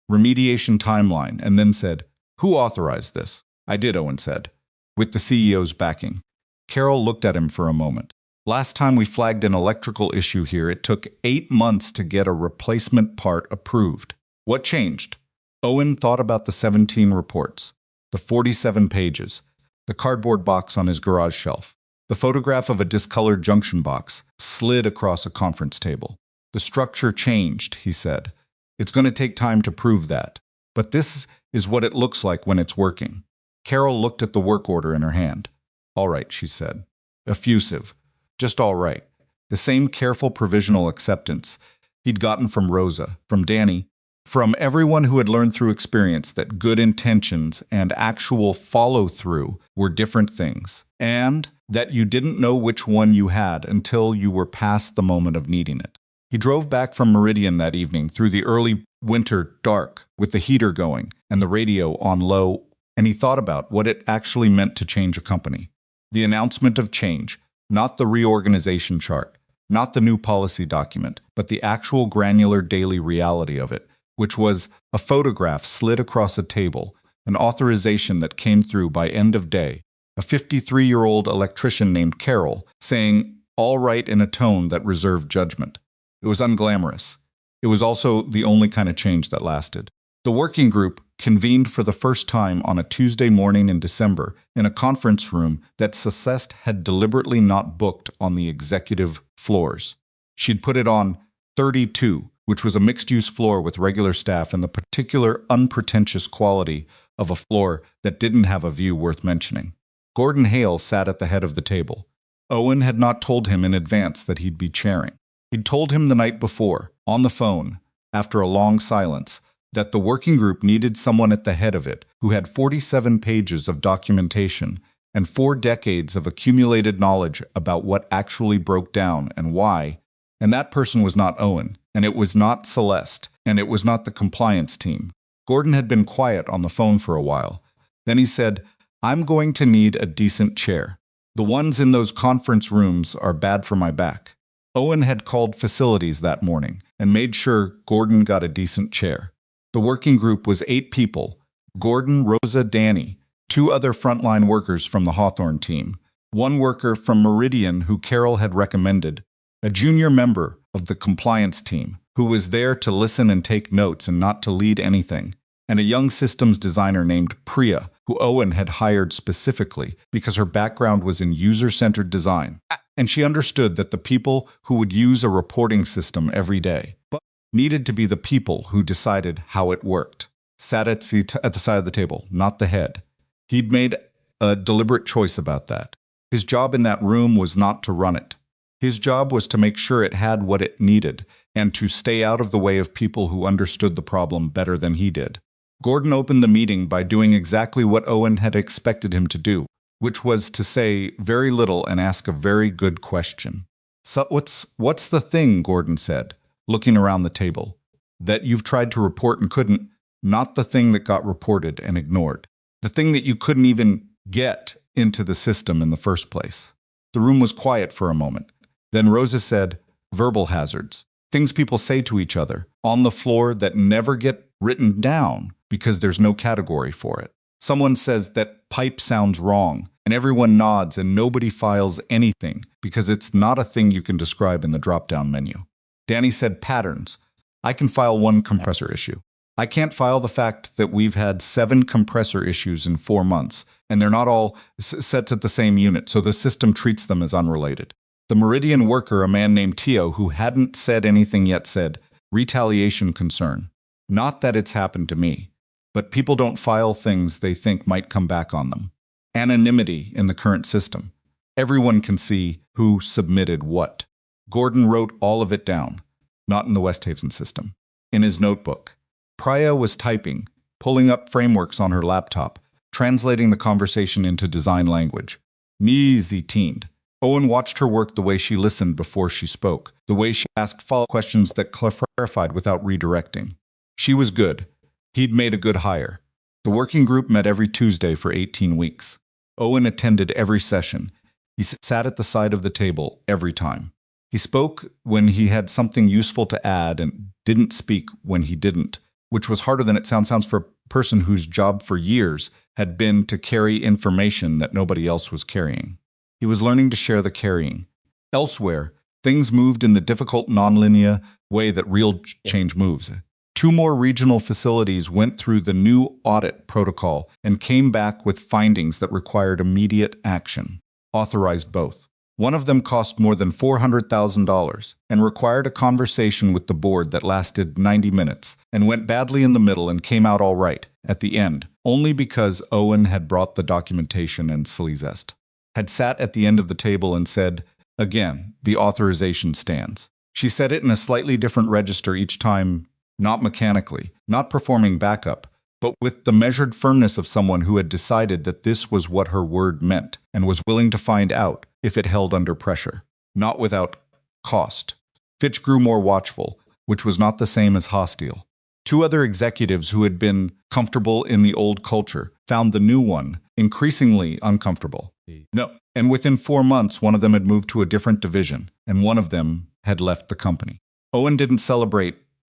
remediation timeline and then said, "Who authorized this?" "I did," Owen said, "with the CEO's backing." Carol looked at him for a moment. "Last time we flagged an electrical issue here, it took 8 months to get a replacement part approved. What changed?" Owen thought about the 17 reports, the 47 pages, the cardboard box on his garage shelf, the photograph of a discolored junction box slid across a conference table. "The structure changed," he said. "It's going to take time to prove that. But this is what it looks like when it's working." Carol looked at the work order in her hand. "All right," she said. Effusive. Just all right. The same careful provisional acceptance he'd gotten from Rosa, from Danny, from everyone who had learned through experience that good intentions and actual follow-through were different things, and that you didn't know which one you had until you were past the moment of needing it. He drove back from Meridian that evening through the early winter dark with the heater going and the radio on low, and he thought about what it actually meant to change a company. The announcement of change, not the reorganization chart, not the new policy document, but the actual granular daily reality of it, which was a photograph slid across a table, an authorization that came through by end of day, a 53-year-old electrician named Carol saying all right in a tone that reserved judgment. It was unglamorous. It was also the only kind of change that lasted. The working group convened for the first time on a Tuesday morning in December in a conference room that Celeste had deliberately not booked on the executive floors. She'd put it on 32, which was a mixed-use floor with regular staff and the particular unpretentious quality of a floor that didn't have a view worth mentioning. Gordon Hale sat at the head of the table. Owen had not told him in advance that he'd be chairing. He'd told him the night before, on the phone, after a long silence, that the working group needed someone at the head of it who had 47 pages of documentation and 4 decades of accumulated knowledge about what actually broke down and why, and that person was not Owen, and it was not Celeste, and it was not the compliance team. Gordon had been quiet on the phone for a while. Then he said, "I'm going to need a decent chair. The ones in those conference rooms are bad for my back." Owen had called facilities that morning and made sure Gordon got a decent chair. The working group was 8 people: Gordon, Rosa, Danny, 2 other frontline workers from the Hawthorne team, 1 worker from Meridian who Carol had recommended, a junior member of the compliance team who was there to listen and take notes and not to lead anything, and a young systems designer named Priya, who Owen had hired specifically because her background was in user-centered design, and she understood that the people who would use a reporting system every day but needed to be the people who decided how it worked. Sat at the side of the table, not the head. He'd made a deliberate choice about that. His job in that room was not to run it. His job was to make sure it had what it needed and to stay out of the way of people who understood the problem better than he did. Gordon opened the meeting by doing exactly what Owen had expected him to do, which was to say very little and ask a very good question. "So what's the thing," Gordon said, looking around the table, "that you've tried to report and couldn't, not the thing that got reported and ignored, the thing that you couldn't even get into the system in the first place?" The room was quiet for a moment. Then Rosa said, "Verbal hazards. Things people say to each other on the floor that never get written down because there's no category for it. Someone says that pipe sounds wrong, and everyone nods and nobody files anything because it's not a thing you can describe in the drop-down menu. Danny said patterns. I can file one compressor issue. I can't file the fact that we've had 7 compressor issues in 4 months, and they're not all sets at the same unit, so the system treats them as unrelated. The Meridian worker, a man named Tio, who hadn't said anything yet, said, retaliation concern. Not that it's happened to me, but people don't file things they think might come back on them. Anonymity in the current system. Everyone can see who submitted what. Gordon wrote all of it down, not in the Westhaven system, in his notebook. Priya was typing, pulling up frameworks on her laptop, translating the conversation into design language. Neezy teened. Owen watched her work, the way she listened before she spoke, the way she asked follow-up questions that clarified without redirecting. She was good. He'd made a good hire. The working group met every Tuesday for 18 weeks. Owen attended every session. He sat at the side of the table every time. He spoke when he had something useful to add and didn't speak when he didn't, which was harder than it sounds for a person whose job for years had been to carry information that nobody else was carrying. He was learning to share the carrying. Elsewhere, things moved in the difficult nonlinear way that real change moves. 2 more regional facilities went through the new audit protocol and came back with findings that required immediate action. Authorized both. One of them cost more than $400,000 and required a conversation with the board that lasted 90 minutes and went badly in the middle and came out all right at the end, only because Owen had brought the documentation and Celeste had sat at the end of the table and said, again, the authorization stands. She said it in a slightly different register each time, not mechanically, not performing backup, but with the measured firmness of someone who had decided that this was what her word meant and was willing to find out if it held under pressure, not without cost. Fitch grew more watchful, which was not the same as hostile. 2 other executives who had been comfortable in the old culture found the new one increasingly uncomfortable. No, and within 4 months, one of them had moved to a different division, and one of them had left the company. Owen didn't celebrate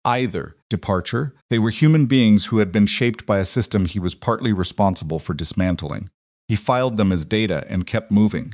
either departure. They were human beings who had been shaped by a system he was partly responsible for dismantling. He filed them as data and kept moving.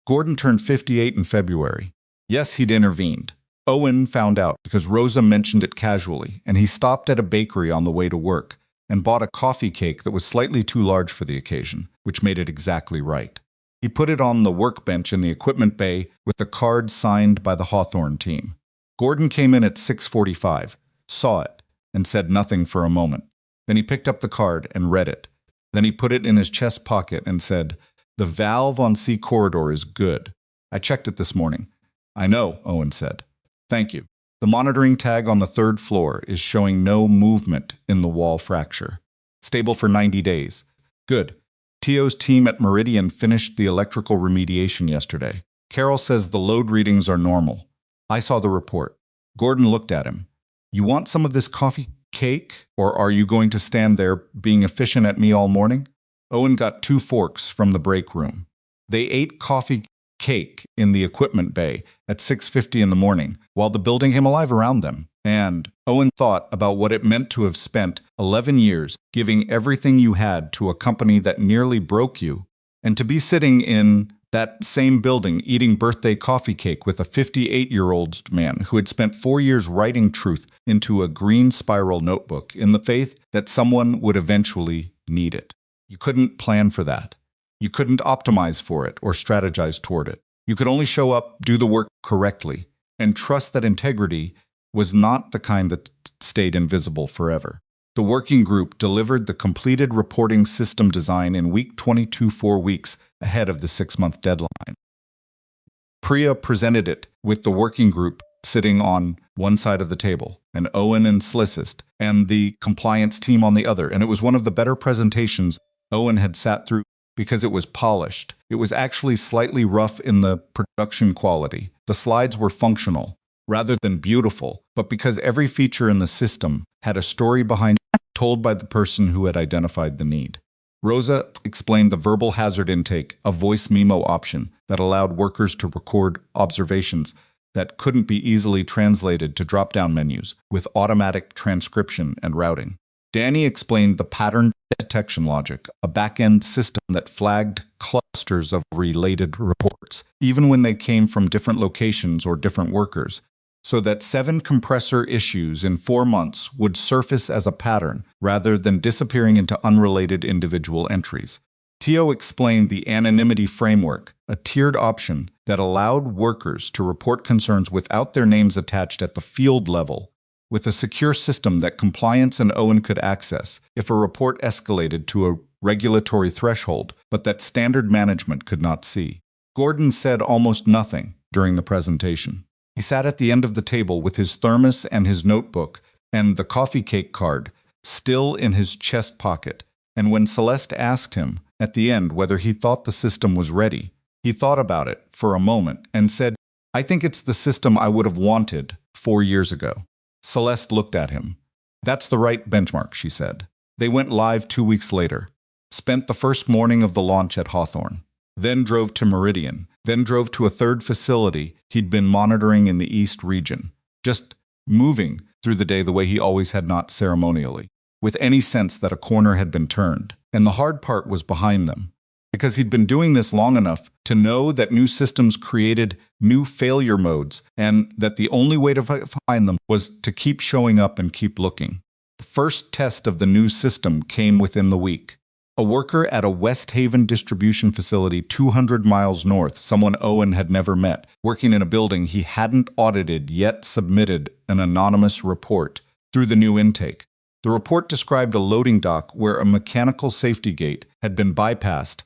Gordon turned 58 in February. Yes, he'd intervened. Owen found out because Rosa mentioned it casually, and he stopped at a bakery on the way to work and bought a coffee cake that was slightly too large for the occasion, which made it exactly right. He put it on the workbench in the equipment bay with the card signed by the Hawthorne team. Gordon came in at 6:45, saw it, and said nothing for a moment. Then he picked up the card and read it. Then he put it in his chest pocket and said, "The valve on C corridor is good. I checked it this morning." "I know," Owen said. "Thank you. The monitoring tag on the 3rd floor is showing no movement in the wall fracture. Stable for 90 days. Good. Tio's team at Meridian finished the electrical remediation yesterday. Carol says the load readings are normal. I saw the report." Gordon looked at him. "You want some of this coffee cake, or are you going to stand there being efficient at me all morning?" Owen got 2 forks from the break room. They ate coffee cake in the equipment bay at 6:50 in the morning, while the building came alive around them. And Owen thought about what it meant to have spent 11 years giving everything you had to a company that nearly broke you, and to be sitting in that same building eating birthday coffee cake with a 58-year-old man who had spent 4 years writing truth into a green spiral notebook in the faith that someone would eventually need it. You couldn't plan for that. You couldn't optimize for it or strategize toward it. You could only show up, do the work correctly, and trust that integrity was not the kind that stayed invisible forever. The working group delivered the completed reporting system design in week 22, 4 weeks ahead of the 6-month deadline. Priya presented it with the working group sitting on one side of the table, and Owen and Celeste, and the compliance team on the other, and it was one of the better presentations Owen had sat through because it was polished. It was actually slightly rough in the production quality. The slides were functional rather than beautiful, but because every feature in the system had a story behind it told by the person who had identified the need. Rosa explained the verbal hazard intake, a voice memo option that allowed workers to record observations that couldn't be easily translated to drop-down menus with automatic transcription and routing. Danny explained the pattern detection logic, a back-end system that flagged clusters of related reports, even when they came from different locations or different workers. so that 7 compressor issues in 4 months would surface as a pattern rather than disappearing into unrelated individual entries. Teo explained the anonymity framework, a tiered option that allowed workers to report concerns without their names attached at the field level, with a secure system that compliance and Owen could access if a report escalated to a regulatory threshold, but that standard management could not see. Gordon said almost nothing during the presentation. He sat at the end of the table with his thermos and his notebook and the coffee cake card still in his chest pocket, and when Celeste asked him at the end whether he thought the system was ready, he thought about it for a moment and said, "I think it's the system I would have wanted 4 years ago." Celeste looked at him. "That's the right benchmark," she said. They went live 2 weeks later, spent the first morning of the launch at Hawthorne, then drove to Meridian, then drove to a third facility he'd been monitoring in the East region, just moving through the day the way he always had, not ceremonially, with any sense that a corner had been turned, and the hard part was behind them, because he'd been doing this long enough to know that new systems created new failure modes, and that the only way to find them was to keep showing up and keep looking. The first test of the new system came within the week. A worker at a Westhaven distribution facility 200 miles north, someone Owen had never met, working in a building he hadn't audited yet, submitted an anonymous report through the new intake. The report described a loading dock where a mechanical safety gate had been bypassed,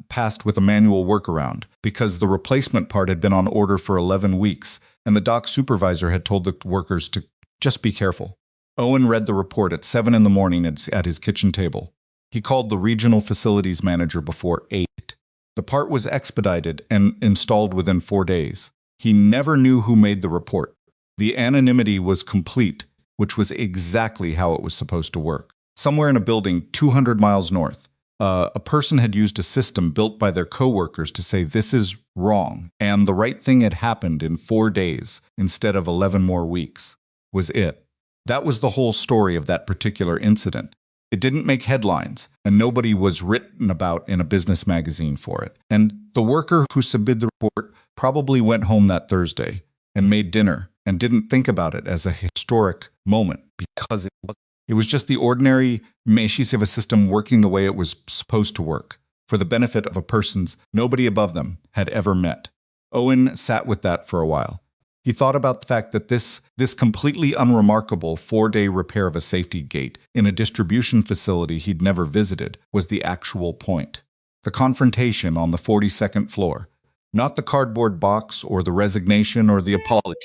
passed with a manual workaround, because the replacement part had been on order for 11 weeks, and the dock supervisor had told the workers to just be careful. Owen read the report at 7 in the morning at his kitchen table. He called the regional facilities manager before 8. The part was expedited and installed within 4 days. He never knew who made the report. The anonymity was complete, which was exactly how it was supposed to work. Somewhere in a building 200 miles north, a person had used a system built by their coworkers to say this is wrong, and the right thing had happened in 4 days instead of 11 more weeks. Was it? That was the whole story of that particular incident. It didn't make headlines, and nobody was written about in a business magazine for it. And the worker who submitted the report probably went home that Thursday and made dinner and didn't think about it as a historic moment, because it was just the ordinary meshes of a system working the way it was supposed to work, for the benefit of a person's nobody above them had ever met. Owen sat with that for a while. He thought about the fact that this completely unremarkable 4-day repair of a safety gate in a distribution facility he'd never visited was the actual point. The confrontation on the 42nd floor, not the cardboard box or the resignation or the apology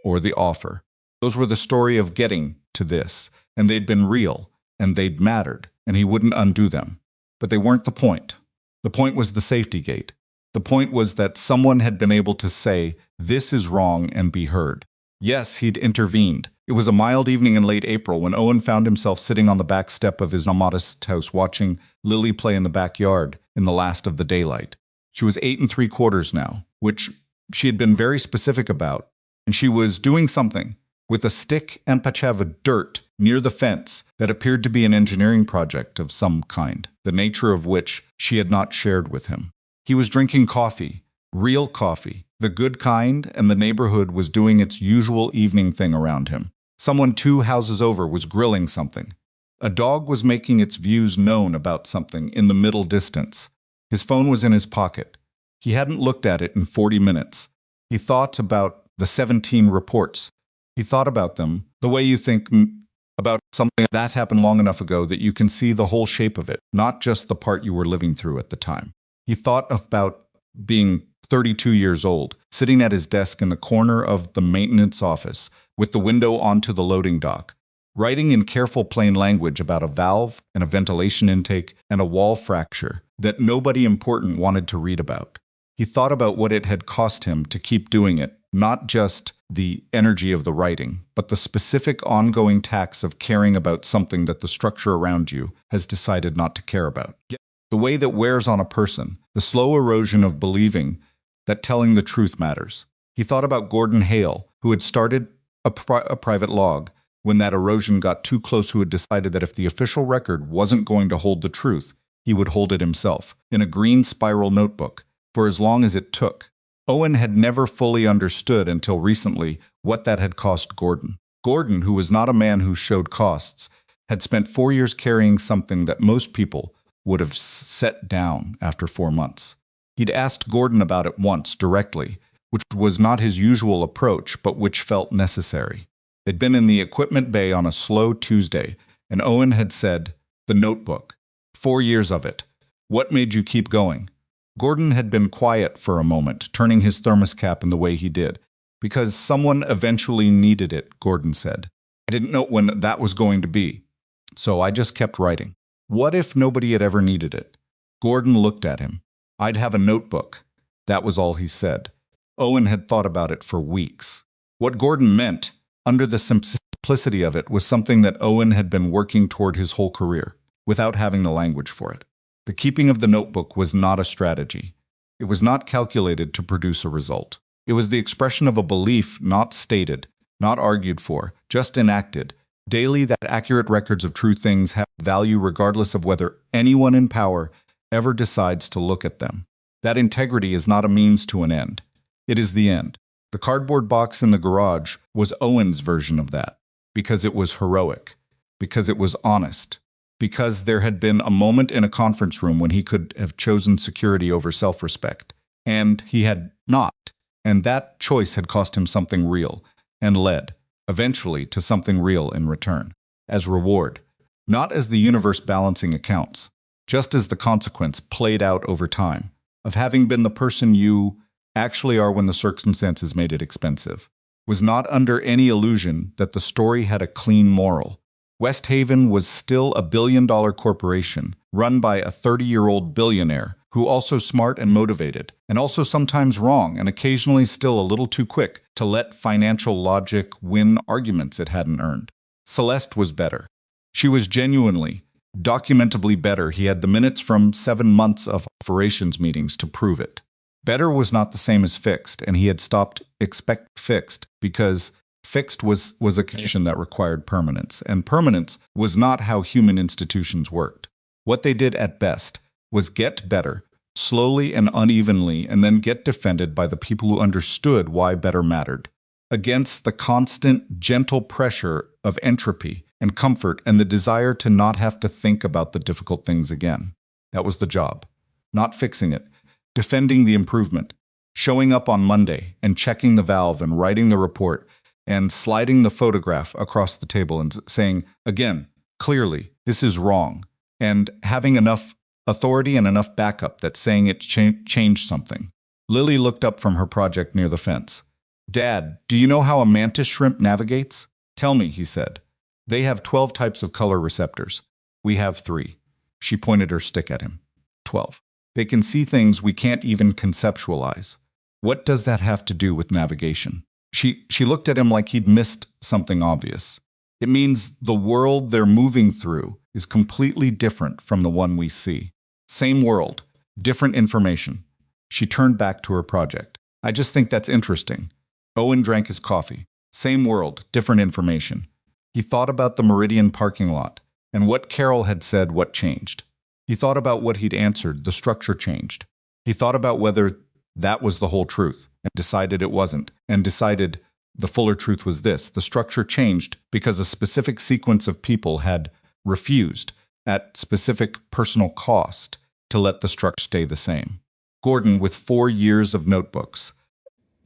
or the offer. Those were the story of getting to this, and they'd been real, and they'd mattered, and he wouldn't undo them. But they weren't the point. The point was the safety gate. The point was that someone had been able to say, "This is wrong," and be heard. Yes, he'd intervened. It was a mild evening in late April when Owen found himself sitting on the back step of his modest house watching Lily play in the backyard in the last of the daylight. She was 8 3/4 now, which she had been very specific about, and she was doing something with a stick and patch of dirt near the fence that appeared to be an engineering project of some kind, the nature of which she had not shared with him. He was drinking coffee, real coffee, the good kind, and the neighborhood was doing its usual evening thing around him. Someone 2 houses over was grilling something. A dog was making its views known about something in the middle distance. His phone was in his pocket. He hadn't looked at it in 40 minutes. He thought about the 17 reports. He thought about them the way you think about something that happened long enough ago that you can see the whole shape of it, not just the part you were living through at the time. He thought about being 32 years old, sitting at his desk in the corner of the maintenance office with the window onto the loading dock, writing in careful plain language about a valve and a ventilation intake and a wall fracture that nobody important wanted to read about. He thought about what it had cost him to keep doing it, not just the energy of the writing, but the specific ongoing tax of caring about something that the structure around you has decided not to care about. The way that wears on a person, the slow erosion of believing that telling the truth matters. He thought about Gordon Hale, who had started a private log when that erosion got too close, who had decided that if the official record wasn't going to hold the truth, he would hold it himself, in a green spiral notebook, for as long as it took. Owen had never fully understood until recently what that had cost Gordon. Gordon, who was not a man who showed costs, had spent 4 years carrying something that most people would have set down after 4 months. He'd asked Gordon about it once, directly, which was not his usual approach, but which felt necessary. They'd been in the equipment bay on a slow Tuesday, and Owen had said, "The notebook. 4 years of it. What made you keep going?" Gordon had been quiet for a moment, turning his thermos cap in the way he did. "Because someone eventually needed it," Gordon said. "I didn't know when that was going to be, so I just kept writing." What if nobody had ever needed it? Gordon looked at him. "I'd have a notebook." That was all he said. Owen had thought about it for weeks. What Gordon meant, under the simplicity of it, was something that Owen had been working toward his whole career, without having the language for it. The keeping of the notebook was not a strategy. It was not calculated to produce a result. It was the expression of a belief not stated, not argued for, just enacted. Daily, that accurate records of true things have value regardless of whether anyone in power ever decides to look at them. That integrity is not a means to an end. It is the end. The cardboard box in the garage was Owen's version of that, because it was heroic, because it was honest, because there had been a moment in a conference room when he could have chosen security over self-respect, and he had not, and that choice had cost him something real, and led, eventually, to something real in return, as reward, not as the universe balancing accounts, just as the consequence played out over time, of having been the person you actually are when the circumstances made it expensive, was not under any illusion that the story had a clean moral. Westhaven was still a billion-dollar corporation run by a 30-year-old billionaire who also smart and motivated, and also sometimes wrong and occasionally still a little too quick to let financial logic win arguments it hadn't earned. Celeste was better. She was genuinely, documentably better. He had the minutes from 7 months of operations meetings to prove it. Better was not the same as fixed, and he had stopped expect fixed because fixed was a condition that required permanence, and permanence was not how human institutions worked. What they did at best was get better, slowly and unevenly, and then get defended by the people who understood why better mattered, against the constant, gentle pressure of entropy and comfort and the desire to not have to think about the difficult things again. That was the job. Not fixing it, defending the improvement, showing up on Monday and checking the valve and writing the report and sliding the photograph across the table and saying, again, clearly, this is wrong, and having enough authority and enough backup that saying it changed something. Lily looked up from her project near the fence. "Dad, do you know how a mantis shrimp navigates?" "Tell me," he said. "They have 12 types of color receptors. We have 3. She pointed her stick at him. 12. They can see things we can't even conceptualize. What does that have to do with navigation?" She looked at him like he'd missed something obvious. "It means the world they're moving through is completely different from the one we see. Same world, different information." She turned back to her project. "I just think that's interesting." Owen drank his coffee. Same world, different information. He thought about the Meridian parking lot, and what Carol had said, what changed. He thought about what he'd answered, the structure changed. He thought about whether that was the whole truth, and decided it wasn't, and decided the fuller truth was this: the structure changed because a specific sequence of people had refused, at specific personal cost, to let the structure stay the same. Gordon with 4 years of notebooks.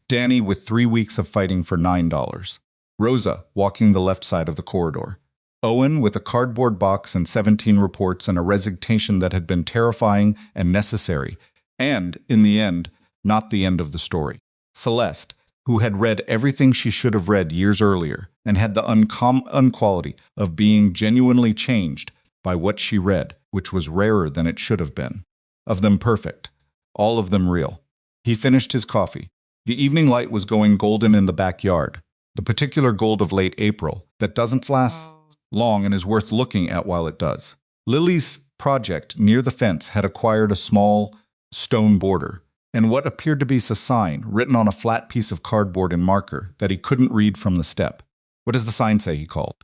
Danny with 3 weeks of fighting for $9. Rosa walking the left side of the corridor. Owen with a cardboard box and 17 reports and a resignation that had been terrifying and necessary, and, in the end, not the end of the story. Celeste, who had read everything she should have read years earlier and had the unquality of being genuinely changed by what she read, which was rarer than it should have been. Of them perfect, all of them real. He finished his coffee. The evening light was going golden in the backyard, the particular gold of late April that doesn't last long and is worth looking at while it does. Lily's project near the fence had acquired a small stone border, and what appeared to be a sign written on a flat piece of cardboard in marker that he couldn't read from the step. "What does the sign say?" he called.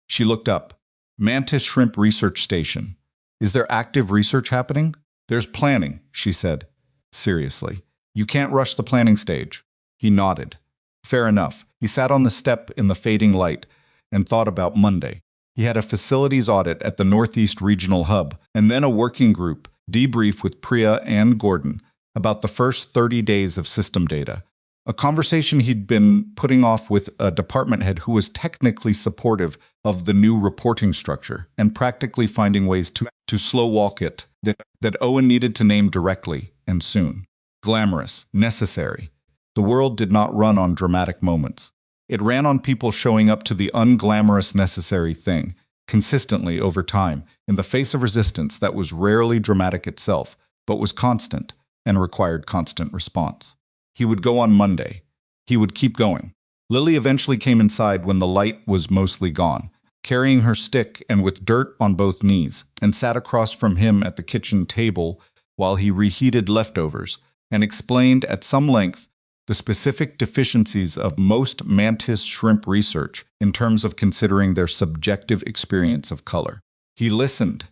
She looked up. "Mantis Shrimp Research Station. Is there active research happening?" "There's planning," she said, seriously. You can't rush the planning stage. He nodded. Fair enough. He sat on the step in the fading light and thought about Monday. He had a facilities audit at the Northeast Regional Hub, and then a working group debrief with Priya and Gordon about the first 30 days of system data. A conversation he'd been putting off with a department head who was technically supportive of the new reporting structure and practically finding ways to slow walk it that Owen needed to name directly and soon. Glamorous, necessary. The world did not run on dramatic moments. It ran on people showing up to the unglamorous necessary thing, consistently over time, in the face of resistance that was rarely dramatic itself, but was constant and required constant response. He would go on Monday. He would keep going. Lily eventually came inside when the light was mostly gone, carrying her stick and with dirt on both knees, and sat across from him at the kitchen table while he reheated leftovers and explained at some length the specific deficiencies of most mantis shrimp research in terms of considering their subjective experience of color. He listened.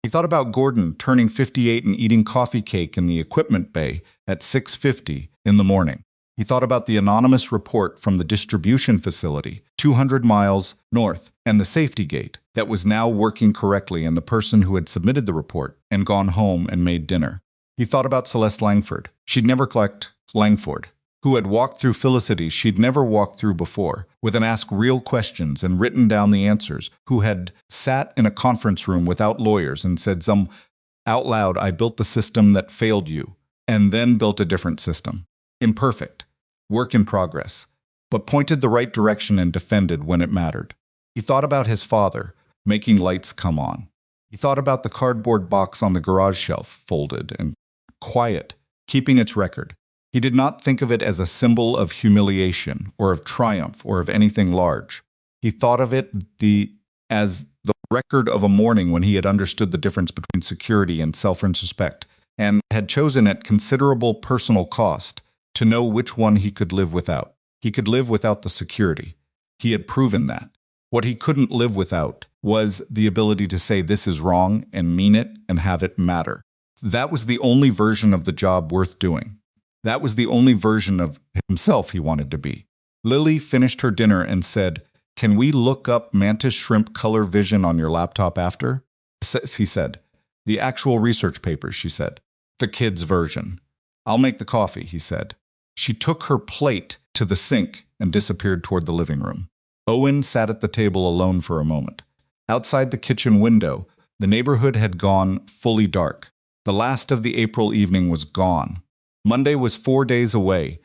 He thought about Gordon turning 58 and eating coffee cake in the equipment bay at 6:50 in the morning. He thought about the anonymous report from the distribution facility 200 miles north and the safety gate that was now working correctly and the person who had submitted the report and gone home and made dinner. He thought about Celeste Langford. She'd never clicked Langford, who had walked through felicities she'd never walked through before, with an ask real questions and written down the answers, who had sat in a conference room without lawyers and said out loud, I built the system that failed you, and then built a different system. Imperfect, work in progress, but pointed the right direction and defended when it mattered. He thought about his father, making lights come on. He thought about the cardboard box on the garage shelf, folded and quiet, keeping its record. He did not think of it as a symbol of humiliation or of triumph or of anything large. He thought of it as the record of a morning when he had understood the difference between security and self-respect and had chosen at considerable personal cost to know which one he could live without. He could live without the security. He had proven that. What he couldn't live without was the ability to say this is wrong and mean it and have it matter. That was the only version of the job worth doing. That was the only version of himself he wanted to be. Lily finished her dinner and said, "Can we look up mantis shrimp color vision on your laptop after?" He said. "The actual research papers," she said. "The kids' version." "I'll make the coffee," he said. She took her plate to the sink and disappeared toward the living room. Owen sat at the table alone for a moment. Outside the kitchen window, the neighborhood had gone fully dark. The last of the April evening was gone. Monday was 4 days away,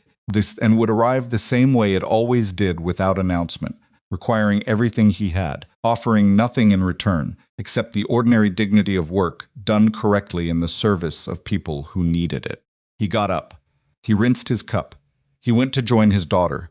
and would arrive the same way it always did without announcement, requiring everything he had, offering nothing in return, except the ordinary dignity of work done correctly in the service of people who needed it. He got up. He rinsed his cup. He went to join his daughter,